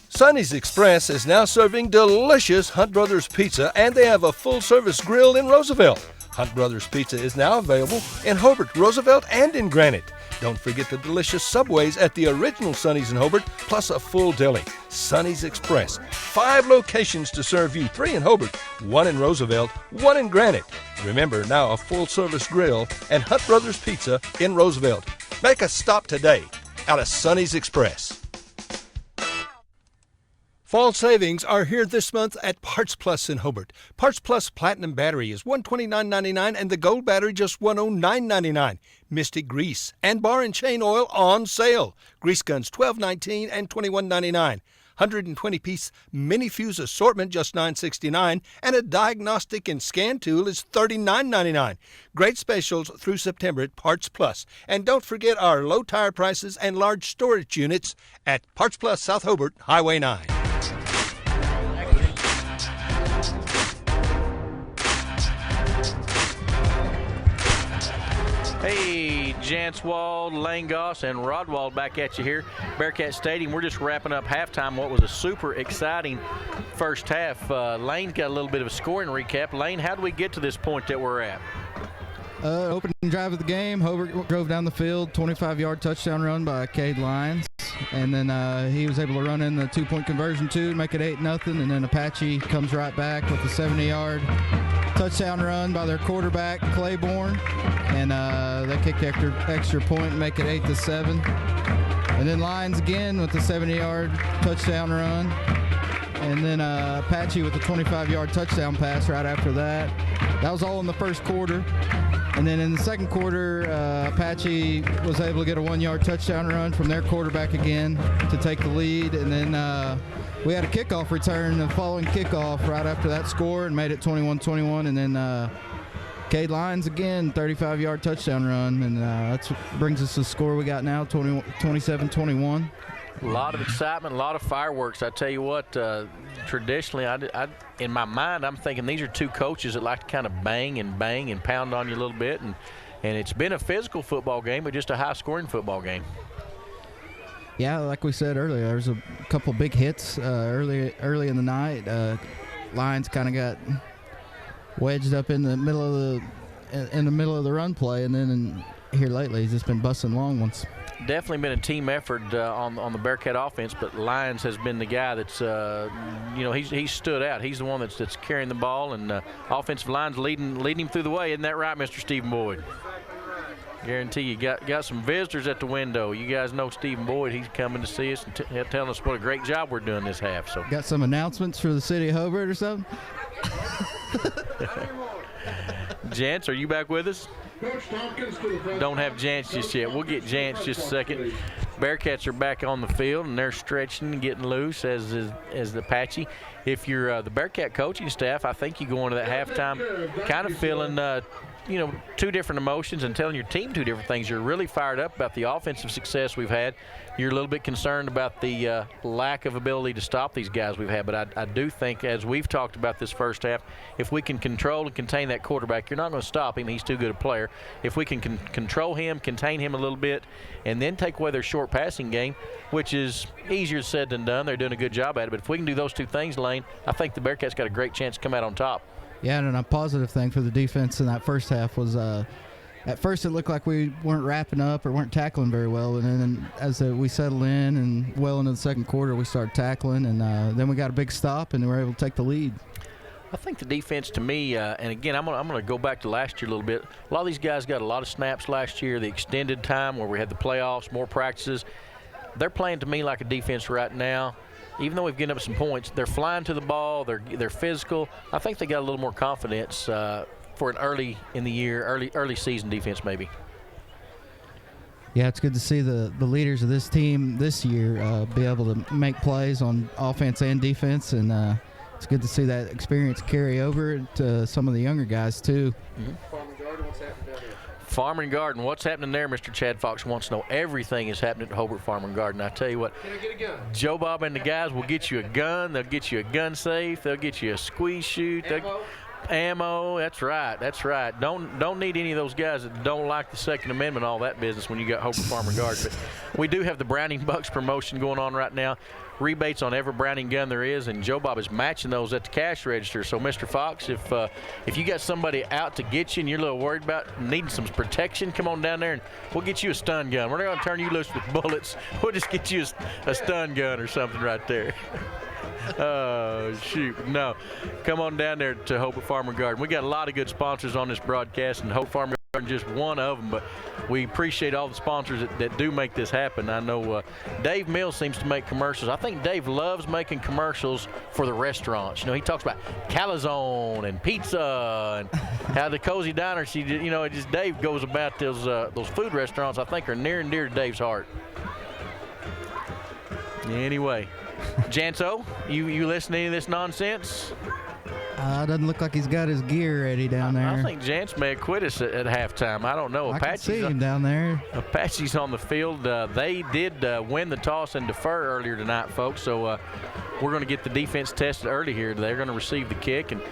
Sonny's Express is now serving delicious Hunt Brothers Pizza, and they have a full-service grill in Roosevelt. Hunt Brothers Pizza is now available in Hobart, Roosevelt, and in Granite. Don't forget the delicious Subways at the original Sonny's in Hobart, plus a full deli. Sonny's Express. 5 locations to serve you, 3 in Hobart, 1 in Roosevelt, 1 in Granite. Remember, now a full-service grill and Hunt Brothers Pizza in Roosevelt. Make a stop today out of Sonny's Express. Fall savings are here this month at Parts Plus in Hobart. Parts Plus Platinum Battery is $129.99 and the Gold Battery just $109.99. Mystic Grease and Bar and Chain Oil on sale. Grease guns $12.19 and $21.99. 120-piece mini fuse assortment just $9.69, and a diagnostic and scan tool is $39.99. Great specials through September at Parts Plus. And don't forget our low tire prices and large storage units at Parts Plus South Hobart, Highway 9. Hey, Janswald, Langos, and Rodwald back at you here. Bearcat Stadium, we're just wrapping up halftime, what was a super exciting first half. Lane's got a little bit of a scoring recap. Lane, how do we get to this point that we're at? Opening drive of the game, Hobart drove down the field, 25-yard touchdown run by Cade Lyons. And then he was able to run in the two-point conversion, too, to make it 8-0. And then Apache comes right back with a 70-yard touchdown run by their quarterback, Claiborne. And they kick extra point and make it 8-7. And then Lyons again with the 70-yard touchdown run. And then Apache with a 25-yard touchdown pass right after that. That was all in the first quarter. And then in the second quarter, Apache was able to get a 1-yard touchdown run from their quarterback again to take the lead. And then we had a kickoff return, the following kickoff right after that score, and made it 21-21. And then Cade Lyons again, 35-yard touchdown run. And that brings us to the score we got now, 27-21. A lot of excitement, a lot of fireworks. I tell you what, traditionally, I in my mind, I'm thinking these are two coaches that like to kind of bang and pound on you a little bit. And it's been a physical football game, but just a high-scoring football game. Yeah, like we said earlier, there was a couple big hits early in the night. Lions kind of got wedged up in the middle of the run play, and then here lately he's just been busting long ones. Definitely been a team effort on the Bearcat offense, but Lyons has been the guy that's, he's stood out. He's the one that's carrying the ball, and offensive line's leading him through the way. Isn't that right, Mr. Stephen Boyd? Guarantee you got some visitors at the window. You guys know Stephen Boyd. He's coming to see us and telling us what a great job we're doing this half. So got some announcements for the city of Hobart or something? Jance, are you back with us? Don't have Jance just yet. We'll get Jance just a second. Bearcats are back on the field, and they're stretching and getting loose as the Apache. If you're the Bearcat coaching staff, I think you go into that halftime kind of feeling two different emotions and telling your team two different things. You're really fired up about the offensive success we've had. You're a little bit concerned about the lack of ability to stop these guys we've had. But I do think, as we've talked about this first half, if we can control and contain that quarterback, you're not going to stop him. He's too good a player. If we can control him, contain him a little bit, and then take away their short passing game, which is easier said than done. They're doing a good job at it. But if we can do those two things, Lane, I think the Bearcats got a great chance to come out on top. Yeah, and a positive thing for the defense in that first half was at first it looked like we weren't wrapping up or weren't tackling very well, and then as we settled in and well into the second quarter, we started tackling, and then we got a big stop and we were able to take the lead. I think the defense, to me, and again, I'm going to go back to last year a little bit. A lot of these guys got a lot of snaps last year, the extended time where we had the playoffs, more practices. They're playing to me like a defense right now. Even though we've given up some points, they're flying to the ball. They're physical. I think they got a little more confidence for an early in the year, early season defense maybe. Yeah, it's good to see the leaders of this team this year be able to make plays on offense and defense, and it's good to see that experience carry over to some of the younger guys too. Mm-hmm. Farm and Garden, what's happening there? Mr. Chad Fox wants to know. Everything is happening at Hobart Farm and Garden. I tell you what, can I get a gun? Joe Bob and the guys will get you a gun. They'll get you a gun safe. They'll get you a squeeze chute. Ammo. That's right. Don't need any of those guys that don't like the Second Amendment, all that business when you got Hobart Farm and Garden. But we do have the Browning Bucks promotion going on right now. Rebates on every Browning gun there is, and Joe Bob is matching those at the cash register. So, Mr. Fox, if you got somebody out to get you and you're a little worried about needing some protection, come on down there and we'll get you a stun gun. We're not going to turn you loose with bullets. We'll just get you a stun gun or something right there. Oh, shoot. No. Come on down there to Hobart Farm and Garden. We got a lot of good sponsors on this broadcast, and Hobart Farm and Garden just one of them, but we appreciate all the sponsors that do make this happen. I know Dave Mills seems to make commercials. I think Dave loves making commercials for the restaurants. He talks about calzone and pizza and how the Cozy Diner, Dave goes about those food restaurants I think are near and dear to Dave's heart. Anyway. Janso, you listening to this nonsense? Doesn't look like he's got his gear ready down there. I think Jance may have quit us at halftime. I don't know. I can see him down there. Apache's on the field. They did win the toss and defer earlier tonight, folks. So we're going to get the defense tested early here. They're going to receive the kick, and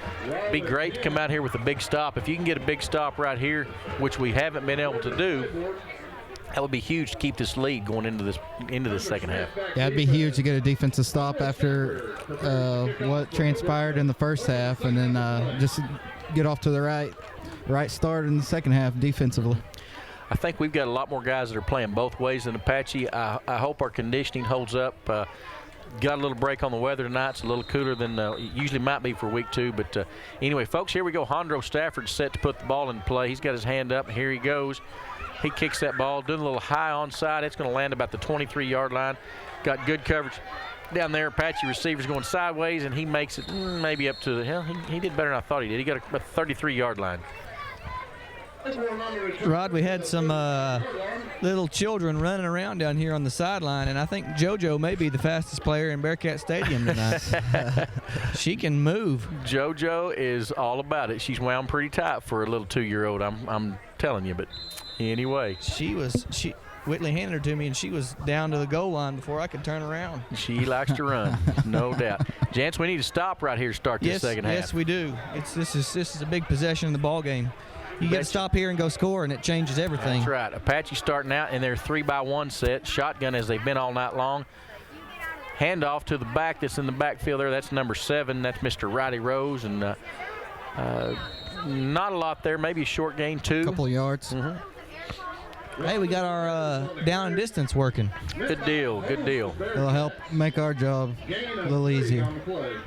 be great to come out here with a big stop. If you can get a big stop right here, which we haven't been able to do, that would be huge to keep this lead going into this second half. Yeah, it'd be huge to get a defensive stop after what transpired in the first half, and then just get off to the right start in the second half defensively. I think we've got a lot more guys that are playing both ways than Apache. I hope our conditioning holds up. Got a little break on the weather tonight. It's a little cooler than it usually might be for week 2. But anyway, folks, here we go. Hondro Stafford set to put the ball in play. He's got his hand up, and here he goes. He kicks that ball, doing a little high onside. It's going to land about the 23-yard line. Got good coverage down there. Apache receiver's going sideways, and he makes it maybe up to the hell. He did better than I thought he did. He got about the 33-yard line. Rod, we had some little children running around down here on the sideline, and I think JoJo may be the fastest player in Bearcat Stadium tonight. She can move. JoJo is all about it. She's wound pretty tight for a little 2-year-old. I'm telling you, but anyway. Whitley handed her to me, and she was down to the goal line before I could turn around. She likes to run, no doubt. Jance, we need to stop right here to start this second half. Yes, we do. This is a big possession in the ball game. You got to stop here and go score, and it changes everything. That's right. Apache starting out in their 3-by-1 set, shotgun as they've been all night long. Handoff to the back that's in the backfield there. That's number 7. That's Mr. Riley Rose, and not a lot there. Maybe a short gain, 2. A couple of yards. Mm-hmm. hey, we got our down and distance working. Good deal, good deal. It'll help make our job a little easier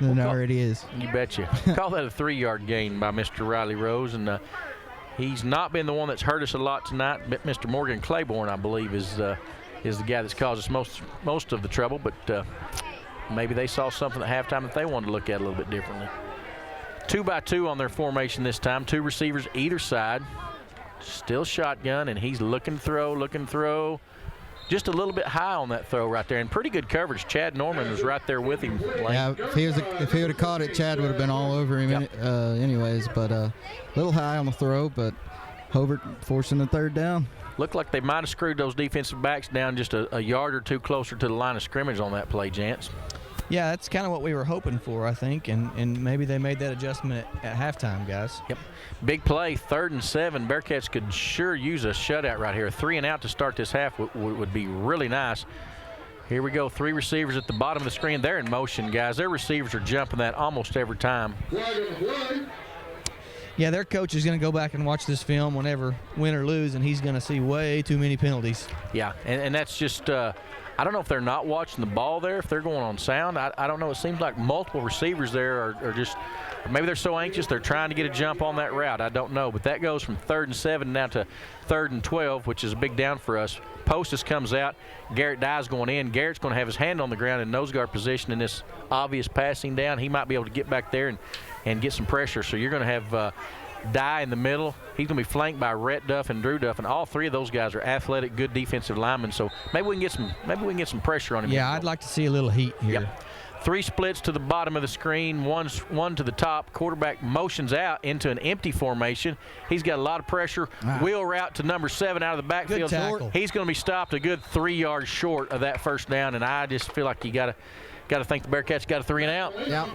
than it already is. You betcha. Call that a 3-yard gain by Mr. Riley Rose, and he's not been the one that's hurt us a lot tonight. But Mr. Morgan Claiborne, I believe, is the guy that's caused us most of the trouble, but maybe they saw something at halftime that they wanted to look at a little bit differently. 2-by-2 on their formation this time, 2 receivers either side. Still shotgun, and he's looking to throw. Just a little bit high on that throw right there, and pretty good coverage. Chad Norman was right there with him. Yeah, if he would have caught it, Chad would have been all over him anyways. But a little high on the throw, but Hobart forcing the 3rd down. Looked like they might have screwed those defensive backs down just a yard or 2 closer to the line of scrimmage on that play, Jance. Yeah, that's kind of what we were hoping for, I think, and maybe they made that adjustment at halftime, guys. Yep. Big play, 3rd and 7. Bearcats could sure use a shutout right here. 3 and out to start this half would be really nice. Here we go, 3 receivers at the bottom of the screen. They're in motion, guys. Their receivers are jumping that almost every time. Yeah, their coach is going to go back and watch this film whenever win or lose, and he's going to see way too many penalties. Yeah, and that's just I don't know if they're not watching the ball there, if they're going on sound. I don't know. It seems like multiple receivers there are just – maybe they're so anxious they're trying to get a jump on that route. I don't know. But that goes from 3rd and 7 now to 3rd and 12, which is a big down for us. Postus comes out. Garrett Dye's going in. Garrett's going to have his hand on the ground in nose guard position in this obvious passing down. He might be able to get back there and get some pressure. So you're going to have Dye in the middle. He's going to be flanked by Rhett Duff and Drew Duff, and all 3 of those guys are athletic, good defensive linemen. So maybe we can get some pressure on him. Yeah, I'd like to see a little heat here. Yep. 3 splits to the bottom of the screen, one to the top. Quarterback motions out into an empty formation. He's got a lot of pressure. Wow. Wheel route to number 7 out of the backfield. Good tackle. He's going to be stopped a good 3 yards short of that 1st down, and I just feel like you got to think the Bearcats got a 3 and out. Yeah.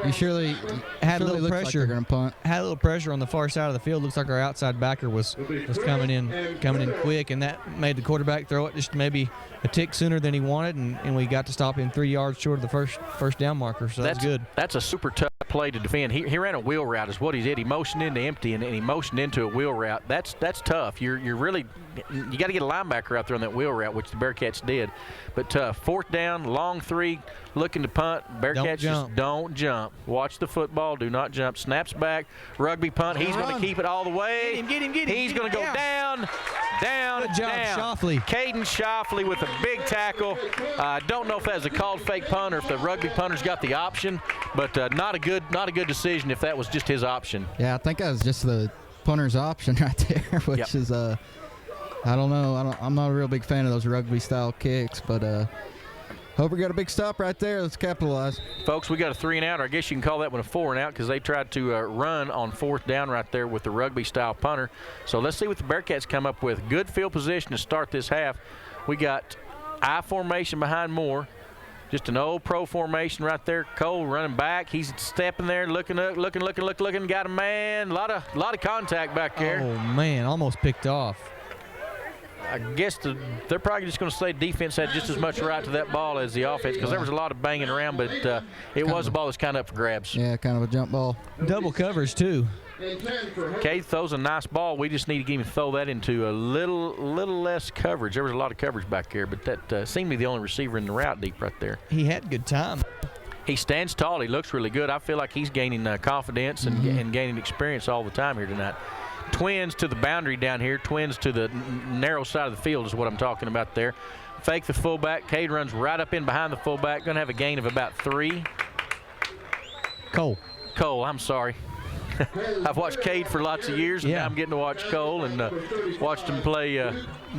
You surely had a little pressure. Like they're going to punt. Had a little pressure on the far side of the field. Looks like our outside backer was coming in quick, and that made the quarterback throw it just maybe a tick sooner than he wanted, and we got to stop him 3 yards short of the first down marker. So that's good. That's a super tough play to defend. He ran a wheel route is what he did. He motioned into empty, and he motioned into a wheel route. That's tough. You got to get a linebacker out there on that wheel route, which the Bearcats did. But 4th down, long 3, looking to punt. Bearcats just don't jump. Watch the football. Do not jump. Snaps back. Rugby punt. He's going to keep it all the way. Get him. He's going to go down. Good job, Shoffley. Caden Shoffley with a big tackle. I don't know if that was a called fake punt or if the rugby punter's got the option, but not a good decision if that was just his option. Yeah, I think that was just the punter's option right there, which is I don't know. I'm not a real big fan of those rugby-style kicks, but Hobart got a big stop right there. Let's capitalize. Folks, we got a 3 and out, or I guess you can call that one a 4 and out because they tried to run on 4th down right there with the rugby-style punter. So let's see what the Bearcats come up with. Good field position to start this half. We got I formation behind Moore. Just an old pro formation right there. Cole running back. He's stepping there, looking up, looking. Got a man. A lot of contact back there. Oh, man, almost picked off. I guess they're probably just going to say defense had just as much right to that ball as the offense because there was a lot of banging around, but it was a ball that's kind of up for grabs. Yeah, kind of a jump ball. Double coverage, too. Okay, throws a nice ball. We just need to get him to throw that into a little less coverage. There was a lot of coverage back there, but that seemed to be the only receiver in the route deep right there. He had good time. He stands tall. He looks really good. I feel like he's gaining confidence and gaining experience all the time here tonight. Twins to the boundary down here. Twins to the narrow side of the field is what I'm talking about there. Fake the fullback. Cade runs right up in behind the fullback. Going to have a gain of about 3. Cole, I'm sorry. I've watched Cade for lots of years, and now I'm getting to watch Cole and watched him play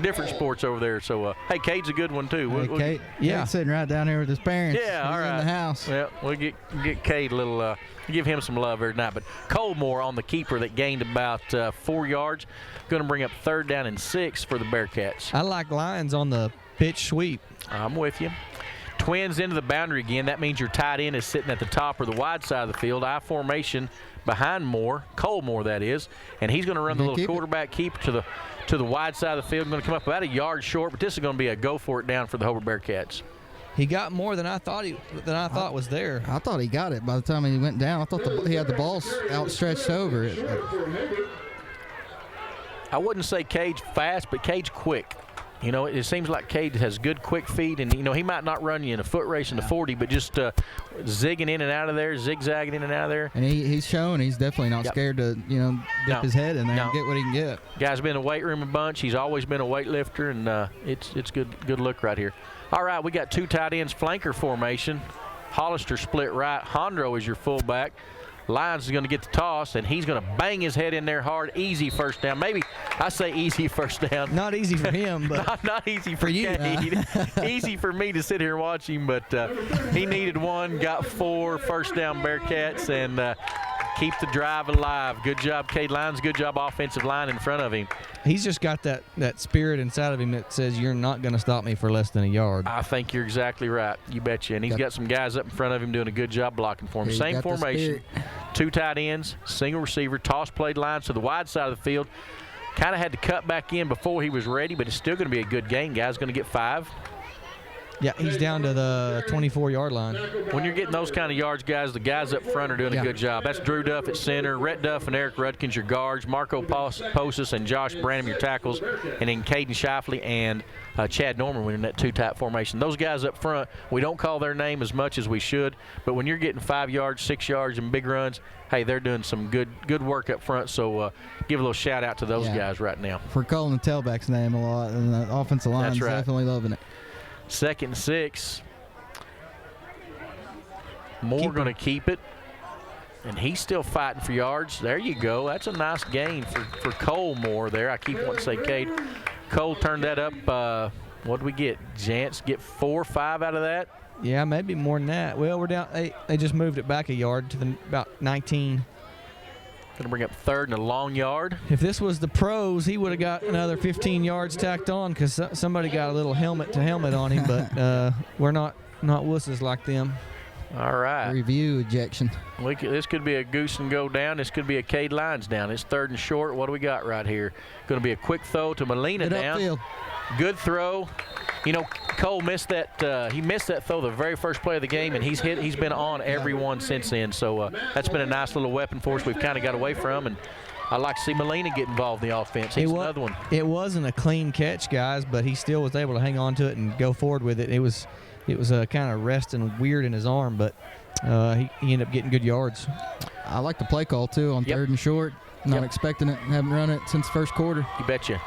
different sports over there. So, hey, Cade's a good one, too. Cade, Cade's sitting right down here with his parents. Yeah, all right. In the house. Yeah, we'll get Cade a little, give him some love every night. But Colmore on the keeper that gained about 4 yards. Going to bring up 3rd down and 6 for the Bearcats. I like Lions on the pitch sweep. I'm with you. Twins into the boundary again. That means your tight end is sitting at the top or the wide side of the field. I formation behind Moore, Colmore that is, and he's going to run the little quarterback keep to the wide side of the field. Going to come up about a yard short, but this is going to be a go for it down for the Hobart Bearcats. He got more than I thought was there. I thought he got it by the time he went down. I thought he had the ball outstretched over it. I wouldn't say Cade's fast, but Cade's quick. You know, it seems like Cade has good, quick feet, and, you know, he might not run you in a foot race in the 40, but just zigging in and out of there, zigzagging in and out of there. And he's shown he's definitely not scared to, you know, dip his head in there and get what he can get. Guy's been in the weight room a bunch. He's always been a weightlifter, and it's good look right here. All right, we got 2 tight ends, flanker formation. Hollister split right. Hondro is your fullback. Lyons is going to get the toss, and he's going to bang his head in there hard. Easy first down. Maybe I say easy first down. Not easy for him, but not easy for you. Easy for me to sit here and watch him, but he needed 1, got 4 first down Bearcats, and keep the drive alive. Good job, Cade Lyons. Good job, offensive line in front of him. He's just got that spirit inside of him that says you're not going to stop me for less than a yard. I think you're exactly right. You betcha. And he's got some guys up in front of him doing a good job blocking for him. Same formation. 2 tight ends, single receiver, toss played lines to the wide side of the field. Kind of had to cut back in before he was ready, but it's still going to be a good gain. Guy's going to get 5. Yeah, he's down to the 24-yard line. When you're getting those kind of yards, guys, the guys up front are doing a good job. That's Drew Duff at center, Rhett Duff and Eric Rudkins, your guards, Marco Posas and Josh Branham, your tackles, and then Caden Shifley and Chad Norman when in that 2-tight formation. Those guys up front, we don't call their name as much as we should, but when you're getting 5 yards, 6 yards, and big runs, hey, they're doing some good work up front, so give a little shout-out to those guys right now. We're calling the tailback's name a lot, and the offensive line's definitely loving it. 2nd and 6. Moore going to keep it. And he's still fighting for yards. There you go. That's a nice gain for Cole Moore there. I keep wanting to say Cade. Cole turned that up. What did we get? Jantz get 4 or 5 out of that? Yeah, maybe more than that. Well, we're down. They just moved it back a yard to about 19. Going to bring up 3rd and a long yard. If this was the pros, he would have got another 15 yards tacked on because somebody got a little helmet-to-helmet on him, but we're not wusses like them. All right. Review ejection. This could be a goose and go down. This could be a Cade Lyons down. It's 3rd and short. What do we got right here? Going to be a quick throw to Molina down. Upfield. Good throw. You know, Cole missed that. He missed that throw the very first play of the game, and he's been on every one since then. So that's been a nice little weapon for us. We've kind of got away from, and I like to see Molina get involved in the offense. He's another one. It wasn't a clean catch, guys, but he still was able to hang on to it and go forward with it. It was kind of resting weird in his arm, but he ended up getting good yards. I like the play call, too, on 3rd and short. Not expecting it. Haven't run it since first quarter. You betcha.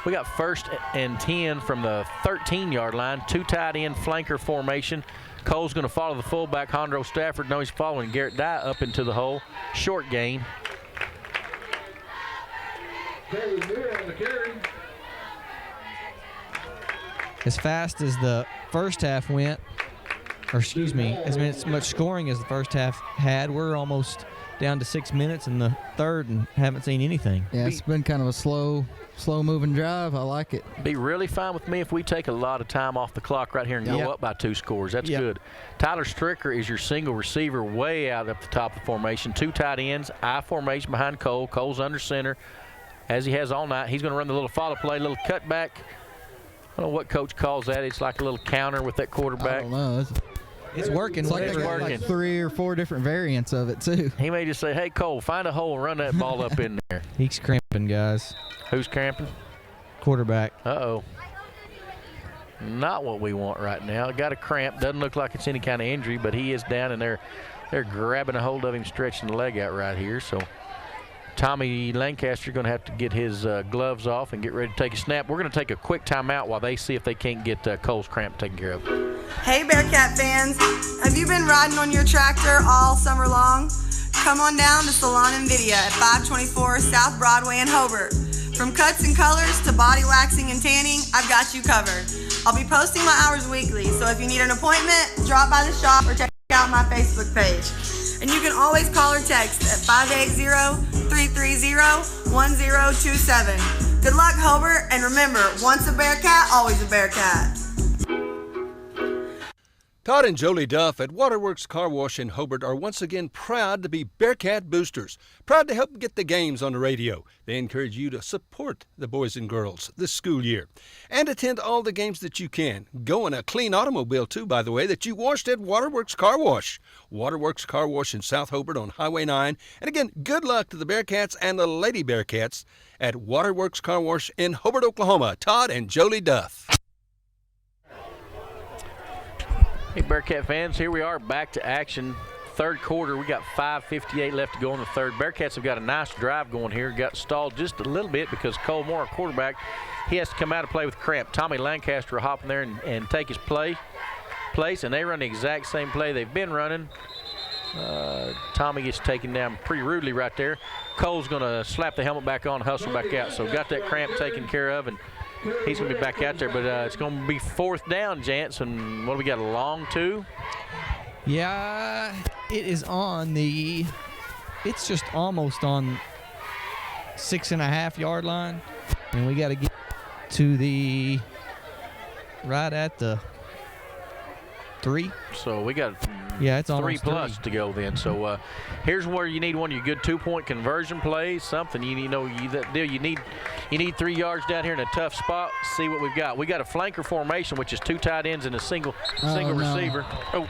We got 1st and 10 from the 13-yard line. 2 tight end flanker formation. Cole's going to follow the fullback, Hondro Stafford. No, he's following Garrett Dye up into the hole. Short gain. As fast as the first half went, or excuse me, as much scoring as the first half had, we're almost down to 6 minutes in the third and haven't seen anything. Yeah, it's been kind of a slow-moving drive. I like it. Be really fine with me if we take a lot of time off the clock right here and go up by 2 scores. That's good. Tyler Stricker is your single receiver way out up the top of the formation. 2 tight ends, I formation behind Cole. Cole's under center, as he has all night. He's going to run the little follow play, little cutback. I don't know what coach calls that. It's like a little counter with that quarterback. I don't know. It's working. It's like 3 or 4 different variants of it, too. He may just say, hey, Cole, find a hole and run that ball up in there. He's cramping, guys. Who's cramping? Quarterback. Uh-oh. Not what we want right now. Got a cramp. Doesn't look like it's any kind of injury, but he is down, and they're grabbing a hold of him, stretching the leg out right here. So Tommy Lancaster going to have to get his gloves off and get ready to take a snap. We're going to take a quick timeout while they see if they can't get Cole's cramp taken care of. Hey Bearcat fans, have you been riding on your tractor all summer long? Come on down to Salon and Video at 524 South Broadway in Hobart. From cuts and colors to body waxing and tanning, I've got you covered. I'll be posting my hours weekly, so if you need an appointment, drop by the shop or check out my Facebook page. And you can always call or text at 580-330-1027. Good luck, Hobart, and remember, once a Bearcat, always a Bearcat. Todd and Jolie Duff at Waterworks Car Wash in Hobart are once again proud to be Bearcat boosters, proud to help get the games on the radio. They encourage you to support the boys and girls this school year and attend all the games that you can. Go in a clean automobile, too, by the way, that you washed at Waterworks Car Wash. Waterworks Car Wash in South Hobart on Highway 9. And again, good luck to the Bearcats and the Lady Bearcats at Waterworks Car Wash in Hobart, Oklahoma. Todd and Jolie Duff. Hey, Bearcat fans, here we are back to action. Third quarter, we got 5:58 left to go in the third. Bearcats have got a nice drive going here. Got stalled just a little bit because Cole Moore, our quarterback, he has to come out and play with cramp. Tommy Lancaster will hop in there and take his place, and they run the exact same play they've been running. Tommy gets taken down pretty rudely right there. Cole's going to slap the helmet back on and hustle back out. So got that cramp taken care of, and he's going to be back out there, but it's going to be fourth down, Jance, and what do we got, a long two? Yeah, it is on the – it's just almost on 6.5 yard line, and we got to get to the – right at the 3. So we got it's 3 plus to go then. So here's where you need one of your good 2-point conversion plays, something you need 3 yards down here in a tough spot. See what we've got. We got a flanker formation, which is 2 tight ends and a single receiver. Oh.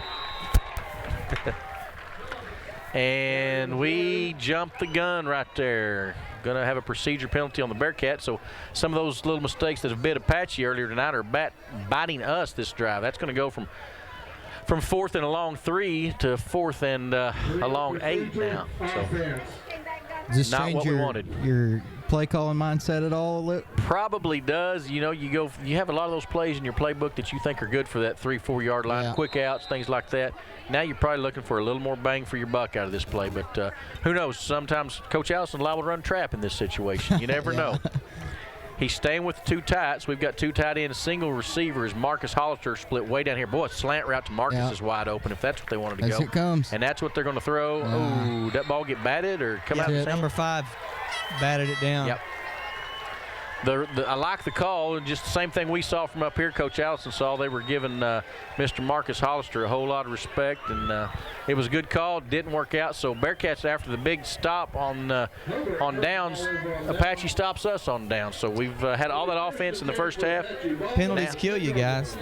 And we jumped the gun right there. Going to have a procedure penalty on the Bearcats. So some of those little mistakes that have bit Apache earlier tonight are biting us this drive. That's going to go from 4th and a long 3 to 4th and a long 8 now. So does this not change what we wanted. Your play calling mindset at all? Probably does. You have a lot of those plays in your playbook that you think are good for that 3-4 yard line, quick outs, things like that. Now you're probably looking for a little more bang for your buck out of this play, but who knows? Sometimes Coach Allison's liable to run trap in this situation. You never know. He's staying with the 2 tights. We've got 2 tight ends, single receivers. Marcus Hollister split way down here. Boy, a slant route to Marcus is wide open if that's what they wanted to go. As it comes. And that's what they're going to throw. Oh, that ball get batted or come out the same? Number 5 batted it down. Yep. I like the call. Just the same thing we saw from up here, Coach Allison saw. They were giving Mr. Marcus Hollister a whole lot of respect, and it was a good call. Didn't work out. So Bearcats, after the big stop on downs, Apache stops us on downs. So we've had all that offense in the first half. Penalties kill you guys.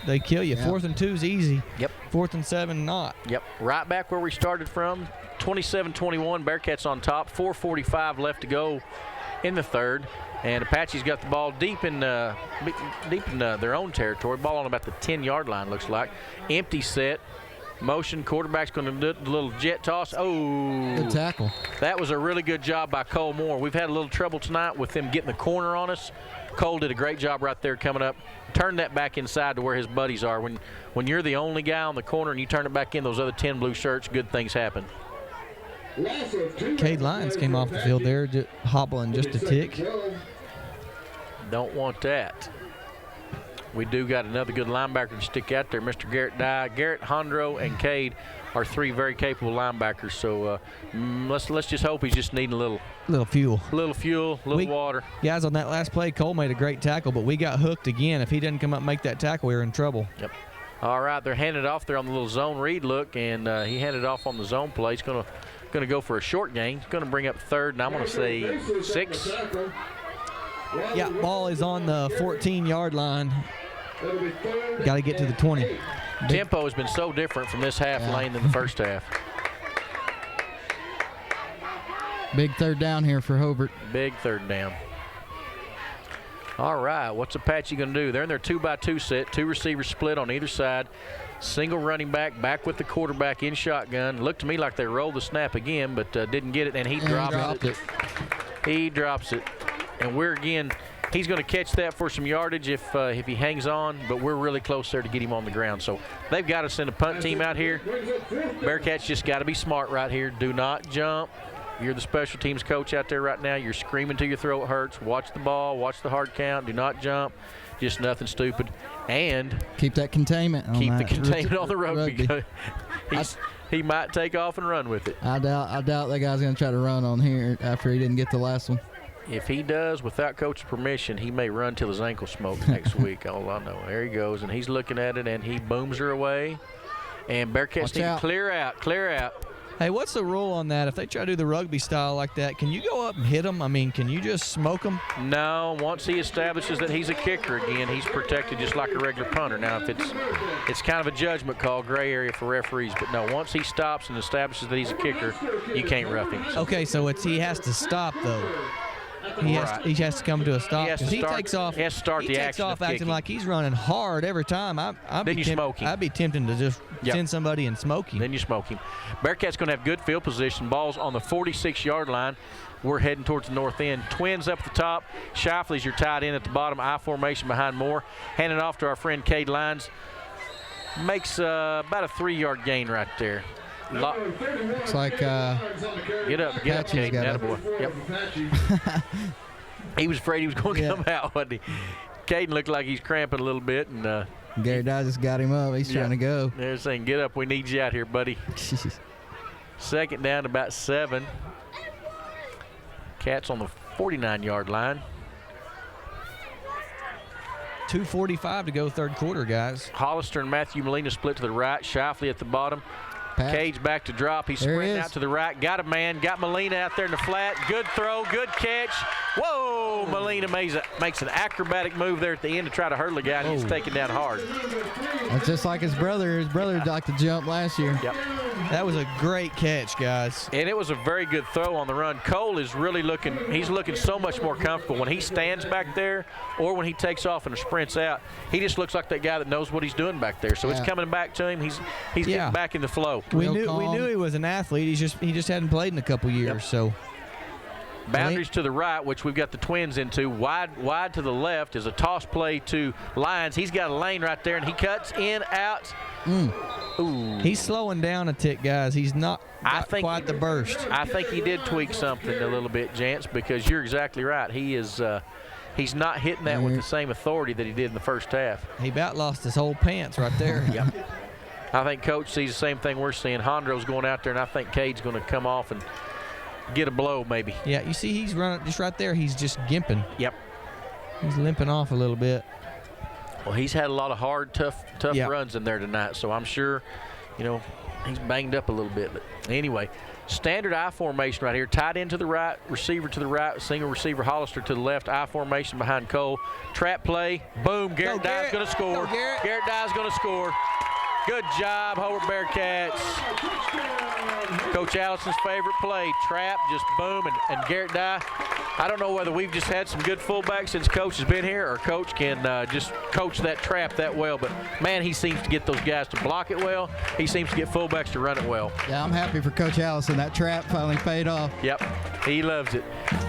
They kill you. 4th and 2 is easy. Yep. 4th and 7 not. Yep. Right back where we started from. 27-21. Bearcats on top. 4:45 left to go in the third. And Apache's got the ball deep in their own territory. Ball on about the 10-yard line, looks like. Empty set. Motion. Quarterback's going to do the little jet toss. Oh. Good tackle. That was a really good job by Cole Moore. We've had a little trouble tonight with them getting the corner on us. Cole did a great job right there coming up. Turn that back inside to where his buddies are. When you're the only guy on the corner and you turn it back in, those other 10 blue shirts, good things happen. Cade Lyons came off the field there, just hobbling just a tick. Don't want that. We do got another good linebacker to stick out there, Mr. Garrett Dye. Garrett, Hondro, and Cade are 3 very capable linebackers. So let's just hope he's just needing a little fuel, water. Guys, on that last play, Cole made a great tackle, but we got hooked again. If he didn't come up and make that tackle, we were in trouble. Yep. All right, they're handed off there on the little zone read look, and he handed off on the zone play. He's going to go for a short gain. He's going to bring up 3rd, and I'm going to say 6. Yeah, ball is on the 14-yard line. Got to get to the 20. Tempo has been so different from this half lane than the first half. Big 3rd down here for Hobart. Big 3rd down. All right, what's Apache going to do? They're in their 2-by-2 set, 2 receivers split on either side. Single running back with the quarterback in shotgun. Looked to me like they rolled the snap again, but didn't get it, and he dropped it. He drops it. And he's going to catch that for some yardage if he hangs on, but we're really close there to get him on the ground. So they've got to send a punt team out here. Bearcats just got to be smart right here. Do not jump. You're the special teams coach out there right now. You're screaming till your throat hurts. Watch the ball. Watch the hard count. Do not jump. Just nothing stupid. And keep that containment on the containment on the rugby. Because he might take off and run with it. I doubt that guy's going to try to run on here after he didn't get the last one. If he does, without coach's permission, he may run till his ankle smokes next week. All I know. There he goes, and he's looking at it, and he booms her away. And Bearcats need to clear out. Hey, what's the rule on that? If they try to do the rugby style like that, can you go up and hit them? I mean, can you just smoke them? No. Once he establishes that he's a kicker again, he's protected just like a regular punter. Now, if it's kind of a judgment call, gray area for referees. But no, once he stops and establishes that he's a kicker, you can't rough him. Okay, so he has to stop though. He has to come to a stop because he takes off. He has to start the action. He takes off acting like he's running hard every time. Then you smoke him. I'd be tempted to just send somebody and smoke him. Then you smoke him. Bearcats going to have good field position. Ball's on the 46-yard line. We're heading towards the north end. Twins up the top. Shifley's your tight end at the bottom. I formation behind Moore. Handing off to our friend Cade Lyons. Makes about a 3-yard gain right there. Looks like get up, Cade. Attaboy. Yep. He was afraid he was going to come out, wasn't he? Caden looked like he's cramping a little bit, and Gary Dye just got him up. He's trying to go. They're saying, "Get up, we need you out here, buddy." Second down, about 7. Cats on the 49-yard line. 2:45 to go, third quarter, guys. Hollister and Matthew Molina split to the right. Shifley at the bottom. Cage back to drop. He's sprinting out to the right. Got a man. Got Molina out there in the flat. Good throw. Good catch. Whoa! Molina makes an acrobatic move there at the end to try to hurdle the guy, and he's taken down hard. That's just like his brother. His brother liked to jump last year. Yep. That was a great catch, guys. And it was a very good throw on the run. Cole is really looking – he's looking so much more comfortable. When he stands back there or when he takes off and sprints out, he just looks like that guy that knows what he's doing back there. So it's coming back to him. He's getting back in the flow. We knew he was an athlete. He just hadn't played in a couple years. So boundaries to the right, which we've got the Twins into. Wide to the left is a toss play to Lyons. He's got a lane right there, and he cuts in, out. Ooh. He's slowing down a tick, guys. He's not quite the burst. I think he did tweak something a little bit, Jance, because you're exactly right. He is he's not hitting that with the same authority that he did in the first half. He about lost his whole pants right there. Yep. I think Coach sees the same thing we're seeing. Hondro's going out there, and I think Cade's going to come off and get a blow maybe. Yeah, you see he's running just right there. He's just gimping. Yep. He's limping off a little bit. Well, he's had a lot of hard, tough runs in there tonight, so I'm sure, he's banged up a little bit. But anyway, standard I formation right here. Tight end to the right, receiver to the right, single receiver Hollister to the left, I formation behind Cole. Trap play, boom, Garrett Dye's going to score. Garrett Dye's going to score. Good job, Hobart Bearcats. Coach Allison's favorite play, trap, just boom, and Garrett Dye. I don't know whether we've just had some good fullbacks since Coach has been here, or Coach can just coach that trap that well. But, man, he seems to get those guys to block it well. He seems to get fullbacks to run it well. Yeah, I'm happy for Coach Allison. That trap finally paid off. Yep, he loves it.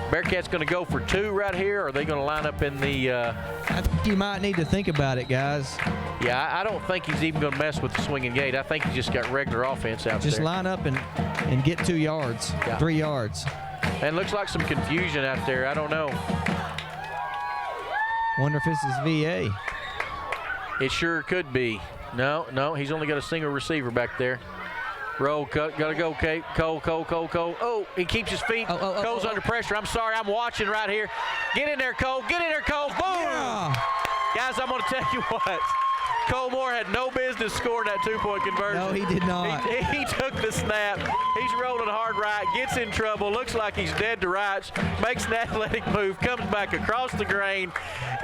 Bearcats going to go for 2 right here, or are they going to line up in the I think you might need to think about it, guys. Yeah, I don't think he's even going to mess with the swinging gate. I think he's just got regular offense out there. Just line up and get 2 yards, 3 yards. And looks like some confusion out there. I don't know. Wonder if this is VA. It sure could be. No, he's only got a single receiver back there. Roll, cut, gotta go, Kate. Cole. Oh, he keeps his feet. Cole's under pressure. I'm sorry, I'm watching right here. Get in there, Cole. Boom! Yeah. Guys, I'm gonna tell you what. Cole Moore had no business scoring that 2-point conversion. No, he did not. He took the snap. He's rolling hard right, gets in trouble, looks like he's dead to rights, makes an athletic move, comes back across the grain,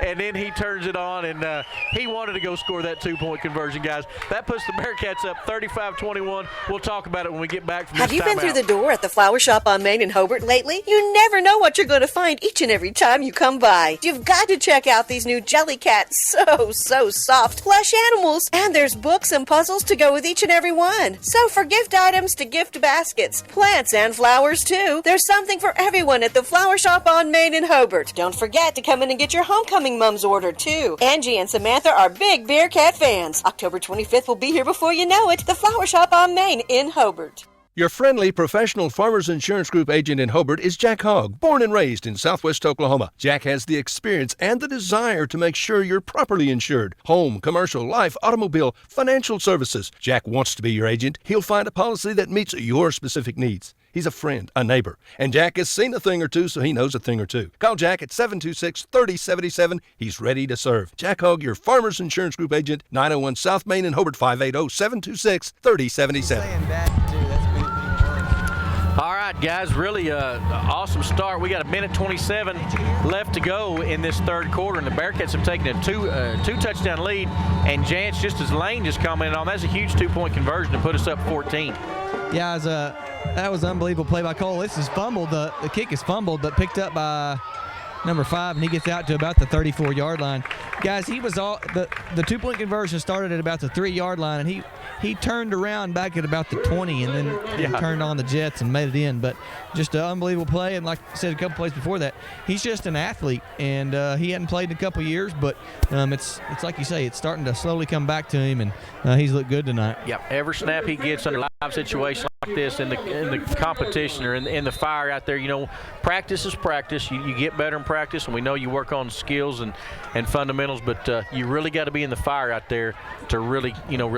and then he turns it on, and he wanted to go score that 2-point conversion, guys. That puts the Bearcats up 35-21. We'll talk about it when we get back from this timeout. Have you been through the door at the flower shop on Main in Hobart lately? You never know what you're going to find each and every time you come by. You've got to check out these new Jellycats. So soft. Plush animals, and there's books and puzzles to go with each and every one. So for gift items to gift baskets, plants and flowers too, there's something for everyone at the flower shop on Main in Hobart. Don't forget to come in and get your homecoming mums ordered too. Angie and Samantha are big Bearcat fans. October 25th will be here before you know it. The flower shop on Main in Hobart. Your friendly professional Farmers Insurance Group agent in Hobart is Jack Hogg, born and raised in Southwest Oklahoma. Jack has the experience and the desire to make sure you're properly insured. Home, commercial, life, automobile, financial services. Jack wants to be your agent. He'll find a policy that meets your specific needs. He's a friend, a neighbor, and Jack has seen a thing or two, so he knows a thing or two. Call Jack at 726-3077. He's ready to serve. Jack Hogg, your Farmers Insurance Group agent, 901 South Main in Hobart, 580-726-3077. All right, guys, really awesome start. We got 1:27 left to go in this third quarter, and the Bearcats have taken a two-touchdown lead. And Jance, just as Lane just commented on, that's a huge two-point conversion to put us up 14. Yeah, that was an unbelievable play by Cole. This is fumbled. The kick is fumbled, but picked up by number 5, and he gets out to about the 34-yard line. Guys, he was the two-point conversion started at about the 3-yard line, and he turned around back at about the 20 and then turned on the Jets and made it in. But just an unbelievable play, and like I said a couple plays before that, he's just an athlete, and he hadn't played in a couple years, but it's like you say, it's starting to slowly come back to him, and he's looked good tonight. Yep, every snap he gets under live situation like this in the competition or in the fire out there, practice is practice. You get better in practice, and we know you work on skills and fundamentals, but you really got to be in the fire out there to really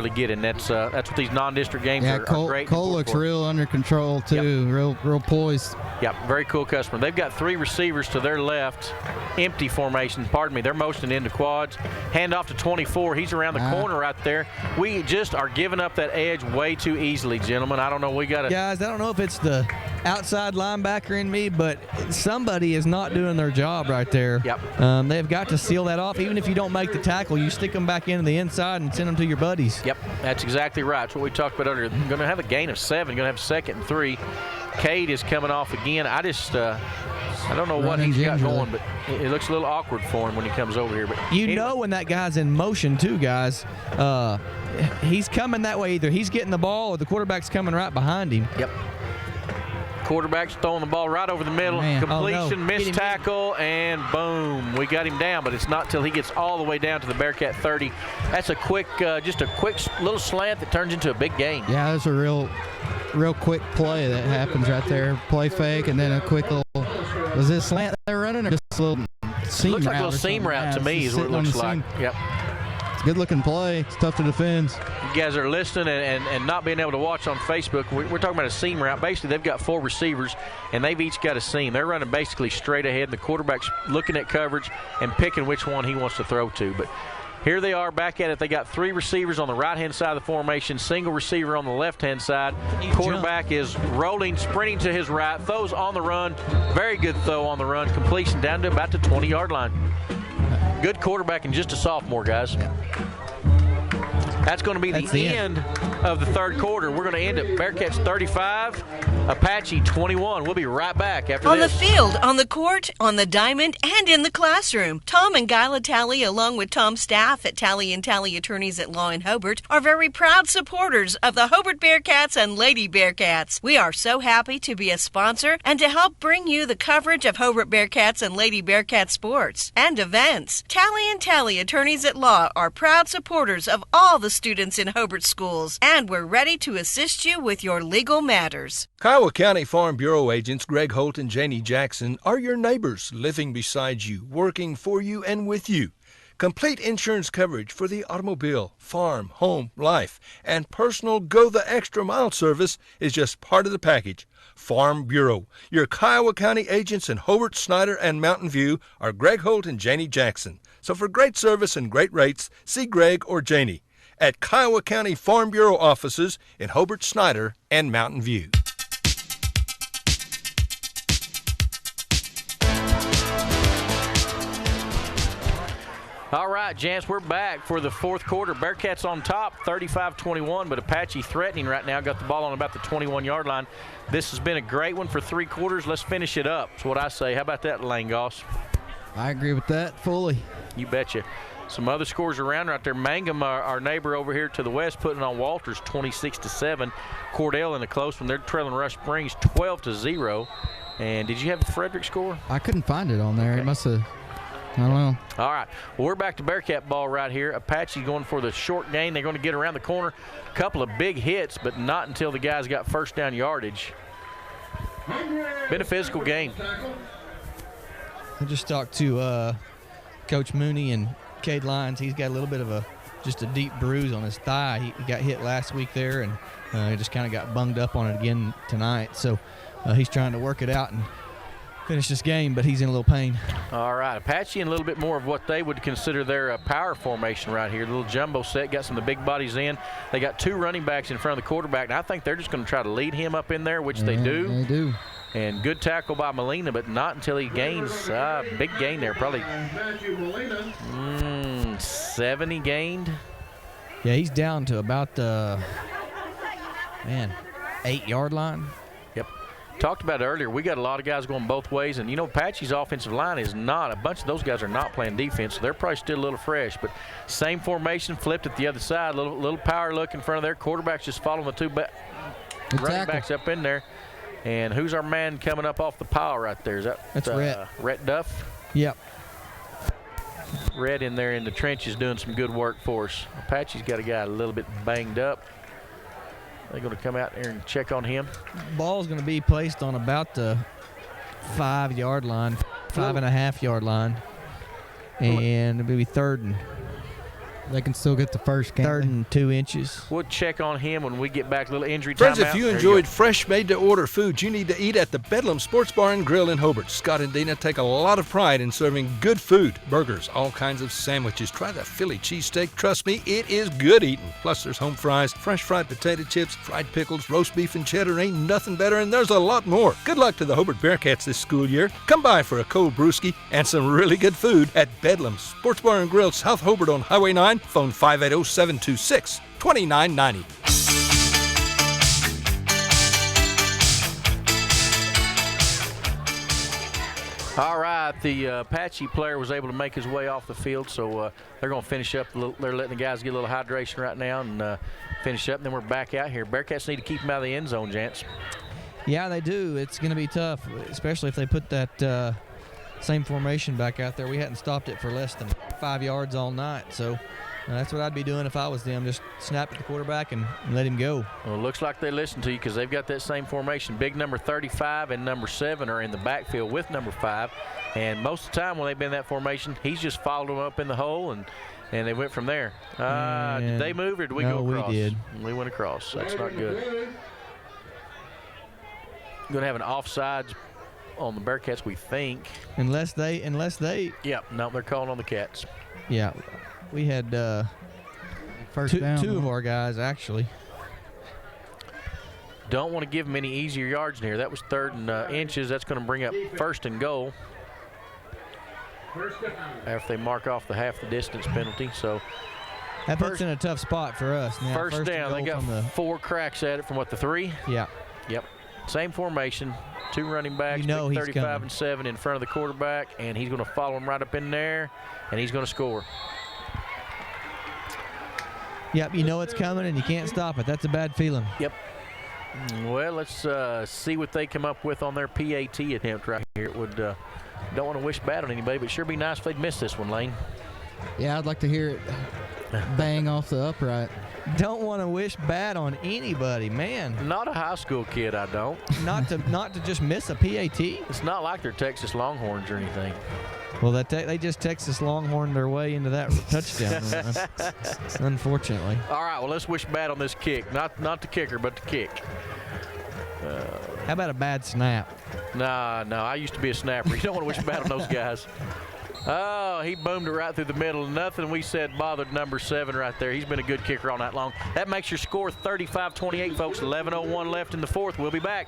get it. And that's what these non-district games are great. Cole looks real under control too, real poised. Yep, very cool customer. They've got 3 receivers to their left, empty formation. Pardon me, they're motioning into quads. Hand off to 24. He's around the corner right there. We just are giving up that edge way too easily, gentlemen. I don't know. Guys, I don't know if it's the outside linebacker in me, but somebody is not doing their job right there. Yep. They've got to seal that off. Even if you don't make the tackle, you stick them back into the inside and send them to your buddies. Yep, that's exactly right. That's what we talked about earlier. Going to have a gain of 7. Going to have 2nd and 3. Cade is coming off again. I don't know what he's got going, but it looks a little awkward for him when he comes over here. But know when that guy's in motion too, guys. He's coming that way. Either he's getting the ball or the quarterback's coming right behind him. Yep. Quarterback's throwing the ball right over the middle. Completion, missed tackle, and boom. We got him down, but it's not till he gets all the way down to the Bearcat 30. That's a quick little slant that turns into a big gain. Yeah, that's a real quick play that happens right there. Play fake, and then a quick little. Was it a slant they're running, or just a little seam route? Looks like a little seam route to me is what it looks like. Yep. It's a good-looking play. It's tough to defend. You guys are listening and not being able to watch on Facebook. We're talking about a seam route. Basically, they've got 4 receivers, and they've each got a seam. They're running basically straight ahead, and the quarterback's looking at coverage and picking which one he wants to throw to. But here they are back at it. They got 3 receivers on the right-hand side of the formation, single receiver on the left-hand side. Quarterback is rolling, sprinting to his right, throws on the run. Very good throw on the run. Completion down to about the 20-yard line. Good quarterback and just a sophomore, guys. That's going to be the end of the third quarter. We're going to end at Bearcats 35, Apache 21. We'll be right back after this. On the field, on the court, on the diamond, and in the classroom, Tom and Guyla Talley, along with Tom's staff at Talley & Talley Attorneys at Law in Hobart, are very proud supporters of the Hobart Bearcats and Lady Bearcats. We are so happy to be a sponsor and to help bring you the coverage of Hobart Bearcats and Lady Bearcat sports and events. Talley & Talley Attorneys at Law are proud supporters of all the students in Hobart schools, and we're ready to assist you with your legal matters. Kiowa County Farm Bureau agents Greg Holt and Janie Jackson are your neighbors, living beside you, working for you and with you. Complete insurance coverage for the automobile, farm, home, life, and personal go-the-extra-mile service is just part of the package. Farm Bureau. Your Kiowa County agents in Hobart, Snyder, and Mountain View are Greg Holt and Janie Jackson. So for great service and great rates, see Greg or Janie at Kiowa County Farm Bureau offices in Hobart, Snyder, and Mountain View. All right, Jance, we're back for the fourth quarter. Bearcats on top, 35-21, but Apache threatening right now. Got the ball on about the 21-yard line. This has been a great one for 3 quarters. Let's finish it up. That's what I say. How about that, Lane Goss? I agree with that fully. You betcha. Some other scores around right there. Mangum, our neighbor over here to the west, putting on Walters 26-7. Cordell in a close one. They're trailing Rush Springs 12-0. And did you have a Frederick score? I couldn't find it on there. Okay. It must have. I don't know. All right. Well, we're back to Bearcat ball right here. Apache going for the short gain. They're going to get around the corner. A couple of big hits, but not until the guys got first down yardage. Been a physical game. I just talked to Coach Mooney and Cade Lyons. He's got a little bit of just a deep bruise on his thigh. He got hit last week there, and he just kind of got bunged up on it again tonight. So he's trying to work it out and finish this game, but he's in a little pain. All right, Apache in a little bit more of what they would consider their power formation right here. A little jumbo set, got some of the big bodies in. They got two running backs in front of the quarterback, and I think they're just going to try to lead him up in there, which they do. They do. And good tackle by Molina, but not until he gains big gain there, probably 7 he gained. Yeah, he's down to about the 8-yard line. Yep. Talked about it earlier. We got a lot of guys going both ways, and Apache's offensive line is not. A bunch of those guys are not playing defense, so they're probably still a little fresh. But same formation, flipped at the other side. Little power look in front of their quarterbacks, just following the two running backs up in there. And who's our man coming up off the pile right there? Is that's Rhett. Rhett Duff? Yep. Rhett in there in the trenches doing some good work for us. Apache's got a guy a little bit banged up. They're going to come out there and check on him. Ball's going to be placed on about the 5-yard line, 5.5-yard line. And it'll be third and They can still get the first game. 3rd and 2 inches. We'll check on him when we get back. A little injury time. Friends, if you enjoyed fresh, made-to-order food, you need to eat at the Bedlam Sports Bar and Grill in Hobart. Scott and Dina take a lot of pride in serving good food, burgers, all kinds of sandwiches. Try the Philly cheesesteak. Trust me, it is good eating. Plus, there's home fries, fresh fried potato chips, fried pickles, roast beef and cheddar. Ain't nothing better, and there's a lot more. Good luck to the Hobart Bearcats this school year. Come by for a cold brewski and some really good food at Bedlam Sports Bar and Grill, South Hobart on Highway 9. Phone 580-726-2990. All right, the Apache player was able to make his way off the field, so they're going to finish up. They're letting the guys get a little hydration right now and finish up, and then we're back out here. Bearcats need to keep them out of the end zone, Jance. Yeah, they do. It's going to be tough, especially if they put that same formation back out there. We hadn't stopped it for less than 5 yards all night, so that's what I'd be doing if I was them. Just snap at the quarterback and let him go. Well, it looks like they listen to you because they've got that same formation. Big number 35 and number 7 are in the backfield with number 5. And most of the time when they've been in that formation, he's just followed them up in the hole, and they went from there. Did they move or did we go across? We did. We went across. That's not good. Going to have an offsides on the Bearcats, we think. Unless they. Yep. No, they're calling on the Cats. Yeah. We had first down, two of our guys, actually. Don't want to give them any easier yards in here. That was 3rd and inches. That's going to bring up 1st and goal after they mark off the half the distance penalty. So that puts in a tough spot for us. Now, first down. They got 4 cracks at it from the 3? Yeah. Yep. Same formation. 2 running backs, 35 and 7 in front of the quarterback, and he's going to follow him right up in there, and he's going to score. Yep, you know it's coming, and you can't stop it. That's a bad feeling. Yep. Well, let's see what they come up with on their PAT attempt right here. It would don't want to wish bad on anybody, but sure be nice if they'd miss this one, Lane. Yeah, I'd like to hear it bang off the upright. Don't want to wish bad on anybody, man. Not a high school kid, I don't. Not to just miss a PAT. It's not like they're Texas Longhorns or anything. Well, they just Texas Longhorned their way into that touchdown run, unfortunately. All right, well, let's wish bad on this kick. Not the kicker, but the kick. How about a bad snap? No, I used to be a snapper. You don't want to wish bad on those guys. Oh, he boomed it right through the middle. Nothing we said bothered number 7 right there. He's been a good kicker all night long. That makes your score 35-28, folks. 11:01 left in the 4th. We'll be back.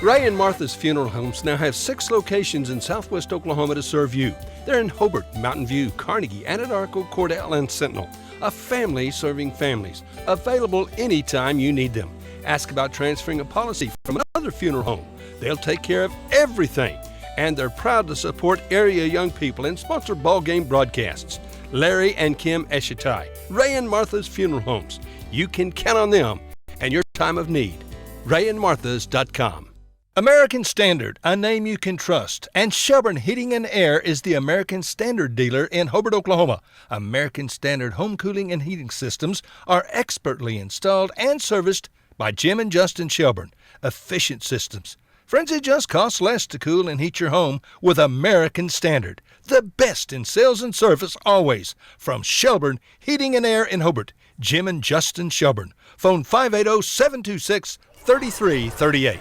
Ray and Martha's Funeral Homes now have 6 locations in southwest Oklahoma to serve you. They're in Hobart, Mountain View, Carnegie, Anadarko, Cordell, and Sentinel. A family serving families. Available anytime you need them. Ask about transferring a policy from another funeral home. They'll take care of everything. And they're proud to support area young people and sponsor ball game broadcasts. Larry and Kim Eshitai, Ray and Martha's Funeral Homes. You can count on them and your time of need. RayandMarthas.com. American Standard, a name you can trust. And Shelburne Heating and Air is the American Standard dealer in Hobart, Oklahoma. American Standard home cooling and heating systems are expertly installed and serviced by Jim and Justin Shelburne. Efficient systems. Friends, it just costs less to cool and heat your home with American Standard. The best in sales and service always. From Shelburne Heating and Air in Hobart, Jim and Justin Shelburne. Phone 580-726-3338.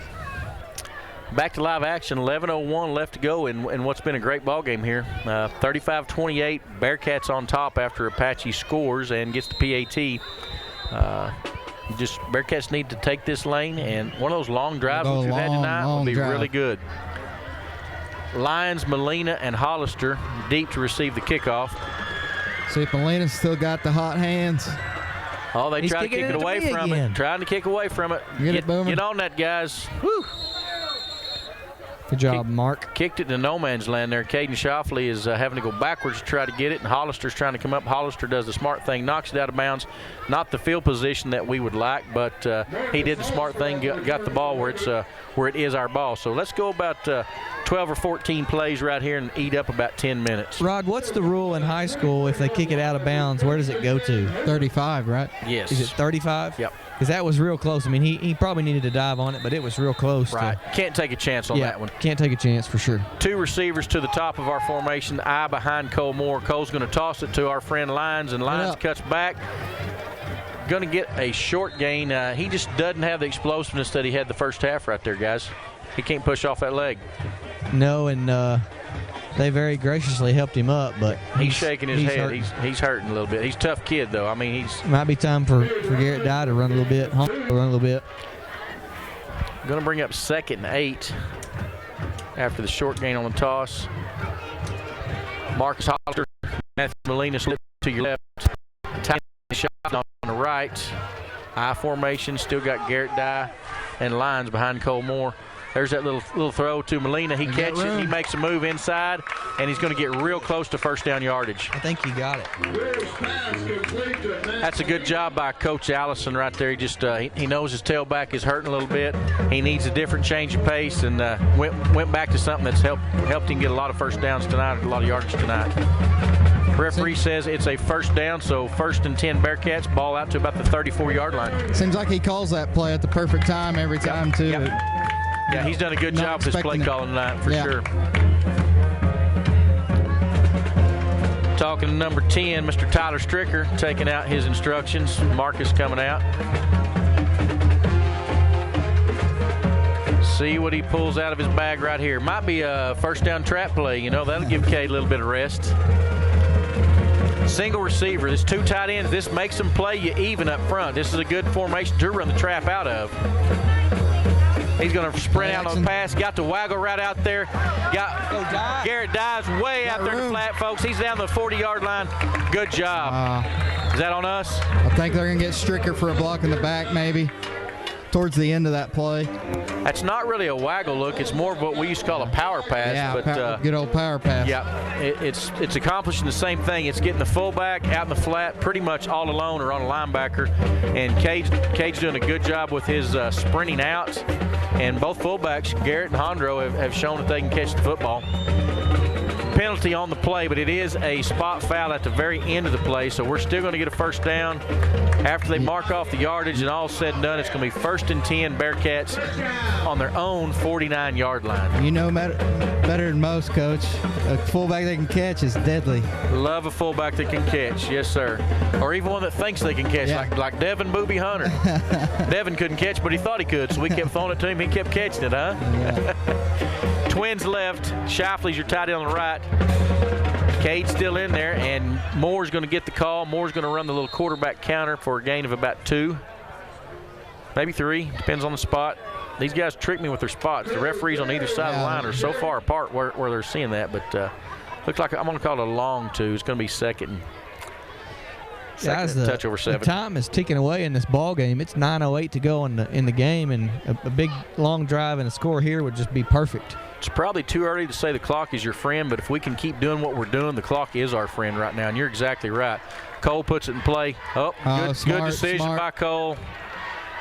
Back to live action, 11:01 left to go in what's been a great ball game here. 35-28, Bearcats on top after Apache scores and gets the PAT. Bearcats need to take this lane, and one of those long drives we've had tonight will be really good. Lyons, Molina, and Hollister deep to receive the kickoff. See if Molina's still got the hot hands. Oh, they try to kick it away from it. Trying to kick away from it. Get on that, guys. Whew. Good job, Mark. Kicked it to no man's land there. Caden Shoffley is having to go backwards to try to get it, and Hollister's trying to come up. Hollister does the smart thing, knocks it out of bounds. Not the field position that we would like, but he did the smart thing, got the ball where it is our ball. So let's go about 12 or 14 plays right here and eat up about 10 minutes. Rod, what's the rule in high school if they kick it out of bounds? Where does it go to? 35, right? Yes. Is it 35? Yep. Because that was real close. I mean, he probably needed to dive on it, but it was real close. Right. Can't take a chance on that one. Can't take a chance for sure. Two receivers to the top of our formation, eye behind Cole Moore. Cole's going to toss it to our friend Lyons, and Lyons cuts back. Going to get a short gain. He just doesn't have the explosiveness that he had the first half right there, guys. He can't push off that leg. No, and they very graciously helped him up, but he's shaking his head. Hurting. He's hurting a little bit. He's a tough kid, though. I mean, might be time for Garrett Dye to run a little bit. Going to bring up 2nd and 8 after the short gain on the toss. Marcus Hollister, Matthew Molina slip to your left. Tight shot on the right. I formation, still got Garrett Dye and Lyons behind Cole Moore. There's that little throw to Molina. He catches it. He makes a move inside, and he's going to get real close to first down yardage. I think he got it. That's a good job by Coach Allison right there. He just he knows his tailback is hurting a little bit. He needs a different change of pace, and went back to something that's helped him get a lot of first downs tonight, a lot of yardage tonight. Referee says it's a first down, so 1st and 10 Bearcats, ball out to about the 34-yard line. Seems like he calls that play at the perfect time every time, too. Yeah, he's done a good job with his play calling tonight, for sure. Talking to number 10, Mr. Tyler Stricker, taking out his instructions. Marcus coming out. See what he pulls out of his bag right here. Might be a first down trap play. You know, that'll give Cade a little bit of rest. Single receiver. There's 2 tight ends. This makes them play you even up front. This is a good formation to run the trap out of. He's going to sprint out on the pass. Got the waggle right out there. Got Garrett Dye's way out there in the flat, folks. He's down the 40-yard line. Good job. Is that on us? I think they're going to get Stricker for a block in the back, maybe, towards the end of that play. That's not really a waggle look. It's more of what we used to call a power pass. Yeah, good old power pass. Yeah, it's accomplishing the same thing. It's getting the fullback out in the flat pretty much all alone or on a linebacker. And Cade's doing a good job with his sprinting out. And both fullbacks, Garrett and Hondro, have shown that they can catch the football. Penalty on the play, but it is a spot foul at the very end of the play, so we're still going to get a first down. After they mark off the yardage and all said and done, it's going to be 1st and 10 Bearcats on their own 49-yard line. You know better than most, Coach. A fullback that can catch is deadly. Love a fullback that can catch, yes, sir. Or even one that thinks they can catch, like Devin Booby Hunter. Devin couldn't catch, but he thought he could, so we kept throwing it to him. He kept catching it, huh? Yeah. Twins left. Shifley's your tight end on the right. Cade's still in there, and Moore's going to get the call. Moore's going to run the little quarterback counter for a gain of about 2, maybe 3, depends on the spot. These guys trick me with their spots. The referees on either side of the line are so far apart where they're seeing that, but looks like I'm going to call it a long 2. It's going to be second touch over 7. The time is ticking away in this ball game. It's 9:08 to go in the game, and a big long drive and a score here would just be perfect. It's probably too early to say the clock is your friend, but if we can keep doing what we're doing, the clock is our friend right now, and you're exactly right. Cole puts it in play. Good decision by Cole.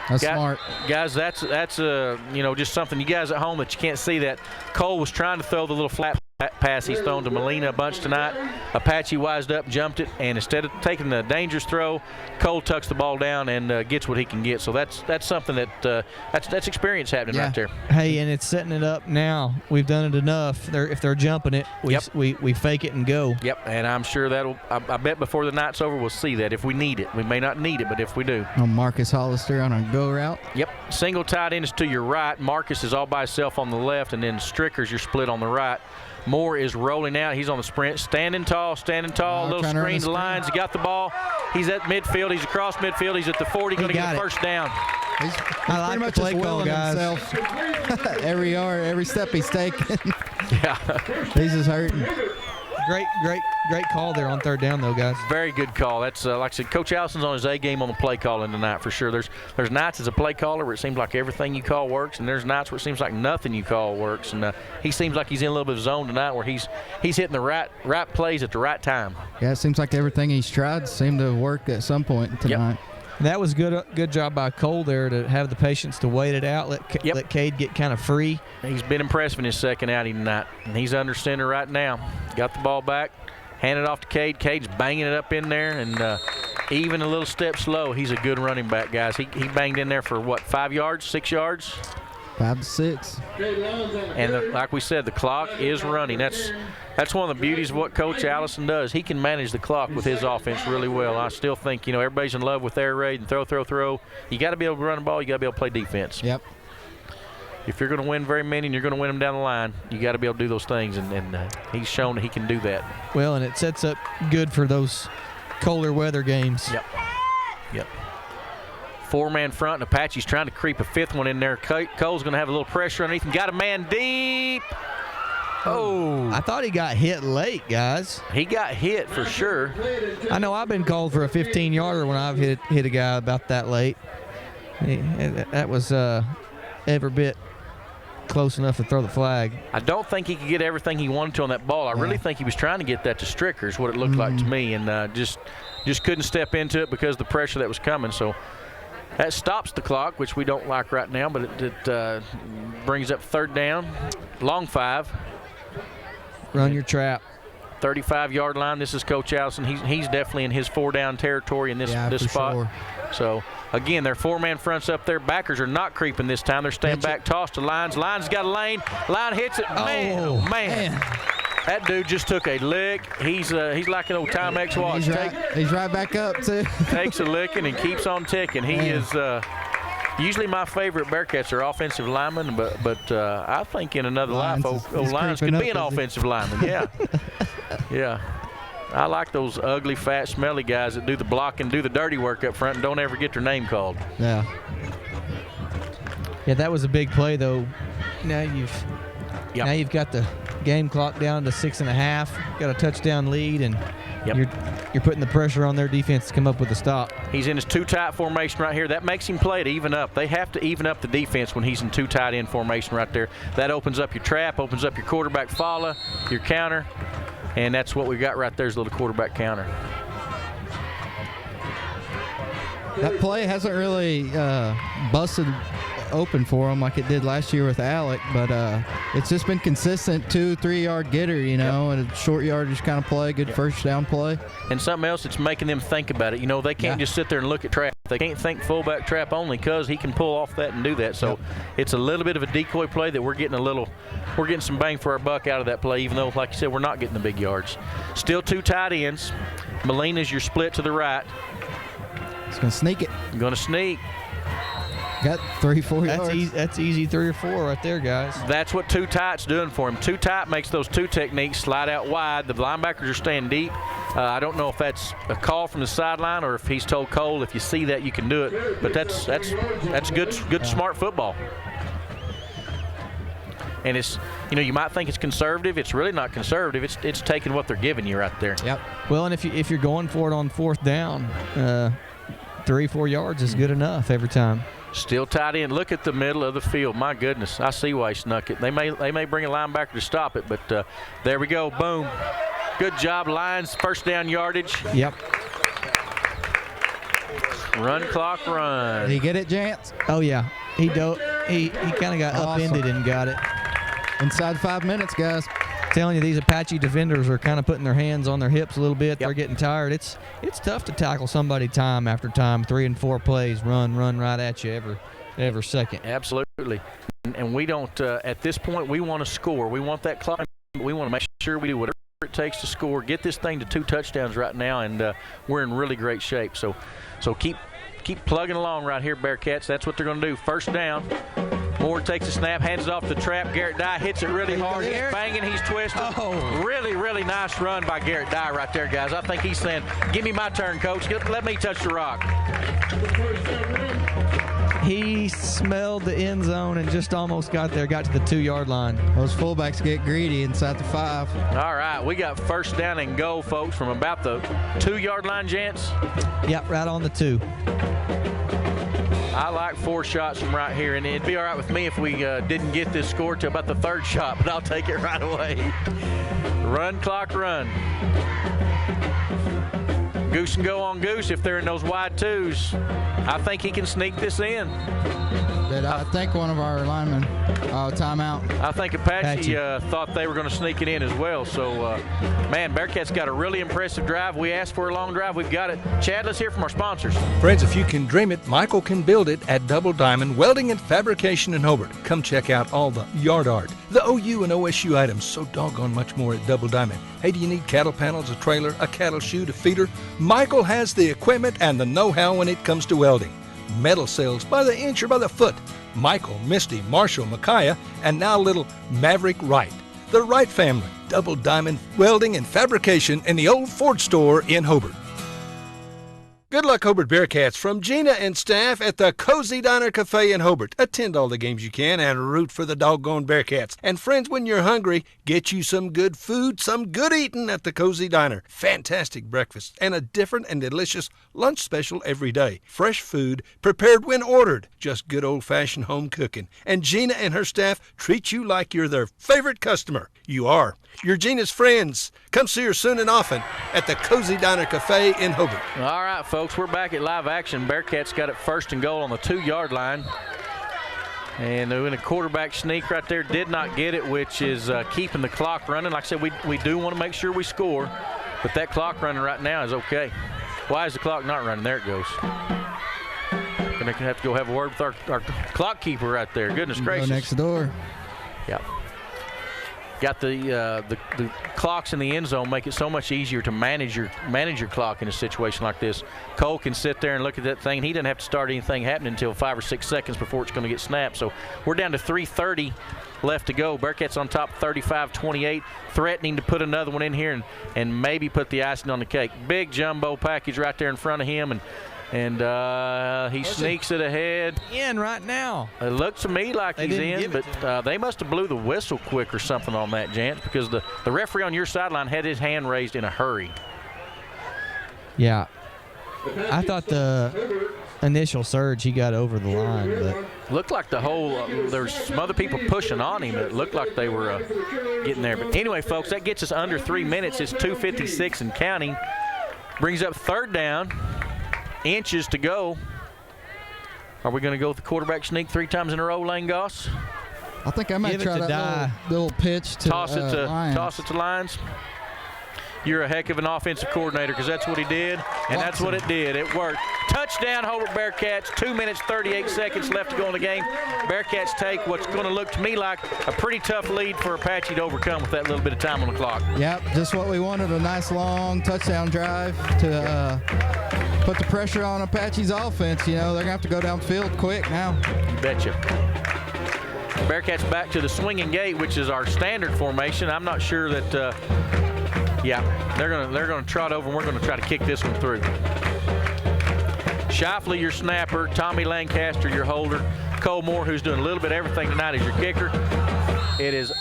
That's smart. Guys, that's just something you guys at home that you can't see that. Cole was trying to throw the little flat pass he's thrown to Molina a bunch tonight. Apache wised up, jumped it, and instead of taking the dangerous throw, Cole tucks the ball down and gets what he can get. So that's something that's experience happening right there. Hey, and it's setting it up now. We've done it enough. If they're jumping it, we fake it and go. Yep, and I'm sure I bet before the night's over we'll see that if we need it. We may not need it, but if we do. Marcus Hollister on a go route. Yep, single tight end is to your right. Marcus is all by himself on the left, and then Stricker's your split on the right. Moore is rolling out. He's on the sprint. Standing tall. Little screen to lines. He got the ball. He's at midfield. He's across midfield. He's at the 40. Going to get a first down. He's pretty much just willing himself. Every yard, every step he's taking. Yeah. He's just hurting. Great call there on third down, though, guys. Very good call. That's like I said, Coach Allison's on his A game on the play calling tonight for sure. There's nights as a play caller where it seems like everything you call works, and there's nights where it seems like nothing you call works. And he seems like he's in a little bit of zone tonight where he's hitting the right plays at the right time. Yeah, it seems like everything he's tried seemed to have worked at some point tonight. Yep. That was good job by Cole there to have the patience to wait it out, let Cade get kind of free. He's been impressive in his second outing tonight, and he's under center right now. Got the ball back, handed it off to Cade. Cade's banging it up in there, and even a little step slow. He's a good running back, guys. He banged in there for, 5 yards, 6 yards? 5 to 6. And like we said, the clock is running. That's one of the beauties of what Coach Allison does. He can manage the clock with his offense really well. I still think, everybody's in love with air raid and throw. You got to be able to run the ball. You got to be able to play defense. Yep. If you're going to win very many and you're going to win them down the line, you got to be able to do those things, and he's shown that he can do that. Well, and it sets up good for those colder weather games. Yep. 4-man front, and Apache's trying to creep a fifth one in there. Cole's going to have a little pressure underneath and got a man deep. Oh. I thought he got hit late, guys. He got hit for sure. I know I've been called for a 15-yarder when I've hit a guy about that late. That was every bit close enough to throw the flag. I don't think he could get everything he wanted to on that ball. I really think he was trying to get that to Stricker is what it looked like to me, and just couldn't step into it because of the pressure that was coming. So that stops the clock, which we don't like right now, but it brings up third down, long 5. Run your trap. 35-yard line. This is Coach Allison. He's definitely in his 4-down territory in this spot. Sure. So, again, their 4-man fronts up there. Backers are not creeping this time. They're staying back, tossed to Lines. Lines got a lane. Line hits it. Man. That dude just took a lick. He's like an old Timex watch. He's right back up, too. Takes a licking and keeps on ticking. He is usually my favorite Bearcats are offensive linemen, but I think in another life, old Lines could be an offensive lineman. Yeah. Yeah. I like those ugly, fat, smelly guys that do the blocking, do the dirty work up front, and don't ever get their name called. Yeah. Yeah, that was a big play, though. Now you've got the game clock down to 6.5. Got a touchdown lead, and you're putting the pressure on their defense to come up with a stop. He's in his two tight formation right here. That makes him play to even up. They have to even up the defense when he's in two tight end formation right there. That opens up your trap, opens up your quarterback follow, your counter, and that's what we got right there is a little quarterback counter. That play hasn't really busted open for him like it did last year with Alec, but it's just been consistent 2-3 yard getter, and a short yardage kind of play, good first down play. And something else, it's making them think about it. They can't just sit there and look at trap. They can't think fullback trap only because he can pull off that and do that. So it's a little bit of a decoy play that we're getting some bang for our buck out of that play, even though, like you said, we're not getting the big yards. Still two tight ends. Molina's your split to the right. He's going to sneak it. Going to sneak. Got 3-4 yards. That's easy 3 or 4 right there, guys. That's what two tight's doing for him. Two tight makes those two techniques slide out wide. The linebackers are staying deep. I don't know if that's a call from the sideline or if he's told Cole, if you see that, you can do it. But that's good, smart football. And it's, you might think it's conservative. It's really not conservative. It's taking what they're giving you right there. Yep. Well, and if you're going for it on fourth down, 3-4 yards is good enough every time. Still tight end. Look at the middle of the field. My goodness, I see why he snuck it. They may bring a linebacker to stop it, but there we go. Boom. Good job, Lions. First down yardage. Yep. Run clock run. Did he get it, Jance? Oh, yeah. He kind of got upended and got it. Inside 5 minutes, guys. Telling you, these Apache defenders are kind of putting their hands on their hips a little bit. Yep. They're getting tired. It's tough to tackle somebody time after time. 3 and 4 plays, run right at you every second. Absolutely. And we don't, at this point, we want to score. We want that clock. We want to make sure we do whatever it takes to score. Get this thing to 2 touchdowns right now, and we're in really great shape. So keep plugging along right here, Bearcats. That's what they're going to do. First down. Moore takes a snap, hands it off the trap. Garrett Dye hits it really hard. He's banging, he's twisting. Oh. Really, really nice run by Garrett Dye right there, guys. I think he's saying, give me my turn, coach. Let me touch the rock. He smelled the end zone and just almost got there, got to the 2-yard line. Those fullbacks get greedy inside the 5. All right, we got first down and goal, folks, from about the 2-yard line, gents. Yep, right on the 2. I like 4 shots from right here, and it'd be all right with me if we didn't get this score to about the 3rd shot, but I'll take it right away. Run clock run. Goose and go on Goose if they're in those wide 2s. I think he can sneak this in. I think one of our linemen, timeout. I think Apache thought they were going to sneak it in as well. So, man, Bearcats got a really impressive drive. We asked for a long drive. We've got it. Chad, let's hear from our sponsors. Friends, if you can dream it, Michael can build it at Double Diamond Welding and Fabrication in Hobart. Come check out all the yard art, the OU and OSU items, so doggone much more at Double Diamond. Hey, do you need cattle panels, a trailer, a cattle chute, a feeder? Michael has the equipment and the know-how when it comes to welding. Metal sales by the inch or by the foot. Michael, Misty, Marshall, Micaiah, and now little Maverick Wright. The Wright family, Double Diamond Welding and Fabrication in the old Ford store in Hobart. Good luck, Hobart Bearcats, from Gina and staff at the Cozy Diner Cafe in Hobart. Attend all the games you can and root for the doggone Bearcats. And friends, when you're hungry, get you some good food, some good eating at the Cozy Diner. Fantastic breakfast and a different and delicious lunch special every day. Fresh food prepared when ordered. Just good old-fashioned home cooking. And Gina and her staff treat you like you're their favorite customer. You are. You're Gina's friends. Come see her soon and often at the Cozy Diner Cafe in Hobart. All right, folks, we're back at live action. Bearcats got it first and goal on the 2-yard line. And they're in a quarterback sneak right there. Did not get it, which is keeping the clock running. Like I said, we do want to make sure we score. But that clock running right now is okay. Why is the clock not running? There it goes. Going to have to go have a word with our clock keeper right there. Goodness gracious. Go next door. Yep. Got the clocks in the end zone make it so much easier to manage your clock in a situation like this. Cole can sit there and look at that thing, and he doesn't have to start anything happening until 5 or 6 seconds before it's going to get snapped. So we're down to 3:30 left to go. Bearcats on top 35-28, threatening to put another one in here and maybe put the icing on the cake. Big jumbo package right there in front of him, and he sneaks it ahead. In right now. It looks to me like he's in, but they must have blew the whistle quick or something on that, Jance, because the referee on your sideline had his hand raised in a hurry. Yeah. I thought the initial surge he got over the line, but looked like the whole there's some other people pushing on him. It looked like they were getting there. But anyway, folks, that gets us under 3 minutes. It's 2:56 and counting. Brings up 3rd down. Inches to go. Are we going to go with the quarterback sneak 3 times in a row, Lane Goss? I think I might try that little pitch to toss it to Lyons. You're a heck of an offensive coordinator, because that's what he did, and that's what it did. It worked. Touchdown, Hobart Bearcats. 2 minutes, 38 seconds left to go in the game. Bearcats take what's going to look to me like a pretty tough lead for Apache to overcome with that little bit of time on the clock. Yep, just what we wanted, a nice long touchdown drive to put the pressure on Apache's offense. You know, they're going to have to go downfield quick now. You betcha. Bearcats back to the swinging gate, which is our standard formation. I'm not sure that yeah, they're gonna trot over, and we're gonna try to kick this one through. Shifley, your snapper. Tommy Lancaster, your holder. Cole Moore, who's doing a little bit of everything tonight, is your kicker. It is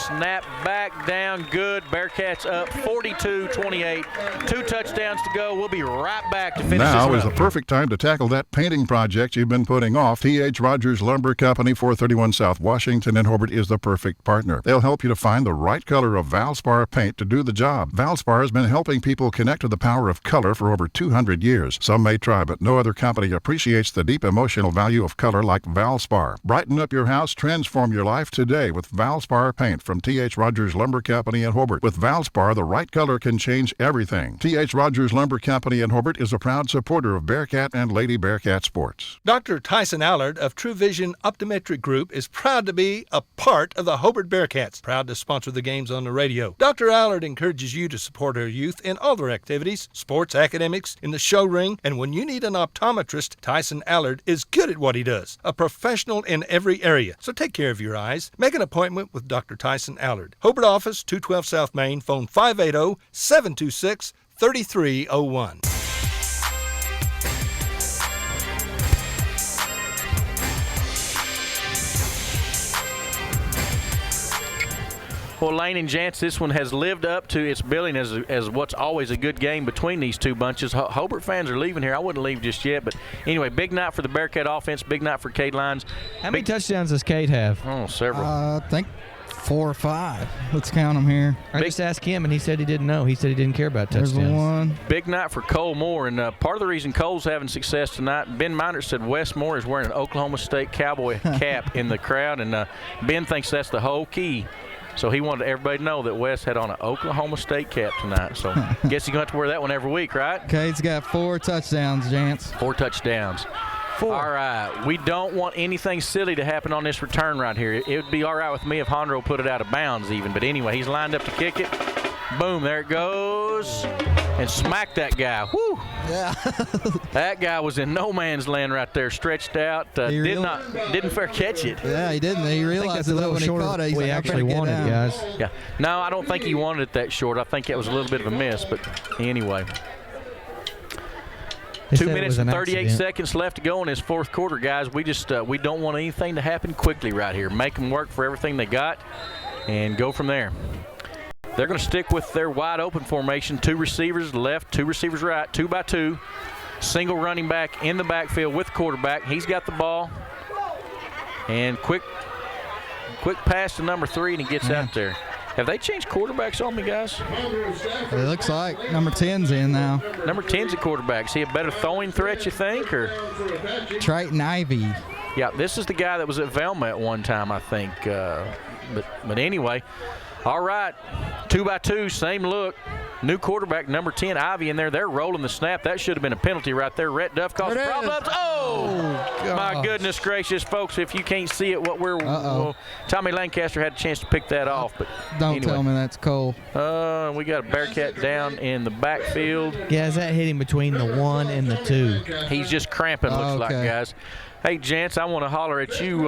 Snap back down, good. Bearcats up 42-28. 2 touchdowns to go. We'll be right back to finish Now this is one the up. perfect time to tackle that painting project you've been putting off. T.H. Rogers Lumber Company, 431 South Washington in Hobart is the perfect partner. They'll help you to find the right color of Valspar paint to do the job. Valspar has been helping people connect to the power of color for over 200 years. Some may try, but no other company appreciates the deep emotional value of color like Valspar. Brighten up your house, transform your life today with Valspar paint from T.H. Rogers Lumber Company in Hobart. With Valspar, the right color can change everything. T.H. Rogers Lumber Company in Hobart is a proud supporter of Bearcat and Lady Bearcat sports. Dr. Tyson Allard of True Vision Optometric Group is proud to be a part of the Hobart Bearcats, proud to sponsor the games on the radio. Dr. Allard encourages you to support our youth in all their activities, sports, academics, in the show ring, and when you need an optometrist, Tyson Allard is good at what he does, a professional in every area. So take care of your eyes. Make an appointment with Dr. Tyson Allard. Hobart office, 212 South Main, phone 580-726-3301. Well, Lane and Jance, this one has lived up to its billing as what's always a good game between these two bunches. Hobart fans are leaving here. I wouldn't leave just yet. But anyway, big night for the Bearcat offense, big night for Cade Lyons. How many touchdowns does Cade have? Oh, several. I think 4 or 5. Let's count them here. I just asked him, and he said he didn't know. He said he didn't care about touchdowns. There's one. Big night for Cole Moore, and part of the reason Cole's having success tonight, Ben Minert said Wes Moore is wearing an Oklahoma State Cowboy cap in the crowd, and Ben thinks that's the whole key. So he wanted everybody to know that Wes had on an Oklahoma State cap tonight. So guess you're going to have to wear that one every week, right? Cade's got 4 touchdowns, Jance. 4 touchdowns. 4. All right. We don't want anything silly to happen on this return right here. It would be all right with me if Hondro put it out of bounds even. But anyway, he's lined up to kick it. Boom, there it goes. And smack that guy. Woo! Yeah. That guy was in no man's land right there, stretched out. Didn't fair catch it. Yeah, he didn't. He realized it when he caught it. We actually wanted, guys. Yeah. No, I don't think he wanted it that short. I think it was a little bit of a miss. But anyway. 2 minutes and 38 seconds left to go in this fourth quarter, guys. We just we don't want anything to happen quickly right here. Make them work for everything they got and go from there. They're going to stick with their wide open formation. 2 receivers left, 2 receivers right, 2 by 2. Single running back in the backfield with quarterback. He's got the ball. And quick pass to number 3, and he gets out there. Have they changed quarterbacks on me, guys? It looks like number 10's in now. Number 10's a quarterback. Is he a better throwing threat, you think? Or Triton Ivy. Yeah, this is the guy that was at Velma at one time, I think. But anyway, all right, 2 by 2, same look. New quarterback, number 10, Ivy in there. They're rolling the snap. That should have been a penalty right there. Rhett Duff caused problems. Oh, my goodness gracious, folks, if you can't see it, well, Tommy Lancaster had a chance to pick that off. But Don't anyway. tell me that's Cole. We got a Bearcat down in the backfield. Yeah, is that hitting between the 1 and the 2? He's just cramping, looks like, guys. Hey, Jance, I want to holler at you.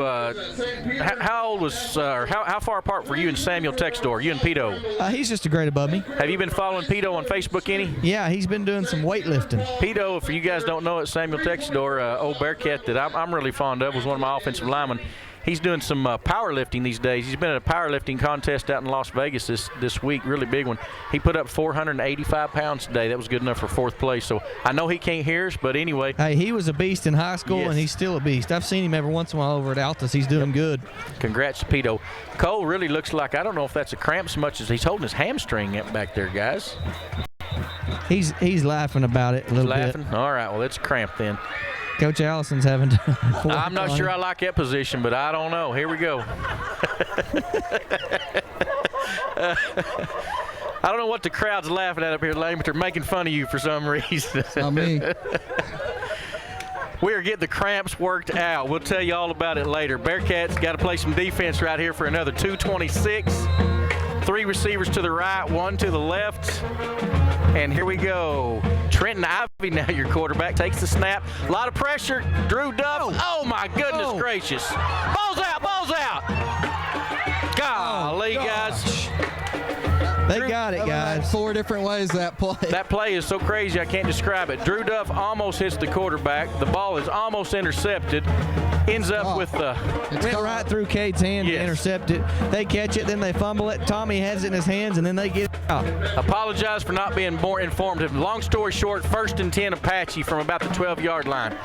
How old was, how far apart were you and Samuel Texdor, you and Pito? He's just a grade above me. Have you been following Pito on Facebook any? Yeah, he's been doing some weightlifting. Pito, if you guys don't know it, Samuel Texdor, old Bearcat that I'm really fond of, was one of my offensive linemen. He's doing some powerlifting these days. He's been at a powerlifting contest out in Las Vegas this week, really big one. He put up 485 pounds today. That was good enough for 4th place. So I know he can't hear us, but anyway. Hey, he was a beast in high school, and he's still a beast. I've seen him every once in a while over at Altus. He's doing good. Congrats to Pito. Cole really looks like, I don't know if that's a cramp so much as he's holding his hamstring back there, guys. He's laughing about it a little bit. All right, well, it's a cramp then. Coach Allison's having to I'm not sure I like that position, but I don't know. Here we go. I don't know what the crowd's laughing at up here, Lane, but they're making fun of you for some reason. Not me. We are getting the cramps worked out. We'll tell you all about it later. Bearcats got to play some defense right here for another 2:26. 3 receivers to the right, 1 to the left. And here we go. Trenton Ivy, now your quarterback, takes the snap. A lot of pressure. Drew Duff. Oh, my goodness gracious. Ball's out, ball's out. Golly, guys. They got it, guys. 4 different ways that play. That play is so crazy I can't describe it. Drew Duff almost hits the quarterback. The ball is almost intercepted. ends up with it went right through Cade's hand to intercept it. They catch it, then they fumble it. Tommy has it in his hands, and then they get it out. Apologize for not being more informative. Long story short, 1st and 10 Apache from about the 12-yard line.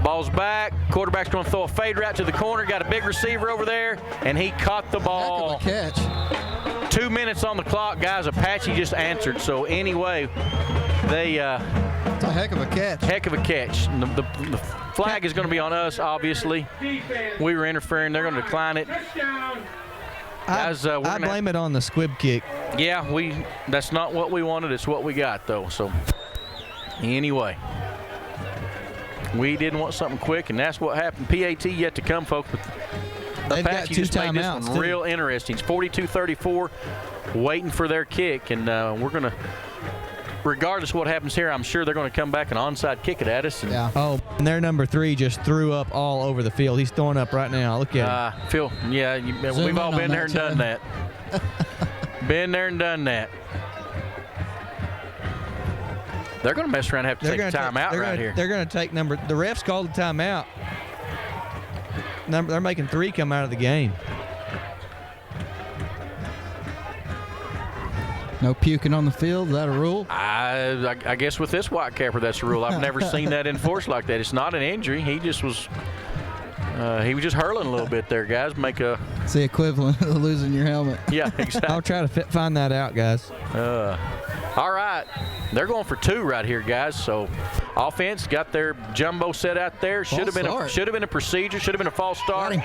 Ball's back. Quarterback's going to throw a fade route to the corner. Got a big receiver over there, and he caught the ball. Heck of a catch. 2 minutes on the clock, guys. Apache just answered. So anyway, they it's a heck of a catch. Heck of a catch. The flag is going to be on us, obviously. We were interfering. They're going to decline it. Guys, I blame it on the squib kick. Yeah, that's not what we wanted. It's what we got, though. So anyway, we didn't want something quick, and that's what happened. PAT yet to come, folks. They've got Apache two just made this timeouts, one real interesting. It's 42-34, waiting for their kick, and we're going to, regardless of what happens here, I'm sure they're going to come back and onside kick it at us. And Oh, and their number 3 just threw up all over the field. He's throwing up right now. Look at him. Phil, yeah, we've all been there and done that. Been there and done that. They're going to mess around and have to take a timeout right here. They're going to take the refs called the timeout. They're making 3 come out of the game. No puking on the field. Is that a rule? I guess with this white capper, that's a rule. I've never seen that enforced like that. It's not an injury. He just was just hurling a little bit there, guys. It's the equivalent of losing your helmet. Yeah, exactly. I'll try to find that out, guys. All right. They're going for 2 right here, guys. So offense got their jumbo set out there. Should have been a procedure. Should have been a false start.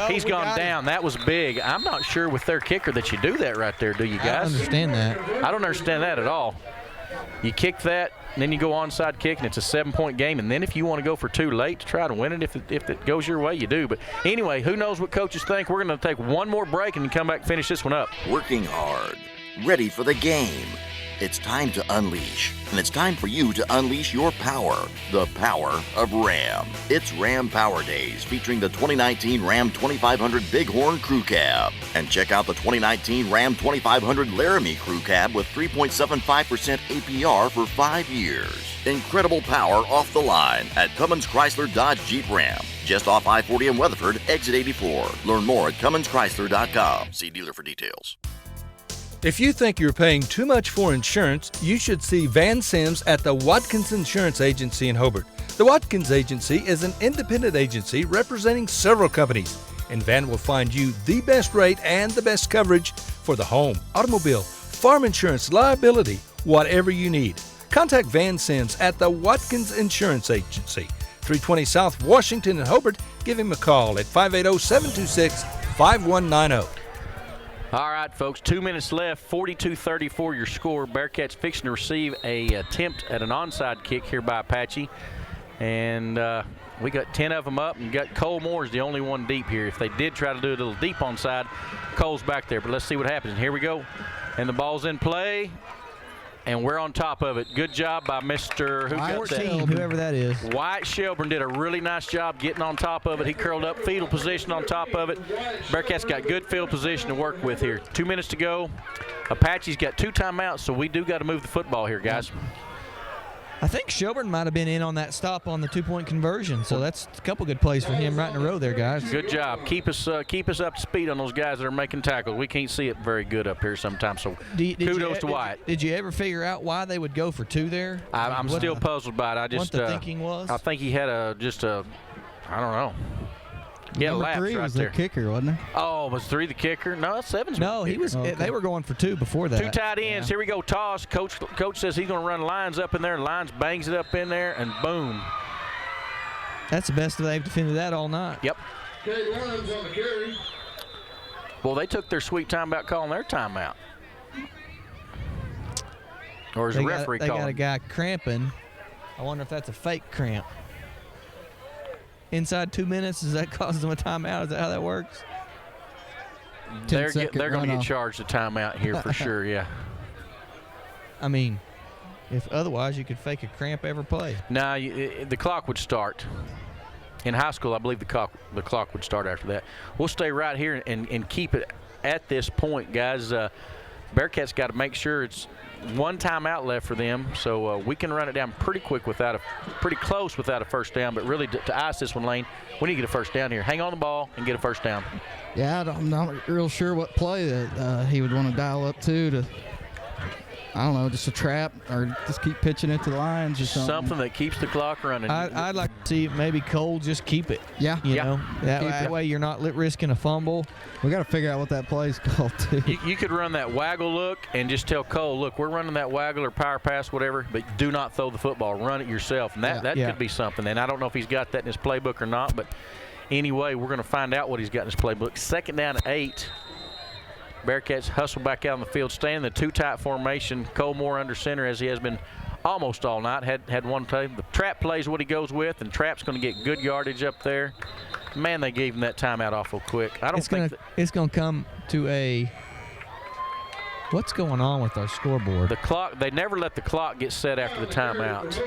He's gone down. That was big. I'm not sure with their kicker that you do that right there, do you guys? I don't understand that. I don't understand that at all. You kick that, and then you go onside kick, and it's a 7-point game. And then if you want to go for 2 late to try to win it, if it goes your way, you do. But anyway, who knows what coaches think. We're going to take one more break and come back and finish this one up. Working hard, ready for the game. It's time to unleash, and it's time for you to unleash your power, the power of Ram. It's Ram Power Days, featuring the 2019 Ram 2500 Bighorn Crew Cab. And check out the 2019 Ram 2500 Laramie Crew Cab with 3.75% APR for 5 years. Incredible power off the line at Cummins Chrysler Dodge Jeep Ram. Just off I-40 in Weatherford, exit 84. Learn more at CumminsChrysler.com. See dealer for details. If you think you're paying too much for insurance, you should see Van Sims at the Watkins Insurance Agency in Hobart. The Watkins Agency is an independent agency representing several companies, and Van will find you the best rate and the best coverage for the home, automobile, farm insurance, liability, whatever you need. Contact Van Sims at the Watkins Insurance Agency, 320 South Washington in Hobart. Give him a call at 580-726-5190. All right, folks, 2 minutes left, 42-34 your score. Bearcats fixing to receive a attempt at an onside kick here by Apache. And we got 10 of them up, and got Cole Moore's the only one deep here. If they did try to do a little deep onside, Cole's back there. But let's see what happens. And here we go. And the ball's in play. And we're on top of it. Good job by Mr. Whoever that is. Wyatt Shelburne did a really nice job getting on top of it. He curled up, fetal position on top of it. Bearcats got good field position to work with here. 2 minutes to go. Apache's got 2 timeouts, so we do got to move the football here, guys. I think Shelburne might have been in on that stop on the 2-point conversion, so that's a couple good plays for him right in a row there, guys. Good job. Keep us up to speed on those guys that are making tackles. We can't see it very good up here sometimes, so kudos to Wyatt. Did you ever figure out why they would go for 2 there? I'm still puzzled by it. What the thinking was? I think he had I don't know. Yeah, Number 3 was the kicker, wasn't it? Oh, was 3 the kicker? No, 7's No, he was. Okay. They were going for 2 before that. 2 tight ends. Yeah. Here we go. Toss. Coach says he's going to run lines up in there. Lines bangs it up in there, and boom. That's the best they've defended that all night. Yep. Okay, Lawrence on the carry. Well, they took their sweet time about calling their timeout. Or is the referee calling? They got a guy cramping. I wonder if that's a fake cramp. Inside 2 minutes, does that cause them a timeout? Is that how that works? They're going to get charged a timeout here for sure, yeah. I mean, if otherwise you could fake a cramp every play. No, the clock would start. In high school, I believe the clock would start after that. We'll stay right here and keep it at this point, guys. Bearcats got to make sure one timeout left for them, so we can run it down pretty close without a first down. But really, to ice this one, Lane, we need to get a first down here. Hang on the ball and get a first down. Yeah, I'm not real sure what play that he would want to dial up to I don't know, just a trap or just keep pitching it to the lines or something. Something that keeps the clock running. I'd like to see maybe Cole just keep it. Yeah. You know, that way you're not risking a fumble. We got to figure out what that play's called, too. You could run that waggle look and just tell Cole, look, we're running that waggle or power pass, whatever, but do not throw the football. Run it yourself. And that could be something. And I don't know if he's got that in his playbook or not, but anyway, we're going to find out what he's got in his playbook. 2nd down and 8. Bearcats hustle back out on the field, staying in the two-tight formation. Cole Moore under center, as he has been almost all night. Had one play. The trap play is what he goes with, and trap's going to get good yardage up there. Man, they gave him that timeout awful quick. It's going to come to a – what's going on with our scoreboard? The clock – they never let the clock get set after the timeout.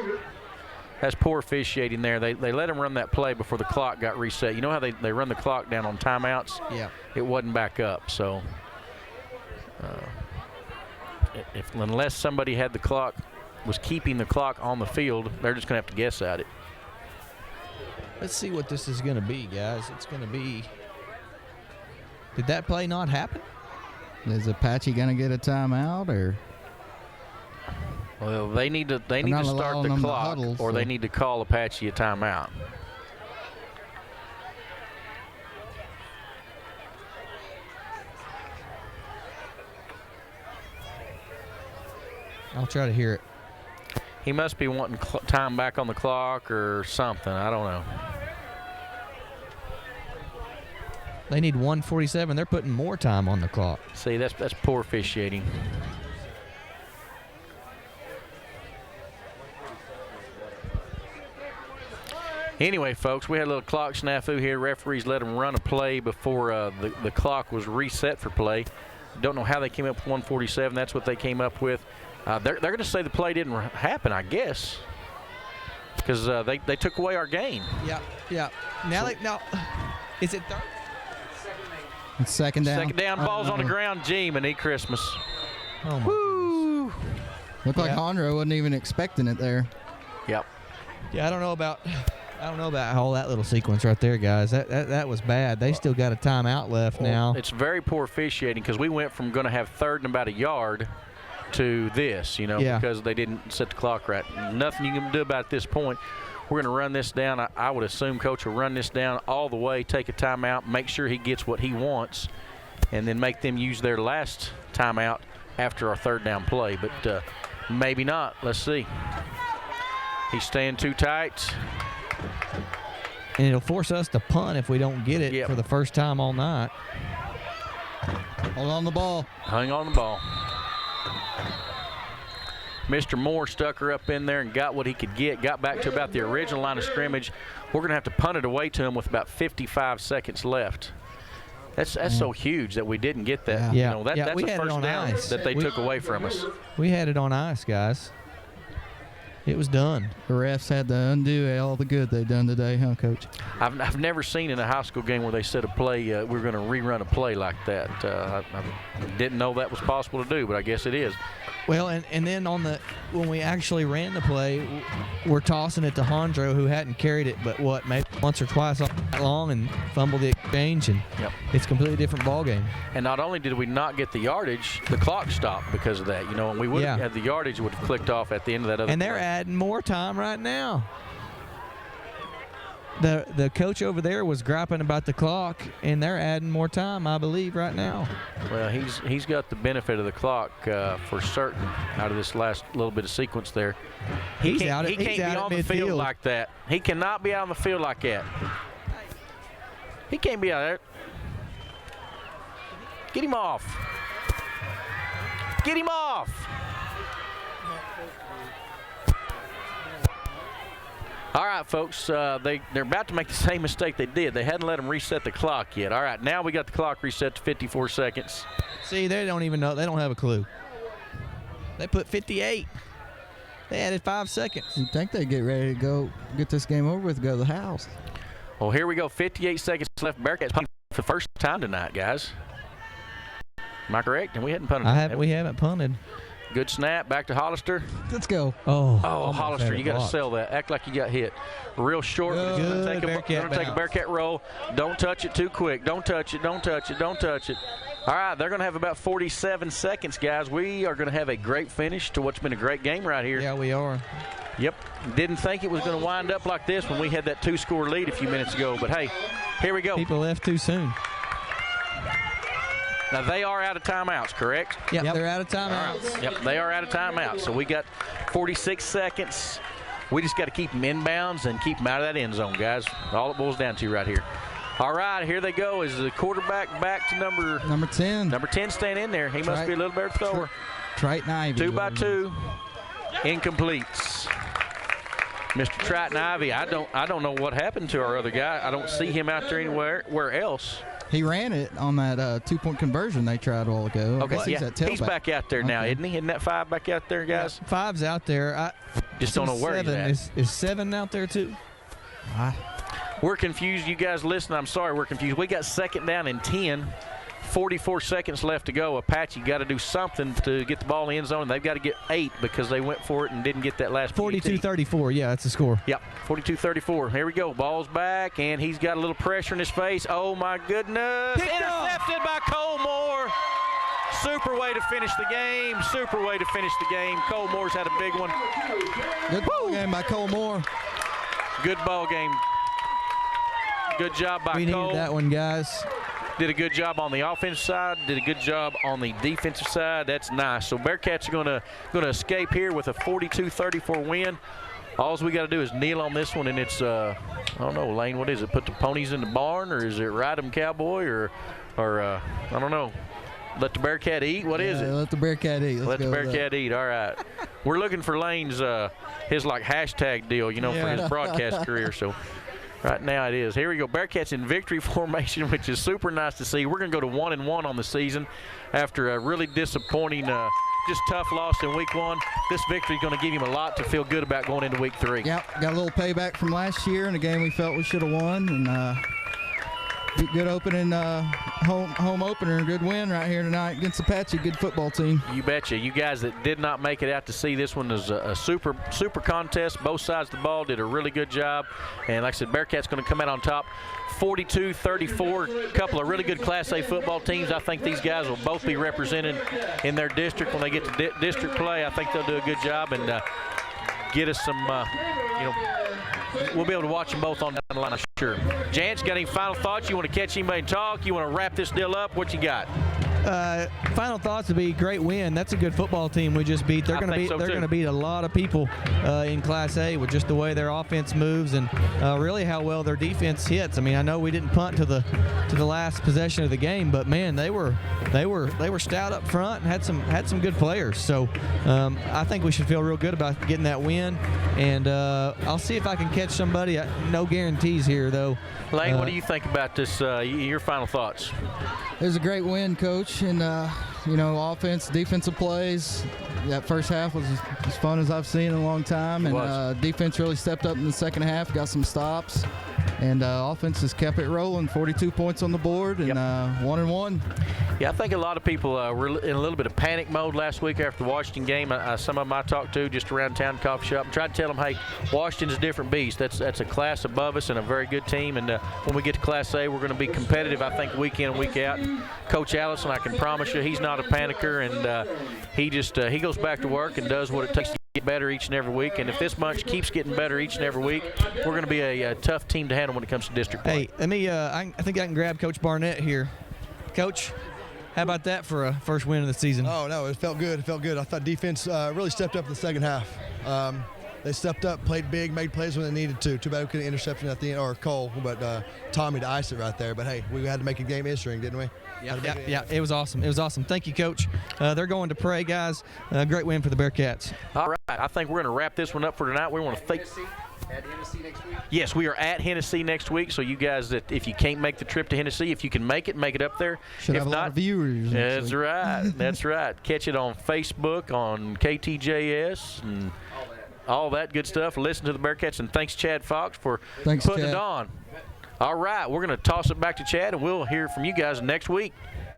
That's poor officiating there. They let him run that play before the clock got reset. You know how they run the clock down on timeouts? Yeah. It wasn't back up, so – unless somebody had the clock, was keeping the clock on the field, they're just going to have to guess at it. Let's see what this is going to be, guys. It's going to be. Did that play not happen? Is Apache going to get a timeout or? Well, they need to start the clock, or they need to call Apache a timeout. I'll try to hear it. He must be wanting time back on the clock or something. I don't know. They need 1:47. They're putting more time on the clock. See, that's poor officiating. Anyway, folks, we had a little clock snafu here. Referees let them run a play before the clock was reset for play. Don't know how they came up with 1:47. That's what they came up with. They're going to say the play didn't happen, I guess, because they took away our gain. Yeah. Now is it third? It's 2nd down. 2nd down, ball's on the ground. Gee, Monique Christmas. Oh my goodness. Looked like Hondro wasn't even expecting it there. Yep. Yeah, I don't know about all that little sequence right there, guys. That was bad. They still got a timeout left now. It's very poor officiating because we went from going to have 3rd and about a yard to this, because they didn't set the clock right. Nothing you can do about it at this point. We're going to run this down. I would assume Coach will run this down all the way, take a timeout, make sure he gets what he wants, and then make them use their last timeout after our 3rd down play. But maybe not. Let's see. He's staying too tight. And it'll force us to punt if we don't get it for the first time all night. Hold on the ball. Hang on the ball. Mr. Moore stuck her up in there and got what he could get, got back to about the original line of scrimmage. We're going to have to punt it away to him with about 55 seconds left. That's so huge that we didn't get that. Yeah. That's we a had first it on down ice. that they took away from us. We had it on ice, guys. It was done. The refs had to undo all the good they've done today, huh, Coach? I've never seen in a high school game where they said a play, we're going to rerun a play like that. I didn't know that was possible to do, but I guess it is. Well, and then when we actually ran the play, we're tossing it to Hondro, who hadn't carried it but maybe once or twice all night long, and fumbled the exchange, and it's a completely different ball game. And not only did we not get the yardage, the clock stopped because of that. And we would have had the yardage would have clicked off at the end of that other. And they're adding more time right now. The coach over there was griping about the clock, and they're adding more time, I believe, right now. Well, he's got the benefit of the clock for certain out of this last little bit of sequence there. He can't be on the field like that. He cannot be out on the field like that. He can't be out there. Get him off. Get him off. All right, folks, they're about to make the same mistake they did. They hadn't let them reset the clock yet. All right, now we got the clock reset to 54 seconds. See, they don't even know. They don't have a clue. They put 58. They added 5 seconds. You think they get ready to go get this game over with, go to the house. Well, here we go. 58 seconds left. Bearcats punted for the first time tonight, guys. Am I correct? And we hadn't punted. We haven't punted. Good snap. Back to Hollister. Let's go. Oh, Hollister, you got to sell that. Act like you got hit. Real short. Good Going to take a Bearcat roll. Don't touch it too quick. Don't touch it. Don't touch it. Don't touch it. All right, they're going to have about 47 seconds, guys. We are going to have a great finish to what's been a great game right here. Yeah, we are. Yep. Didn't think it was going to wind up like this when we had that 2-score lead a few minutes ago. But, hey, here we go. People left too soon. Now, they are out of timeouts, correct? Yep. They're out of timeouts. Right. Yep, they are out of timeouts. So we got 46 seconds. We just got to keep them inbounds and keep them out of that end zone, guys. All it boils down to right here. All right, here they go. Is the quarterback back to number 10. Number 10 staying in there. He must be a little better thrower. Triton Ivy. 2 by 2. Incompletes. Mr. Triton Ivy, I don't know what happened to our other guy. I don't see him out there anywhere else. He ran it on that 2-point conversion they tried a while ago. Okay, he's back out there now, isn't he? Isn't that 5 back out there, guys? Yeah, 5's out there. I just don't know where he's at. Is 7 out there too? We're confused. You guys listen, I'm sorry we're confused. We got 2nd down and 10. 44 seconds left to go. Apache got to do something to get the ball in the end zone. They've got to get 8 because they went for it and didn't get that last 42-34. Yeah, that's the score. Yep, 42-34. Here we go. Ball's back, and he's got a little pressure in his face. Oh, my goodness. Intercepted by Cole Moore. Super way to finish the game. Super way to finish the game. Cole Moore's had a big one. Good ball game by Cole Moore. Good ball game. Good job by Cole. We needed that one, guys. Did a good job on the offensive side. Did a good job on the defensive side. That's nice. So Bearcats are going to escape here with a 42-34 win. All we got to do is kneel on this one, and it's I don't know, Lane. What is it? Put the ponies in the barn, or is it ride 'em cowboy, or I don't know. Let the Bearcat eat. What is it? Let the Bearcat eat. Let the Bearcat eat. All right. We're looking for Lane's his like hashtag deal, for his broadcast career. So. Right now it is. Here we go. Bearcats in victory formation, which is super nice to see. We're going to go to 1-1 on the season after a really disappointing, just tough loss in week 1. This victory is going to give him a lot to feel good about going into week 3. Yep, got a little payback from last year in a game we felt we should have won, and good opening, home opener, good win right here tonight against Apache. Good football team. You betcha. You guys that did not make it out to see this one is a super contest. Both sides of the ball did a really good job, and like I said, Bearcats going to come out on top, 42-34. A couple of really good Class A football teams. I think these guys will both be represented in their district when they get to district play. I think they'll do a good job and get us some, we'll be able to watch them both on down the line, I'm sure. Jance, got any final thoughts? You want to catch anybody talk? You want to wrap this deal up? What you got? Final thoughts would be great win. That's a good football team we just beat. They're going to beat a lot of people in Class A with just the way their offense moves and really how well their defense hits. I mean, I know we didn't punt to the last possession of the game, but man, they were stout up front and had some good players. So I think we should feel real good about getting that win. And I'll see if I can catch somebody. No guarantees here, though. Lane, what do you think about this? Your final thoughts? It was a great win, Coach, and offense, defensive plays. That first half was as fun as I've seen in a long time, and defense really stepped up in the second half, got some stops, and offense has kept it rolling. 42 points on the board, and 1-1. Yeah, I think a lot of people were in a little bit of panic mode last week after the Washington game. Some of them I talked to just around town coffee shop and tried to tell them, hey, Washington's a different beast. That's a class above us and a very good team. And when we get to Class A, we're going to be competitive, I think, week in and week out. Coach Allison, I can promise you, he's not a panicker, and he goes back to work and does what it takes to get better each and every week. And if this bunch keeps getting better each and every week, we're going to be a tough team to handle when it comes to district play. Hey, let me. I think I can grab Coach Barnett here, Coach. How about that for a first win of the season? Oh, no, it felt good. It felt good. I thought defense really stepped up in the second half. They stepped up, played big, made plays when they needed to. Too bad we couldn't interception at the end, or Cole, but Tommy to ice it right there. But, hey, we had to make a game interesting, didn't we? Yeah, it was awesome. It was awesome. Thank you, Coach. They're going to pray, guys. Great win for the Bearcats. All right. I think we're going to wrap this one up for tonight. We want to thank at Hennessy next week? Yes, we are at Hennessy next week. So you guys, that if you can't make the trip to Hennessy, if you can make it up there. Should have a lot of viewers. That's right. That's right. Catch it on Facebook, on KTJS, and all that good stuff. Listen to the Bearcats, and thanks, Chad Fox, for putting it on. All right, we're going to toss it back to Chad, and we'll hear from you guys next week.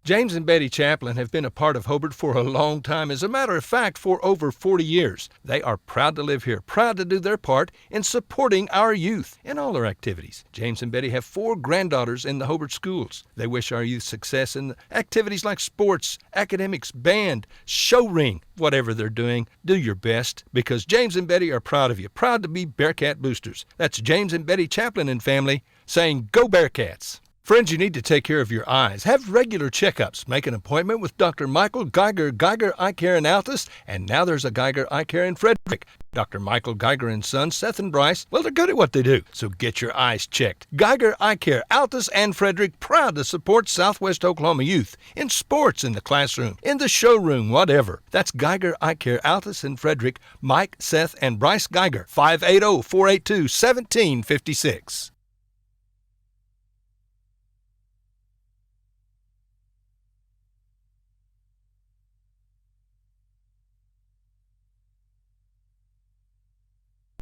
James and Betty Chaplin have been a part of Hobart for a long time. As a matter of fact, for over 40 years. They are proud to live here, proud to do their part in supporting our youth in all their activities. James and Betty have 4 granddaughters in the Hobart schools. They wish our youth success in activities like sports, academics, band, show ring, whatever they're doing. Do your best, because James and Betty are proud of you, proud to be Bearcat boosters. That's James and Betty Chaplin and family saying, "Go Bearcats!" Friends, you need to take care of your eyes. Have regular checkups. Make an appointment with Dr. Michael Geiger, Geiger Eye Care in Altus, and now there's a Geiger Eye Care in Frederick. Dr. Michael Geiger and Sons, Seth and Bryce, well, they're good at what they do, so get your eyes checked. Geiger Eye Care, Altus and Frederick, proud to support Southwest Oklahoma youth in sports, in the classroom, in the showroom, whatever. That's Geiger Eye Care, Altus and Frederick, Mike, Seth, and Bryce Geiger, 580-482-1756.